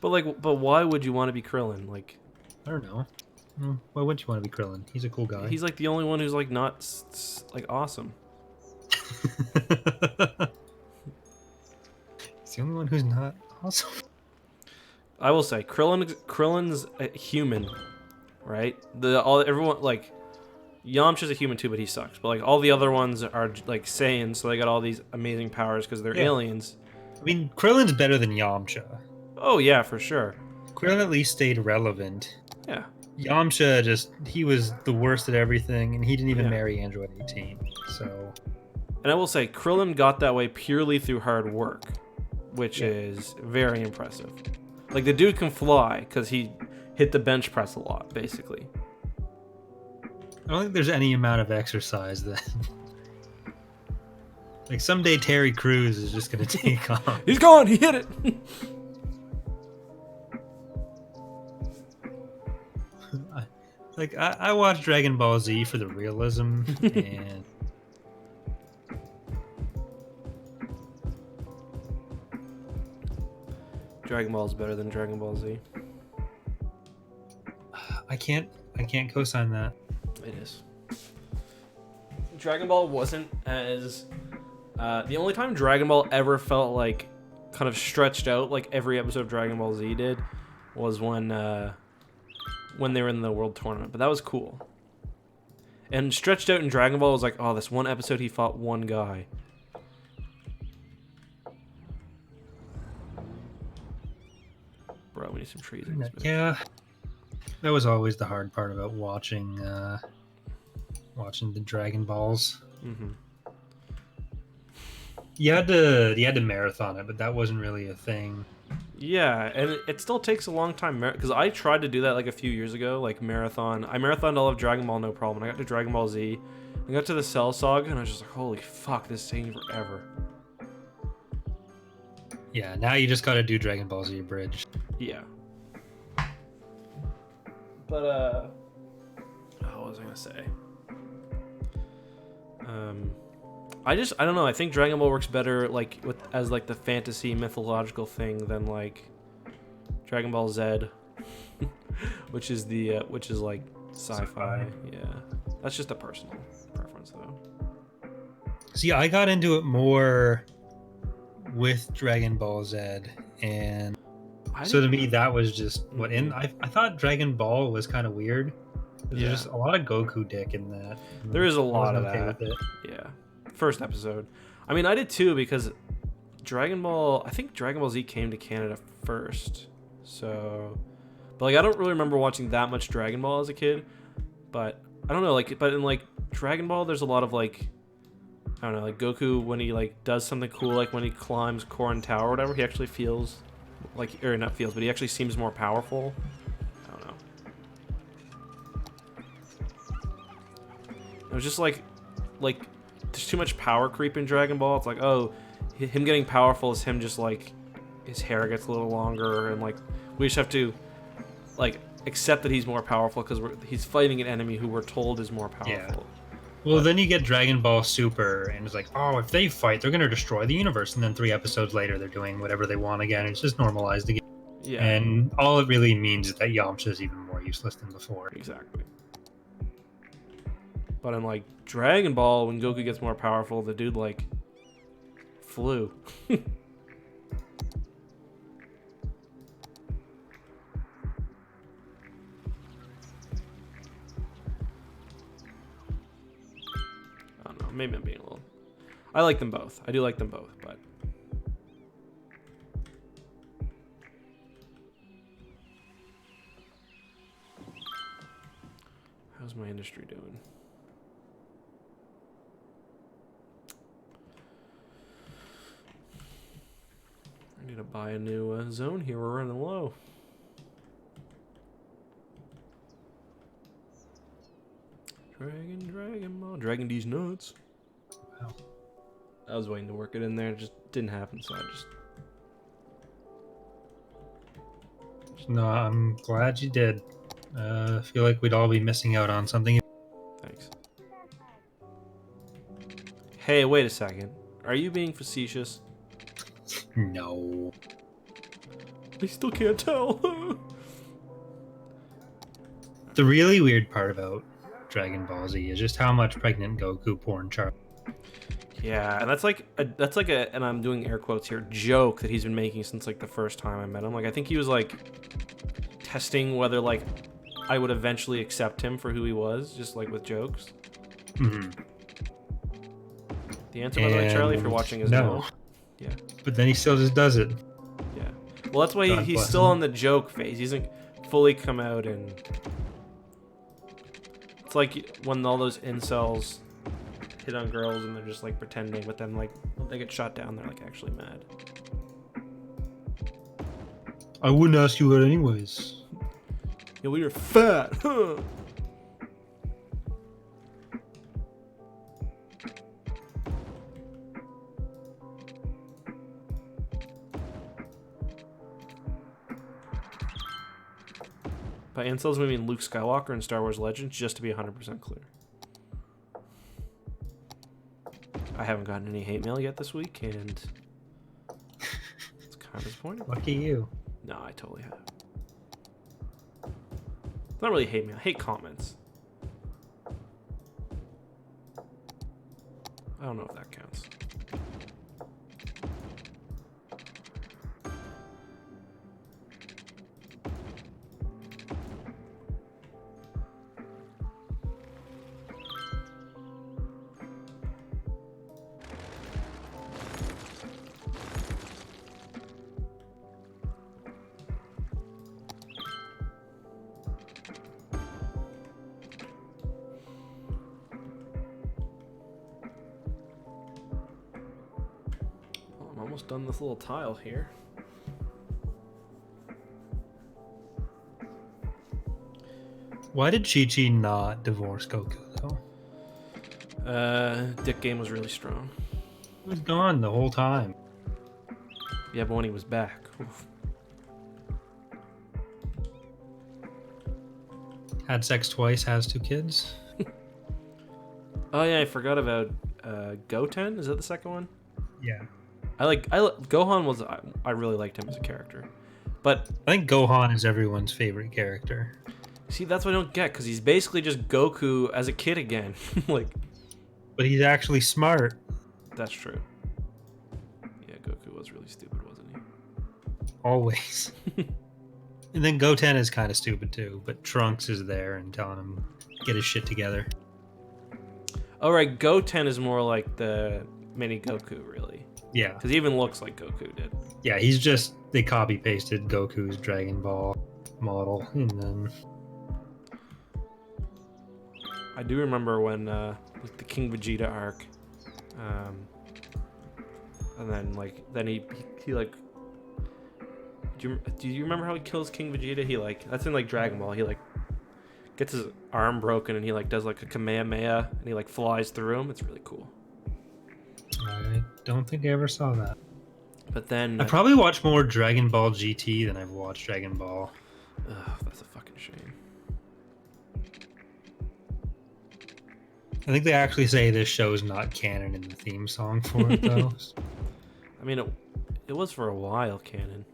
But why would you want to be Krillin? Like, I don't know. Why wouldn't you want to be Krillin? He's a cool guy. he's like the only one who's like not like awesome. He's the only one who's not awesome. I will say Krillin's a human, right? Everyone like Yamcha's a human too, but he sucks. But like all the other ones are like Saiyans, so they got all these amazing powers because they're Yeah. aliens. I mean, Krillin's better than Yamcha. Oh yeah, for sure. Krillin at least stayed relevant. Yeah. Yamcha he was the worst at everything, and he didn't even Yeah. marry Android 18. So, And I will say, Krillin got that way purely through hard work, which is very impressive. Like, the dude can fly because he hit the bench press a lot, basically. I don't think there's any amount of exercise that. Like, someday Terry Crews is just going to take off. He's gone! He hit it! I watched Dragon Ball Z for the realism, and Dragon Ball is better than Dragon Ball Z. I can't co-sign that. It is. Dragon Ball wasn't as... the only time Dragon Ball ever felt like kind of stretched out like every episode of Dragon Ball Z did was when they were in the World Tournament. But that was cool. And stretched out in Dragon Ball was like, oh, this one episode he fought one guy. Bro, we need some trees in this bitch. Yeah, that was always the hard part about watching the Dragon Balls. Mm-hmm. You had to marathon it, but that wasn't really a thing. Yeah, and it still takes a long time because I tried to do that like a few years ago, like marathon. I marathoned all of Dragon Ball, no problem. I got to Dragon Ball Z, I got to the Cell Saga, and I was just like, holy fuck, this is taking forever. Yeah, now you just got to do Dragon Ball Z Abridged. Yeah. But what was I gonna say? I don't know. I think Dragon Ball works better like as like the fantasy mythological thing than like Dragon Ball Z, which is like sci-fi. Yeah, that's just a personal preference though. See, I got into it more with Dragon Ball Z, and so to me that was just what in. I thought Dragon Ball was kind of weird. There's just a lot of Goku dick in that. There is a lot of okay that. with it. Yeah. First episode. I mean, I did too because I think Dragon Ball Z came to Canada first. So, but like I don't really remember watching that much Dragon Ball as a kid. But I don't know, like, but in like Dragon Ball, there's a lot of like, I don't know, like Goku when he like does something cool, like when he climbs Korin Tower or whatever, he actually feels like, or not feels, but he actually seems more powerful. I don't know. It was just like there's too much power creep in Dragon Ball. It's like, oh, him getting powerful is him just like his hair gets a little longer, and like we just have to like accept that he's more powerful because he's fighting an enemy who we're told is more powerful. Yeah. Well, then you get Dragon Ball Super, and it's like, oh, if they fight, they're gonna destroy the universe, and then 3 episodes later, they're doing whatever they want again. It's just normalized again. Yeah. And all it really means is that Yamcha is even more useless than before. Exactly. But in like Dragon Ball, when Goku gets more powerful, the dude like flew. I don't know. Maybe I'm being a little. I like them both. I do like them both, but. How's my industry doing? I need to buy a new zone here. We're running low. Dragon Ball. Dragon D's nuts. Wow. I was waiting to work it in there. It just didn't happen, so I just... No, I'm glad you did. I feel like we'd all be missing out on something. Thanks. Hey, wait a second. Are you being facetious? No. I still can't tell. The really weird part about Dragon Ball Z is just how much pregnant Goku porn Charlie. Yeah, and that's like a, and I'm doing air quotes here, joke that he's been making since like the first time I met him. Like I think he was like testing whether like I would eventually accept him for who he was, just like with jokes. Mm-hmm. The answer, by the way, Charlie, if you're watching, is no. Yeah. But then he still just does it. Yeah. Well, that's why God he's bless still him. on the joke phase. He hasn't fully come out and... It's like when all those incels hit on girls and they're just like pretending, but then like when they get shot down, they're like actually mad. I wouldn't ask you that anyways. Yeah, well, you're fat. Huh? By incels, we mean Luke Skywalker in Star Wars Legends, just to be 100% clear. I haven't gotten any hate mail yet this week, and it's kind of disappointing. Lucky you. No, I totally have. Not really hate mail, hate comments. I don't know if that counts. Well, I'm almost done this little tile here. Why did Chi-Chi not divorce Goku, though? Dick game was really strong. He was gone the whole time. Yeah, but when he was back. Oof. Had sex twice, has 2 kids. Oh yeah, I forgot about Goten. Is that the second one? Yeah. Gohan was I really liked him as a character, but I think Gohan is everyone's favorite character. see that's what I don't get because he's basically just Goku as a kid again. Like But he's actually smart. that's true. Yeah, Goku was really stupid, wasn't he? Always. And then Goten is kind of stupid too, but Trunks is there and telling him get his shit together. All right, Goten is more like the mini Goku, really, Yeah. because he even looks like Goku did. Yeah, he's just, they copy pasted Goku's Dragon Ball model and then I do remember when with the King Vegeta arc, and then he like. Do you remember how he kills King Vegeta? He like that's in like Dragon Ball. He like gets his arm broken and he like does like a Kamehameha and he like flies through him. It's really cool. I don't think I ever saw that. But then I probably watched more Dragon Ball GT than I've watched Dragon Ball. that's a fucking shame. I think they actually say this show is not canon in the theme song for it though. I mean, it was for a while canon.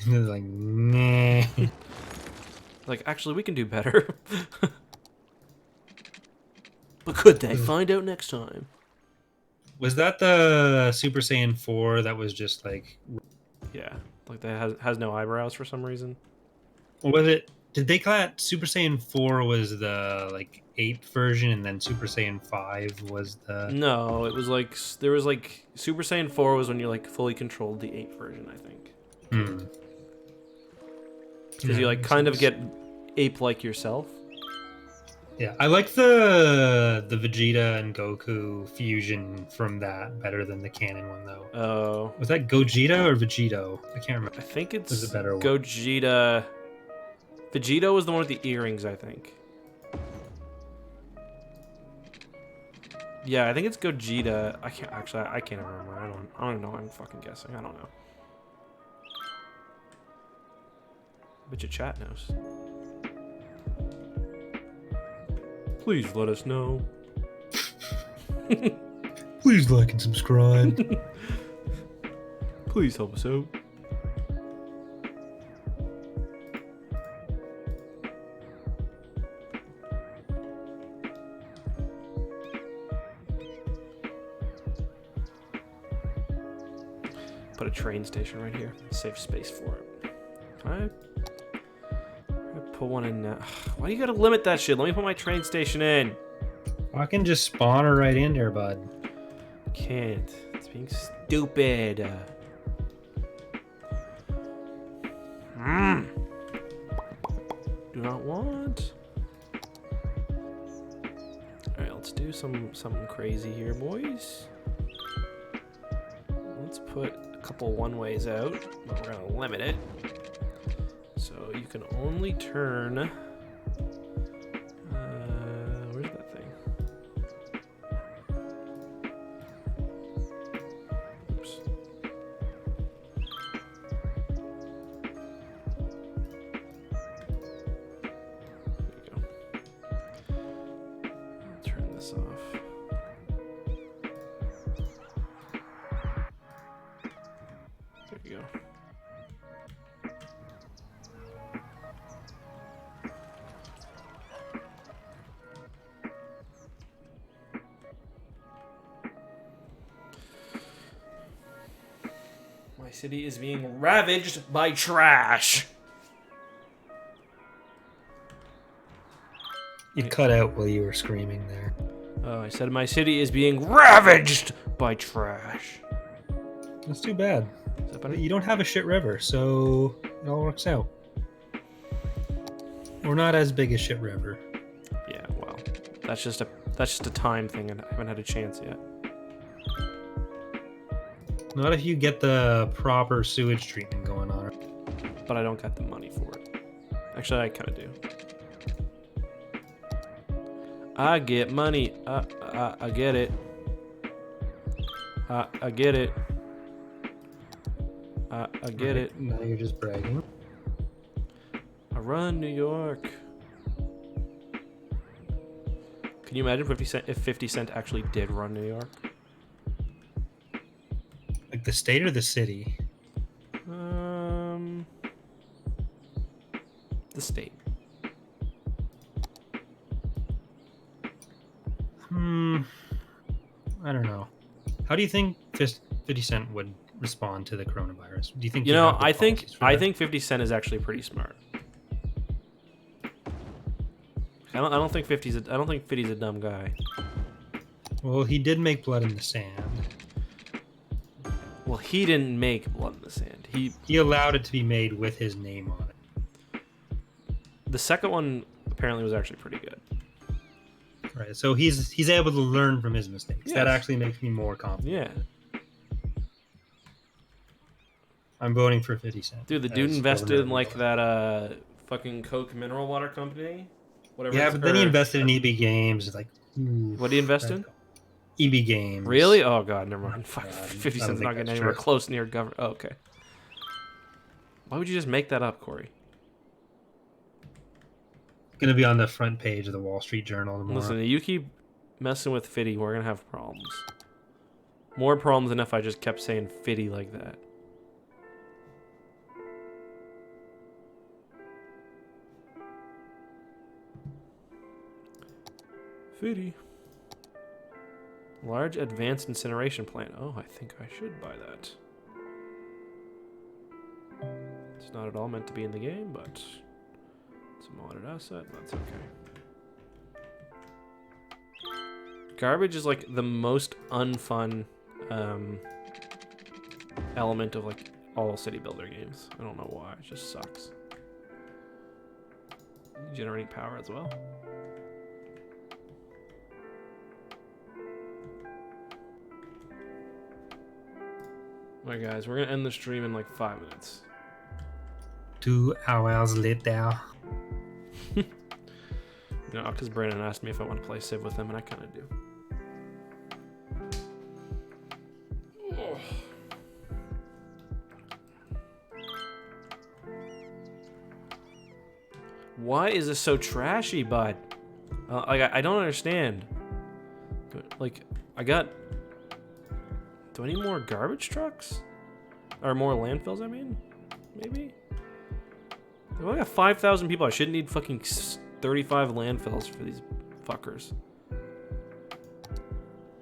They're like, nah. Like, actually, we can do better. But could they? Find out next time. Was that the Super Saiyan 4 that was just like... Yeah, like that has no eyebrows for some reason. Or was it... Did they call it Super Saiyan 4 was the like 8th version and then Super Saiyan 5 was the... No, it was like there was like Super Saiyan 4 was when you like fully controlled the 8th version, I think. Because you like kind of get ape-like yourself. Yeah, I like the Vegeta and Goku fusion from that better than the canon one though. Oh, Was that Gogeta or Vegito? I can't remember. I think it's There's a better one. Gogeta. Vegito was the one with the earrings, I think. Yeah, I think it's Gogeta. I can't remember. I don't know. I'm fucking guessing. I don't know. Bet your chat knows. Please let us know. Please like and subscribe. Please help us out. Put a train station right here. Save space for it. Can I put one in now? Why do you gotta limit that shit? Let me put my train station in. I can just spawn her right in there, bud. Can't. It's being stupid. Do not want. Alright, let's do something crazy here, boys. Let's put a couple one-ways out, but we're gonna limit it. So you can only turn. Where's that thing? Oops. There we go. Turn this off. There you go. My city is being ravaged by trash. You cut out while you were screaming there. Oh, I said my city is being ravaged by trash. That's too bad. Is that better? But you don't have a shit river, so it all works out. We're not as big as shit river. Yeah, well, that's just a time thing, and I haven't had a chance yet. Not if you get the proper sewage treatment going on. But I don't got the money for it. Actually, I kind of do. I get money. I get it. I get it. I get it. Now you're just bragging. I run New York. Can you imagine if 50 Cent actually did run New York? Like the state or the city? The state. I don't know. How do you think 50 Cent would respond to the coronavirus? Do you think I think 50 Cent is actually pretty smart. I don't think 50's a dumb guy. Well, he did make Blood in the Sand. Well, he didn't make Blood in the Sand. He allowed it to be made with his name on it. The second one apparently was actually pretty good. Right. So he's able to learn from his mistakes. Yes. That actually makes me more confident. Yeah. I'm voting for 50 Cent. Dude, the dude as invested governor in of like New York. that fucking Coke mineral water company. Whatever. Yeah, it's but then he her- invested in EB Games. It's like, ooh, What did he invest in? EB Games. Really? Oh god, never mind. Fuck, God, 50 I don't Cent's think not getting that's anywhere true. close near government. Oh, okay. Why would you just make that up, Corey? Gonna be on the front page of the Wall Street Journal tomorrow. Listen, you keep messing with Fitty, we're gonna have problems. More problems than if I just kept saying Fitty like that. Fitty. Large advanced incineration plant. Oh, I think I should buy that. It's not at all meant to be in the game, but it's a modded asset. That's okay. Garbage is like the most unfun element of like all city builder games. I don't know why. It just sucks. Generating power as well. Alright guys, we're gonna end the stream in like 5 minutes. 2 hours later. You know, because Brandon asked me if I want to play Civ with him, and I kind of do. Why is this so trashy, bud? Like, I don't understand. Like, I got... Do I need more garbage trucks? Or more landfills, I mean? Maybe? I only got 5,000 people. I shouldn't need fucking 35 landfills for these fuckers.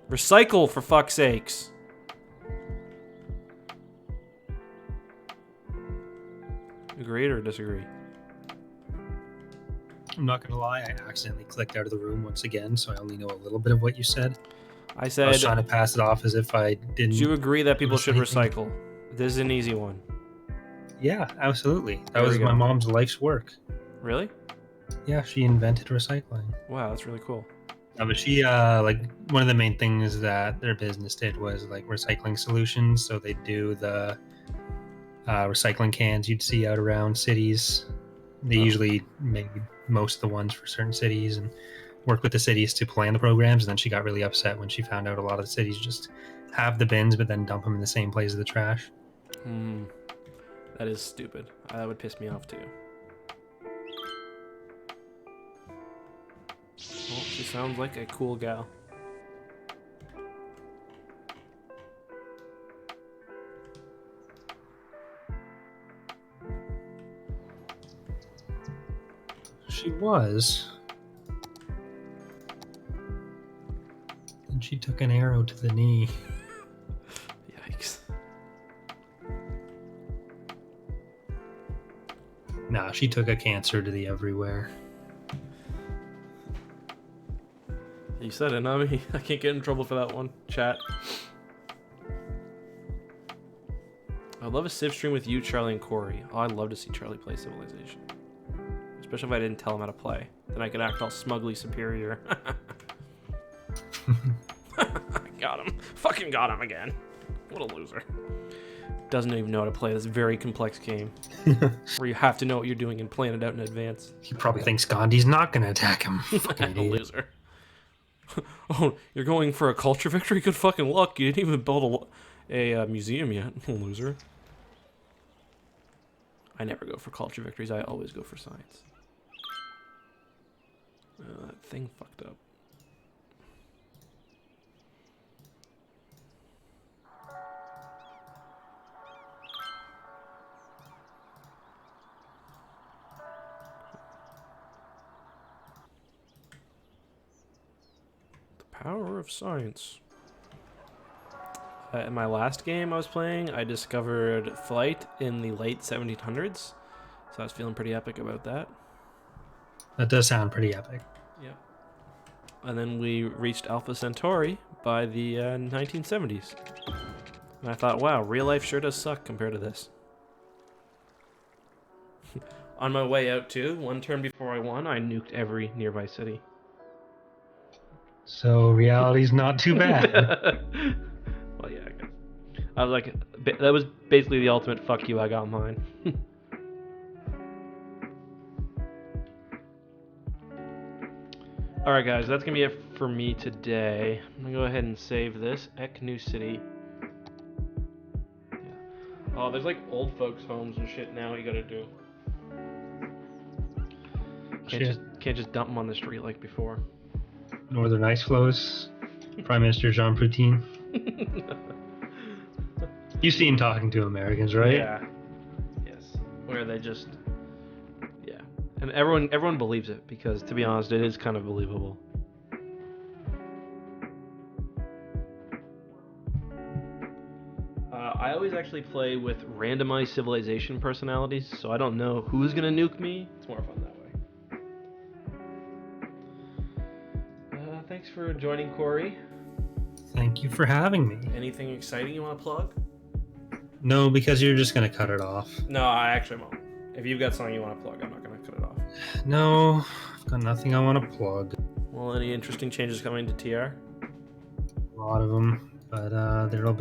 Recycle, for fuck's sakes. Agree or disagree? I'm not gonna lie, I accidentally clicked out of the room once again, so I only know a little bit of what you said. I I said, was trying to pass it off as if I didn't. do you agree that people should Anything. recycle? This is an easy one. Yeah, absolutely. That There was we my go. mom's life's work. Really? Yeah, she invented recycling. Wow, that's really cool. But she like one of the main things that their business did was like recycling solutions. So they do the recycling cans you'd see out around cities. They usually made most of the ones for certain cities and work with the cities to plan the programs. And then she got really upset when she found out a lot of the cities just have the bins but then dump them in the same place as the trash. That is stupid. That would piss me off too. Well, she sounds like a cool gal. She was. And she took an arrow to the knee. Yikes. Nah, she took a cancer to the everywhere. You said it, not me. I can't get in trouble for that one. Chat. I'd love a Civ stream with you, Charlie, and Corey. Oh, I'd love to see Charlie play Civilization. Especially if I didn't tell him how to play. Then I could act all smugly superior. Got him. Fucking got him again. What a loser. Doesn't even know how to play this very complex game. Where you have to know what you're doing and plan it out in advance. He probably thinks Gandhi's not going to attack him. Fucking A idiot. loser. Oh, you're going for a culture victory? Good fucking luck. You didn't even build a museum yet. Loser. I never go for culture victories. I always go for science. That thing fucked up. The power of science. In my last game I was playing, I discovered flight in the late 1700s. So I was feeling pretty epic about that. That does sound pretty epic. Yep. And then we reached Alpha Centauri by the 1970s. And I thought, wow, real life sure does suck compared to this. On my way out too, one turn before I won, I nuked every nearby city. So reality's not too bad. Well, yeah, I guess. I was like, that was basically the ultimate fuck you, I got mine. Alright guys, that's gonna be it for me today. I'm gonna go ahead and save this. New City. Yeah. Oh, there's like old folks' homes and shit now you gotta do. Can't just dump them on the street like before. Northern ice flows. Prime Minister Jean Poutine. You've seen Talking to Americans, right? Yeah. Yes. Where they just, yeah, and everyone believes it because, to be honest, it is kind of believable. I always actually play with randomized civilization personalities, so I don't know who's gonna nuke me. It's more fun that way. Thanks for joining, Corey. Thank you for having me. Anything exciting you want to plug? No, because you're just going to cut it off. No, I actually won't. If you've got something you want to plug, I'm not going to cut it off. No, I've got nothing I want to plug. Well, any interesting changes coming to TR? A lot of them, but there'll be